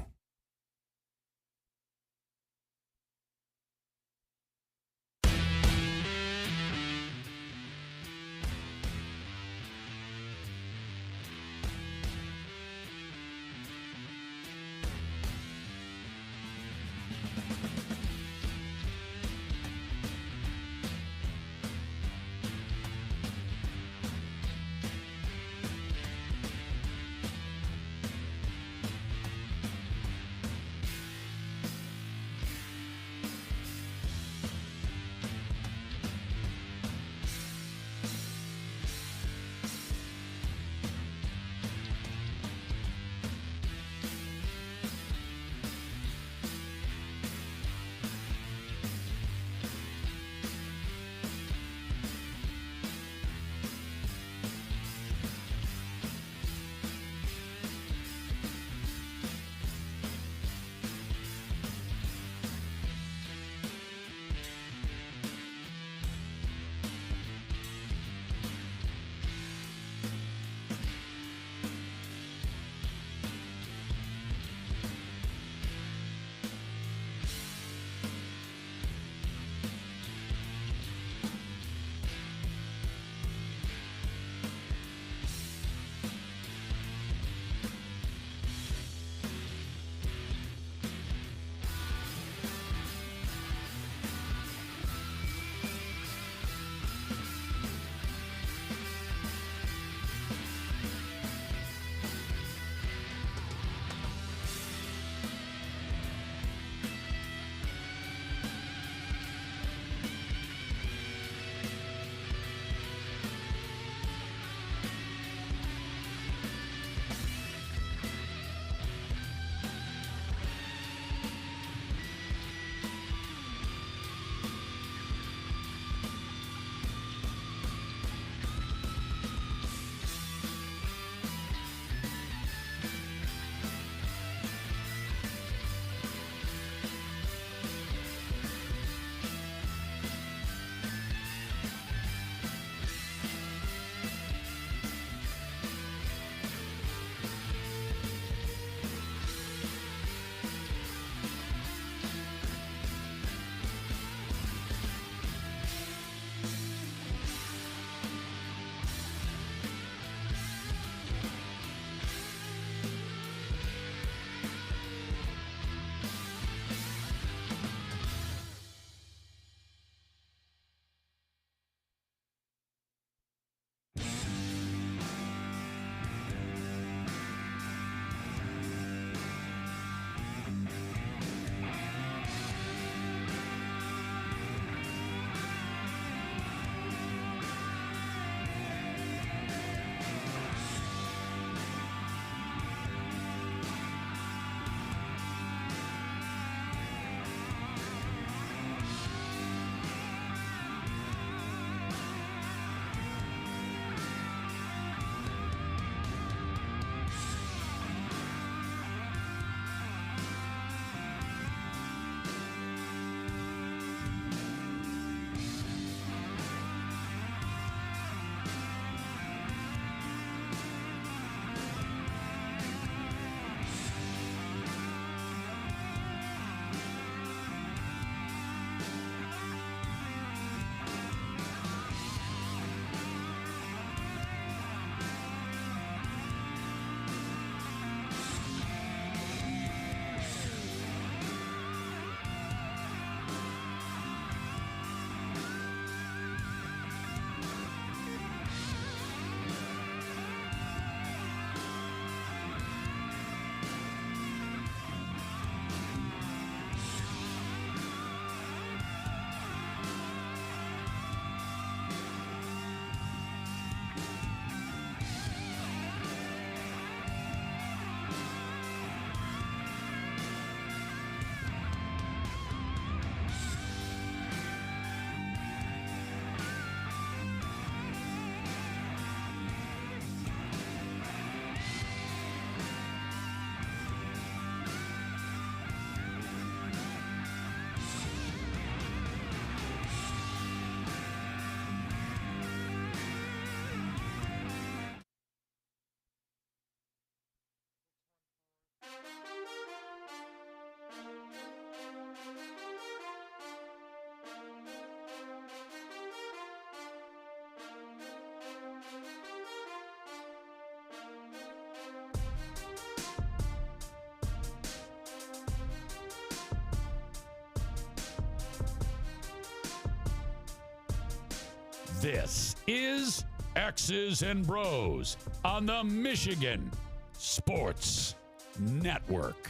This is X's and Bros on the Michigan Sports Network.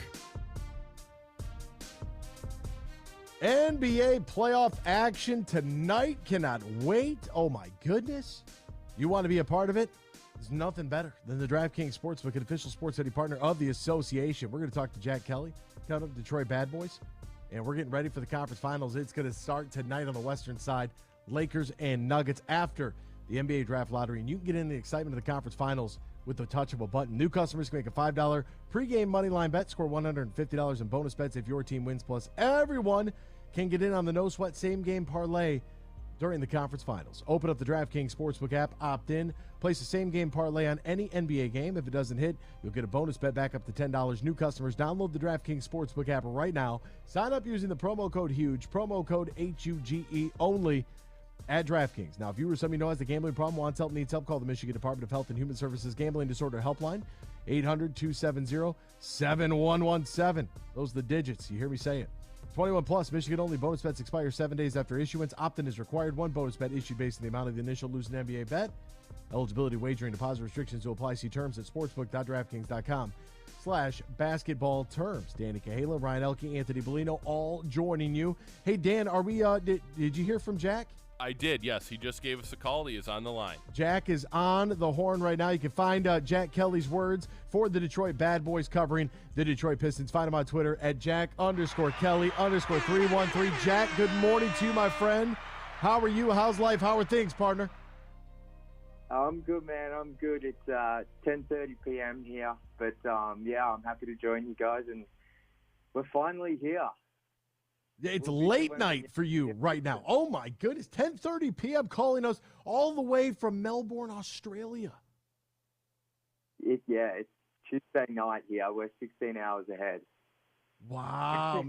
NBA playoff action tonight. Cannot wait. Oh, my goodness. You want to be a part of it? There's nothing better than the DraftKings Sportsbook, an official sports betting partner of the association. We're going to talk to Jack Kelly, count up Detroit Bad Boys, and we're getting ready for the conference finals. It's going to start tonight on the western side, Lakers and Nuggets after the NBA Draft Lottery, and you can get in the excitement of the conference finals with the touch of a button. New customers can make a $5 pregame money line bet, score $150 in bonus bets if your team wins, plus everyone can get in on the no-sweat same-game parlay during the conference finals. Open up the DraftKings Sportsbook app, opt in, place a same-game parlay on any NBA game. If it doesn't hit, you'll get a bonus bet back up to $10. New customers, download the DraftKings Sportsbook app right now. Sign up using the promo code HUGE, promo code HUGE only at DraftKings. Now, if you or somebody knows has a gambling problem, wants help, needs help, call the Michigan Department of Health and Human Services Gambling Disorder Helpline, 800-270-7117. Those are the digits. You hear me say it. 21 plus, Michigan only. Bonus bets expire 7 days after issuance. Opt-in is required. One bonus bet issued based on the amount of the initial losing NBA bet. Eligibility, wagering, deposit restrictions will apply. See terms at sportsbook.draftkings.com/basketball terms. Danny Cahala, Ryan Elke, Anthony Bellino, all joining you. Hey, Dan, are we? Did you hear from Jack? I did, yes. He just gave us a call. He is on the line. Jack is on the horn right now. You can find Jack Kelly's words for the Detroit Bad Boys covering the Detroit Pistons. Find him on Twitter at Jack_Kelly_313. Jack, good morning to you, my friend. How are you? How's life? How are things, partner? I'm good, man. I'm good. It's 10:30 p.m. here. But, yeah, I'm happy to join you guys. And we're finally here. It's late night for you right now. Oh, my goodness. 10:30 p.m. calling us all the way from Melbourne, Australia. It's Tuesday night here. We're 16 hours ahead. Wow.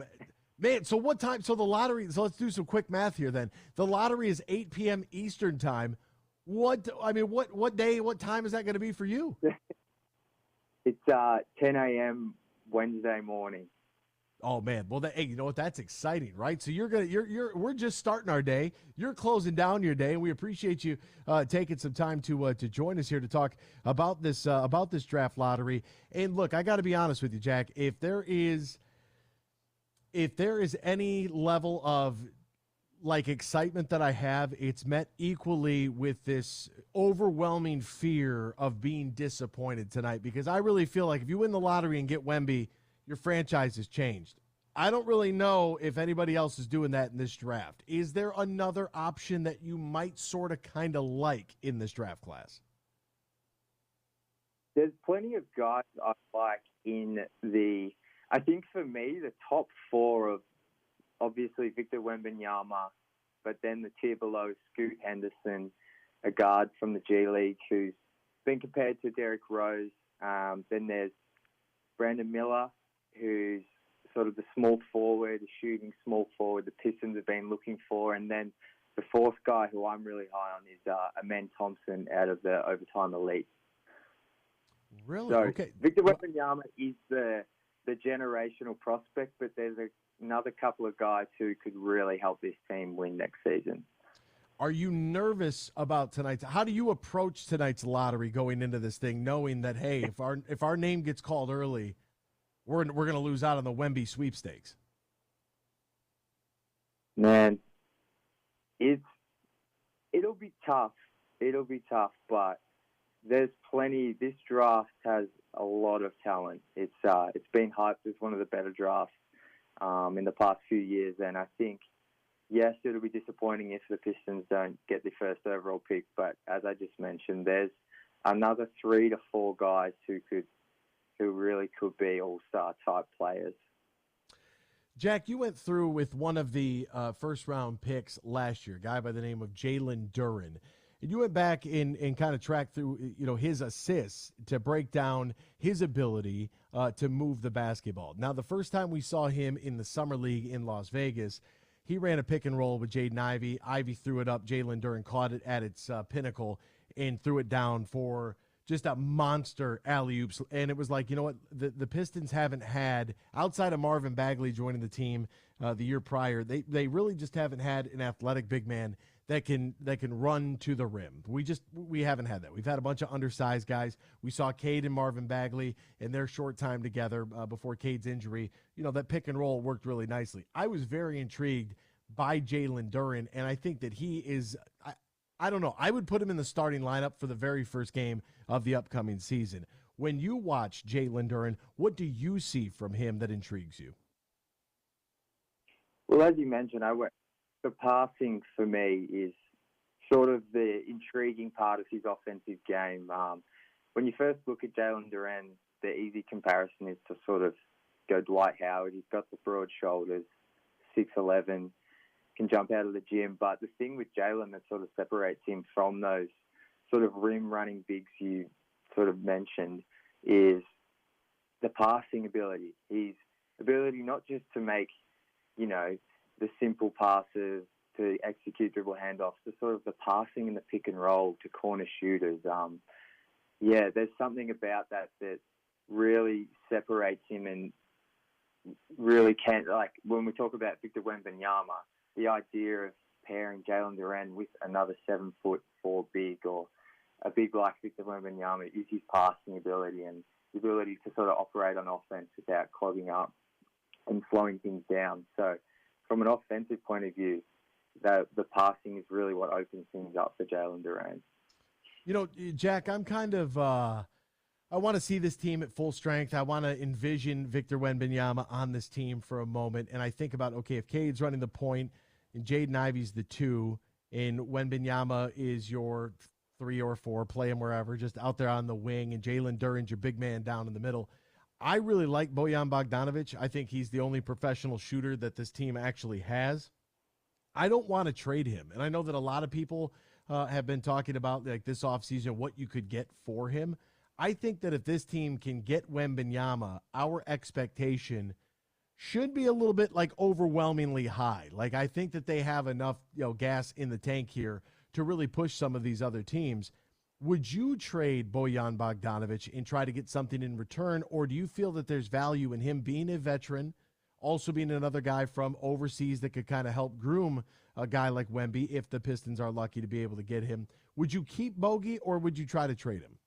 Man, so what time? So the lottery, so let's do some quick math here then. The lottery is 8 p.m. Eastern time. What day, what time is that going to be for you? It's 10 a.m. Wednesday morning. Oh man, well, hey, you know what? That's exciting, right? So we're just starting our day. You're closing down your day, and we appreciate you taking some time to join us here to talk about this draft lottery. And look, I got to be honest with you, Jack. If there is any level of like excitement that I have, it's met equally with this overwhelming fear of being disappointed tonight, because I really feel like if you win the lottery and get Wemby, your franchise has changed. I don't really know if anybody else is doing that in this draft. Is there another option that you might sort of kind of like in this draft class? There's plenty of guys I like in I think for me, the top four of obviously Victor Wembanyama, but then the tier below, Scoot Henderson, a guard from the G League who's been compared to Derrick Rose. Then there's Brandon Miller, who's sort of the small forward, shooting small forward the Pistons have been looking for. And then the fourth guy who I'm really high on is Amen Thompson out of the Overtime Elite. Really? So okay. Victor Wembanyama is the generational prospect, but there's another couple of guys who could really help this team win next season. Are you nervous about tonight's? How do you approach tonight's lottery going into this thing, knowing that, hey, if our name gets called early, we're going to lose out on the Wemby sweepstakes? Man, it'll be tough. But there's plenty. This draft has a lot of talent. It's been hyped as one of the better drafts in the past few years, and I think, yes, it'll be disappointing if the Pistons don't get the first overall pick. But as I just mentioned, there's another 3 to 4 guys who really could be all-star type players. Jack, you went through with one of the first-round picks last year, a guy by the name of Jalen Duren. And you went back and kind of tracked through, his assists to break down his ability to move the basketball. Now, the first time we saw him in the Summer League in Las Vegas, he ran a pick and roll with Jaden Ivey. Ivey threw it up. Jalen Duren caught it at its pinnacle and threw it down for just a monster alley-oops. And it was like, you know what, the Pistons haven't had, outside of Marvin Bagley joining the team the year prior, they really just haven't had an athletic big man that can run to the rim. We haven't had that. We've had a bunch of undersized guys. We saw Cade and Marvin Bagley in their short time together before Cade's injury. That pick and roll worked really nicely. I was very intrigued by Jalen Duren, and I think that he is I don't know. I would put him in the starting lineup for the very first game of the upcoming season. When you watch Jalen Duren, what do you see from him that intrigues you? Well, as you mentioned, the passing for me is sort of the intriguing part of his offensive game. When you first look at Jalen Duren, the easy comparison is to sort of go Dwight Howard. He's got the broad shoulders, 6'11", can jump out of the gym. But the thing with Jalen that sort of separates him from those sort of rim-running bigs you sort of mentioned is the passing ability. His ability not just to make, the simple passes, to execute dribble handoffs, to sort of the passing and the pick and roll to corner shooters. There's something about that really separates him and really can't, like when we talk about Victor Wembanyama, the idea of pairing Jalen Duren with another 7'4" big or a big like Victor Wembanyama is his passing ability and the ability to sort of operate on offense without clogging up and slowing things down. So from an offensive point of view, the passing is really what opens things up for Jalen Duren. Jack, I'm kind of I want to see this team at full strength. I want to envision Victor Wembanyama on this team for a moment. And I think about, okay, if Cade's running the point and Jaden Ivey's the 2 and Wembanyama is your 3 or 4, play him wherever, just out there on the wing, and Jalen Duren's your big man down in the middle. I really like Bojan Bogdanovic. I think he's the only professional shooter that this team actually has. I don't want to trade him. And I know that a lot of people have been talking about like this offseason, what you could get for him. I think that if this team can get Wembanyama, our expectation should be a little bit like overwhelmingly high. Like I think that they have enough gas in the tank here to really push some of these other teams. Would you trade Bojan Bogdanovic and try to get something in return, or do you feel that there's value in him being a veteran, also being another guy from overseas that could kind of help groom a guy like Wemby if the Pistons are lucky to be able to get him? Would you keep Bogey, or would you try to trade him?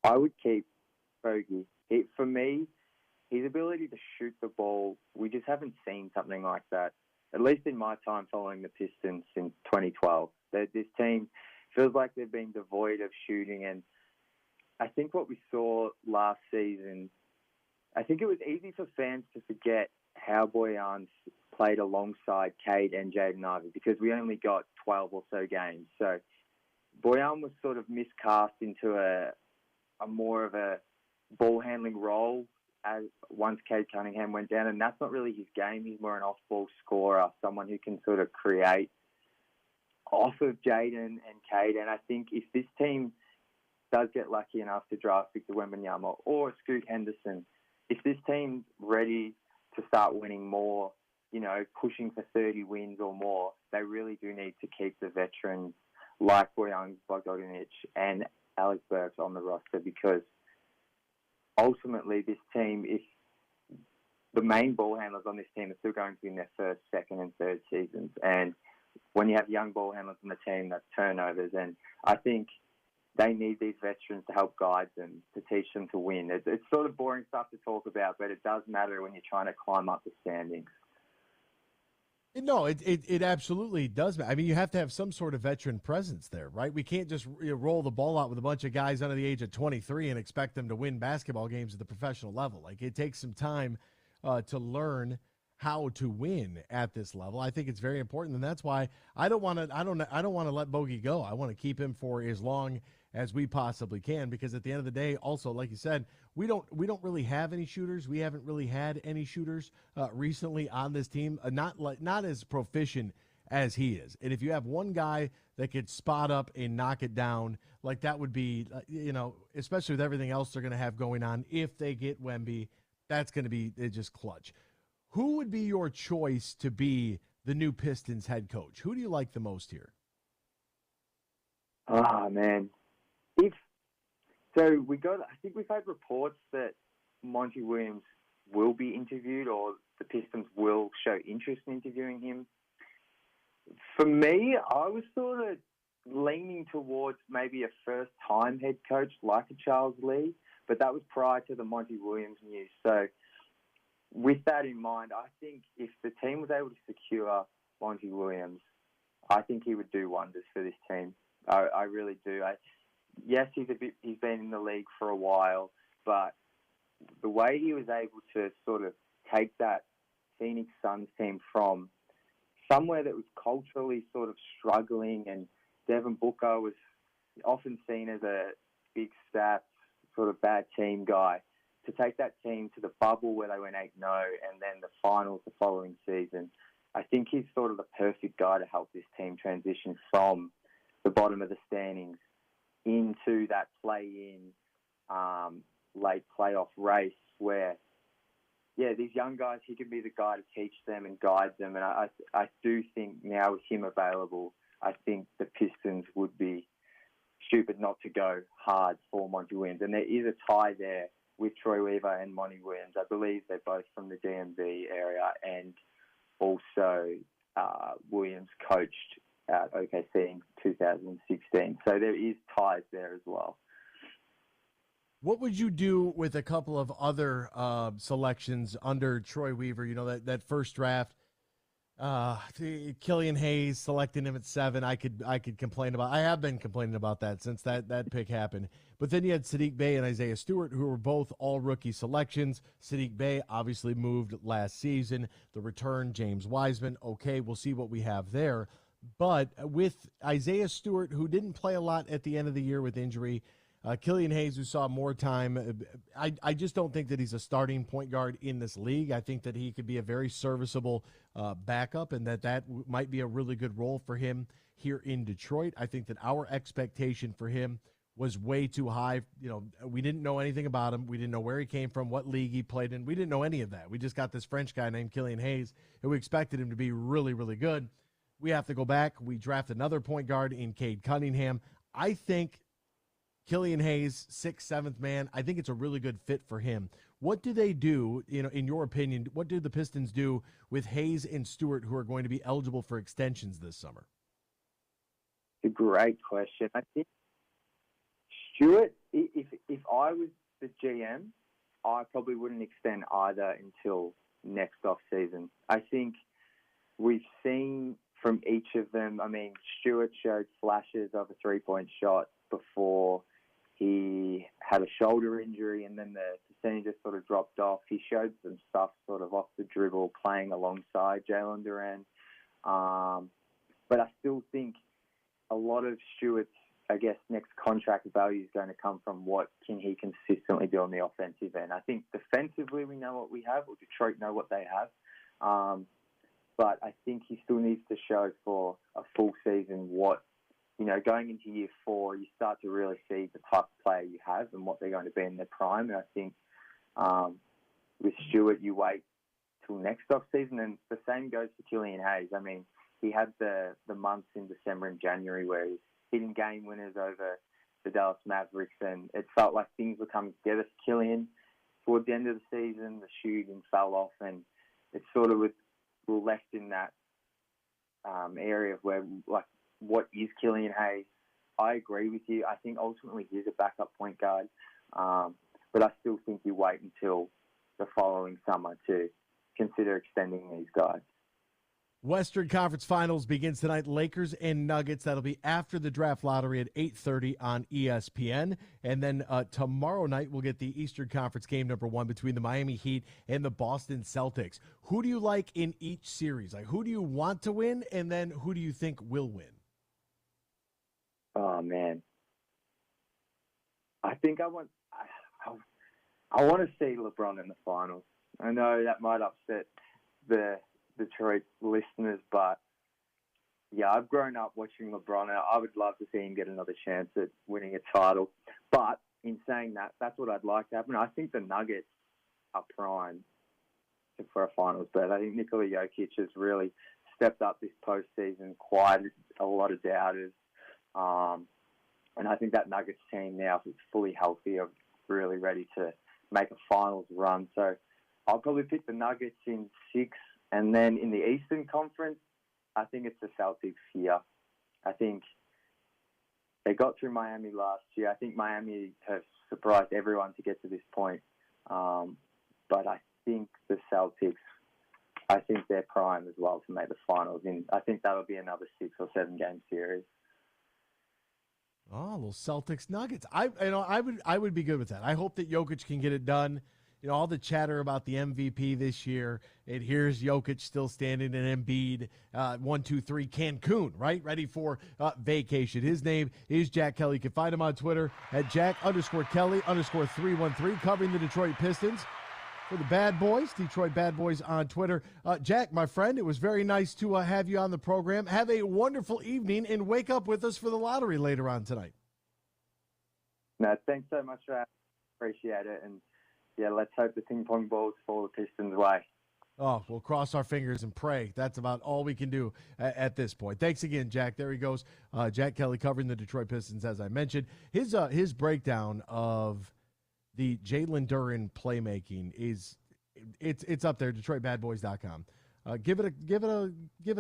I would keep Bogey. For me, his ability to shoot the ball, we just haven't seen something like that, at least in my time following the Pistons since 2012. This team feels like they've been devoid of shooting, and I think what we saw last season, I think it was easy for fans to forget how Bojan's played alongside Cade and Jaden Ivey because we only got 12 or so games. So Bojan was sort of miscast into a more of a ball handling role as once Cade Cunningham went down, and that's not really his game. He's more an off-ball scorer, someone who can sort of create off of Jaden and Cade. And I think if this team does get lucky enough to draft Victor Wembanyama or Scoot Henderson, if this team's ready to start winning more, pushing for 30 wins or more, they really do need to keep the veterans like Bojan Bogdanovic and Alex Br0's on the roster, because ultimately this team, if the main ball handlers on this team are still going to be in their first, second and third seasons, and when you have young ball handlers on the team, that's turnovers, and I think they need these veterans to help guide them, to teach them to win. It's sort of boring stuff to talk about, but it does matter when you're trying to climb up the standings. No, it absolutely does. I mean, you have to have some sort of veteran presence there, right? We can't just roll the ball out with a bunch of guys under the age of 23 and expect them to win basketball games at the professional level. Like, it takes some time to learn how to win at this level. I think it's very important, and that's why I don't want to let Bogey go. I want to keep him for as long as we possibly can, because at the end of the day, also, like you said, we don't really have any shooters. We haven't really had any shooters recently on this team, not as proficient as he is. And if you have one guy that could spot up and knock it down, like that would be, especially with everything else they're going to have going on, if they get Wemby, that's going to be just clutch. Who would be your choice to be the new Pistons head coach? Who do you like the most here? Oh, man. I think we've had reports that Monty Williams will be interviewed, or the Pistons will show interest in interviewing him. For me, I was sort of leaning towards maybe a first-time head coach like a Charles Lee, but that was prior to the Monty Williams news. So with that in mind, I think if the team was able to secure Monty Williams, I think he would do wonders for this team. I really do. Yes, he's been in the league for a while, but the way he was able to sort of take that Phoenix Suns team from somewhere that was culturally sort of struggling, and Devin Booker was often seen as a big stats, sort of bad team guy, to take that team to the bubble where they went 8-0 and then the finals the following season. I think he's sort of the perfect guy to help this team transition from the bottom of the standings into that play-in late playoff race where, yeah, these young guys, he can be the guy to teach them and guide them. And I do think now with him available, I think the Pistons would be stupid not to go hard for Monty Williams. And there is a tie there with Troy Weaver and Monty Williams. I believe they're both from the DMV area, and also Williams coached at OKC in 2016. So there is ties there as well. What would you do with a couple of other selections under Troy Weaver? You know, that first draft, Killian Hayes, selecting him at 7. I could complain about. I have been complaining about that since that pick happened. But then you had Sadiq Bey and Isaiah Stewart, who were both all rookie selections. Sadiq Bey obviously moved last season. The return, James Wiseman. Okay, we'll see what we have there. But with Isaiah Stewart, who didn't play a lot at the end of the year with injury, Killian Hayes, who saw more time, I just don't think that he's a starting point guard in this league. I think that he could be a very serviceable backup, and that might be a really good role for him here in Detroit. I think that our expectation for him was way too high. You know, we didn't know anything about him. We didn't know where he came from, what league he played in. We didn't know any of that. We just got this French guy named Killian Hayes, and we expected him to be really, really good. We have to go back. We draft another point guard in Cade Cunningham. I think Killian Hayes, 6th, 7th man, I think it's a really good fit for him. What do they do, you know, in your opinion, what do the Pistons do with Hayes and Stewart, who are going to be eligible for extensions this summer? It's a great question. I think Stewart, if I was the GM, I probably wouldn't extend either until next off-season. I think we've seen from each of them, I mean, Stewart showed flashes of a three-point shot before he had a shoulder injury, and then the percentage sort of dropped off. He showed some stuff sort of off the dribble playing alongside Jalen Duran. But I still think a lot of Stewart's, I guess, next contract value is going to come from what can he consistently do on the offensive end. I think defensively we know what we have, or Detroit know what they have. But I think he still needs to show for a full season what, you know, going into year 4, you start to really see the type of player you have and what they're going to be in their prime. And I think with Stewart, you wait till next off-season, and the same goes for Killian Hayes. I mean, he had the months in December and January where he's hitting game winners over the Dallas Mavericks, and it felt like things were coming together for Killian. Toward the end of the season, the shooting fell off, and it sort of we're left in that area of where, like, what is Killian Hayes? I agree with you. I think ultimately he's a backup point guard, but I still think you wait until the following summer to consider extending these guys. Western Conference Finals begins tonight. Lakers and Nuggets. That'll be after the draft lottery at 8:30 on ESPN. And then tomorrow night we'll get the Eastern Conference game number 1 between the Miami Heat and the Boston Celtics. Who do you like in each series? Like, who do you want to win, and then who do you think will win? Oh man, I think I want to see LeBron in the finals. I know that might upset the Detroit listeners, but yeah, I've grown up watching LeBron, and I would love to see him get another chance at winning a title. But in saying that, that's what I'd like to happen. I think the Nuggets are primed for a finals berth. I think Nikola Jokic has really stepped up this postseason, quieted a lot of doubters. And I think that Nuggets team now is fully healthy, are really ready to make a finals run. So I'll probably pick the Nuggets in 6. And then in the Eastern Conference, I think it's the Celtics here. I think they got through Miami last year. I think Miami have surprised everyone to get to this point. But I think the Celtics, I think they're prime as well to make the finals. And I think that'll be another 6 or 7 game series. Oh, little Celtics Nuggets. I would be good with that. I hope that Jokic can get it done. You know, all the chatter about the MVP this year, and here's Jokic still standing in Embiid, 1, 2, 3, Cancun, right? Ready for vacation. His name is Jack Kelly. You can find him on Twitter at Jack_Kelly_313, covering the Detroit Pistons for the Bad Boys, Detroit Bad Boys on Twitter. Jack, my friend, it was very nice to have you on the program. Have a wonderful evening, and wake up with us for the lottery later on tonight. No, thanks so much for that. Appreciate it. And yeah, let's hope the ping pong balls fall the Pistons' way. Oh, we'll cross our fingers and pray. That's about all we can do at this point. Thanks again, Jack. There he goes. Jack Kelly covering the Detroit Pistons, as I mentioned. His breakdown of the Jalen Duren playmaking it's up there. DetroitBadBoys.com. Give it a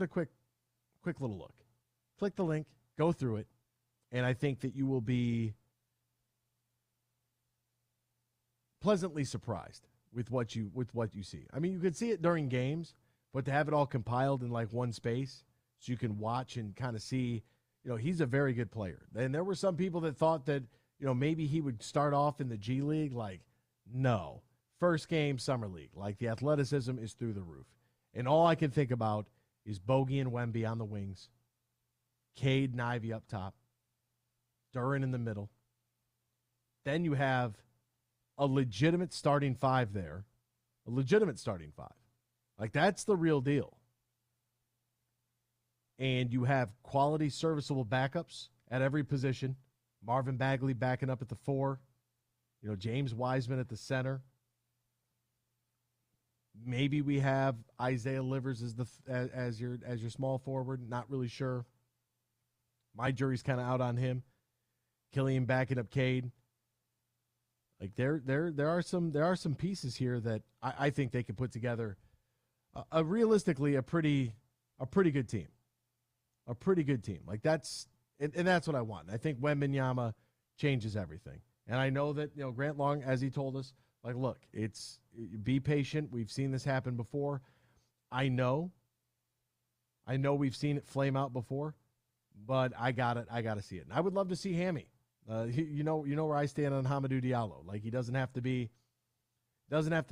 quick little look. Click the link, go through it, and I think that you will be pleasantly surprised with what you see. I mean, you could see it during games, but to have it all compiled in like one space so you can watch and kind of see, you know, he's a very good player. And there were some people that thought that, you know, maybe he would start off in the G League. Like, no. First game, Summer League. Like, the athleticism is through the roof. And all I can think about is Bogey and Wemby on the wings, Cade and Ivy up top, Duren in the middle. Then you have a legitimate starting 5 there. A legitimate starting 5. Like, that's the real deal. And you have quality, serviceable backups at every position. Marvin Bagley backing up at the 4. You know, James Wiseman at the center. Maybe we have Isaiah Livers as your small forward. Not really sure. My jury's kind of out on him. Killian backing up Cade. Like there are some pieces here that I think they could put together realistically a pretty good team. A pretty good team. Like that's what I want. I think Wembanyama changes everything. And I know that, you know, Grant Long, as he told us, like, look, be patient. We've seen this happen before. I know we've seen it flame out before, but I got to see it. And I would love to see Hammy. You know where I stand on Hamidou Diallo. Like, he doesn't have to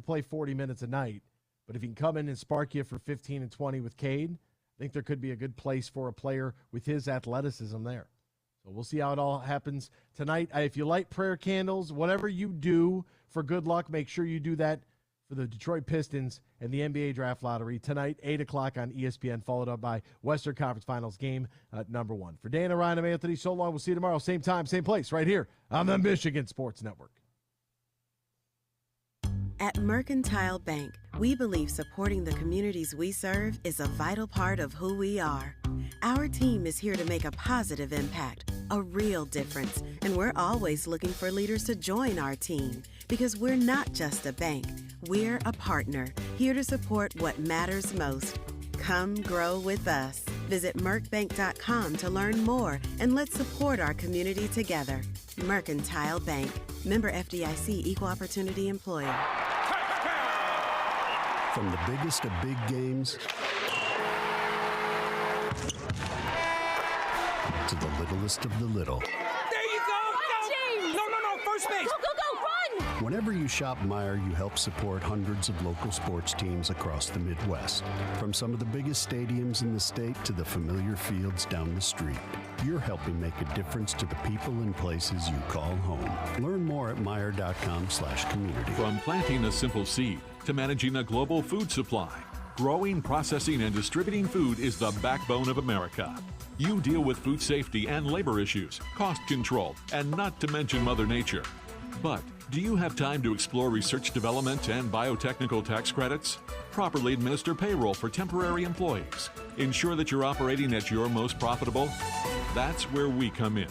play 40 minutes a night, but if he can come in and spark you for 15 and 20 with Cade, I think there could be a good place for a player with his athleticism there. So we'll see how it all happens tonight. If you light prayer candles, whatever you do for good luck, make sure you do that for the Detroit Pistons and the NBA Draft Lottery tonight, 8 o'clock on ESPN, followed up by Western Conference Finals game number 1. For Dana, Ryan, and Anthony, so long. We'll see you tomorrow, same time, same place, right here on the Michigan Sports Network. At Mercantile Bank, we believe supporting the communities we serve is a vital part of who we are. Our team is here to make a positive impact, a real difference, and we're always looking for leaders to join our team because we're not just a bank, we're a partner, here to support what matters most. Come grow with us. Visit mercbank.com to learn more, and let's support our community together. Mercantile Bank. Member FDIC, Equal Opportunity Employer. From the biggest of big games to the littlest of the little. There you go! Go! No, first base! Go, run! Whenever you shop Meijer, you help support hundreds of local sports teams across the Midwest. From some of the biggest stadiums in the state to the familiar fields down the street. You're helping make a difference to the people and places you call home. Learn more at Meijer.com/community. From planting a simple seed to managing a global food supply, growing, processing, and distributing food is the backbone of America. You deal with food safety and labor issues, cost control, and not to mention Mother Nature. But do you have time to explore research development and biotechnical tax credits? Properly administer payroll for temporary employees. Ensure that you're operating at your most profitable? That's where we come in.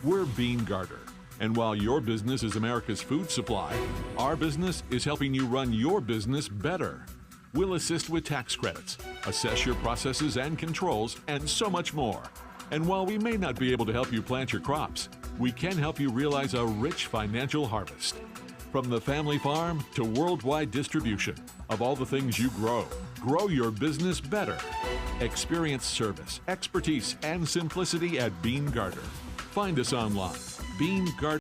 We're Bean Garter. And while your business is America's food supply, our business is helping you run your business better. We'll assist with tax credits, assess your processes and controls, and so much more. And while we may not be able to help you plant your crops, we can help you realize a rich financial harvest. From the family farm to worldwide distribution of all the things you grow, grow your business better. Experience service, expertise, and simplicity at Bean Garter. Find us online, Bean Garter.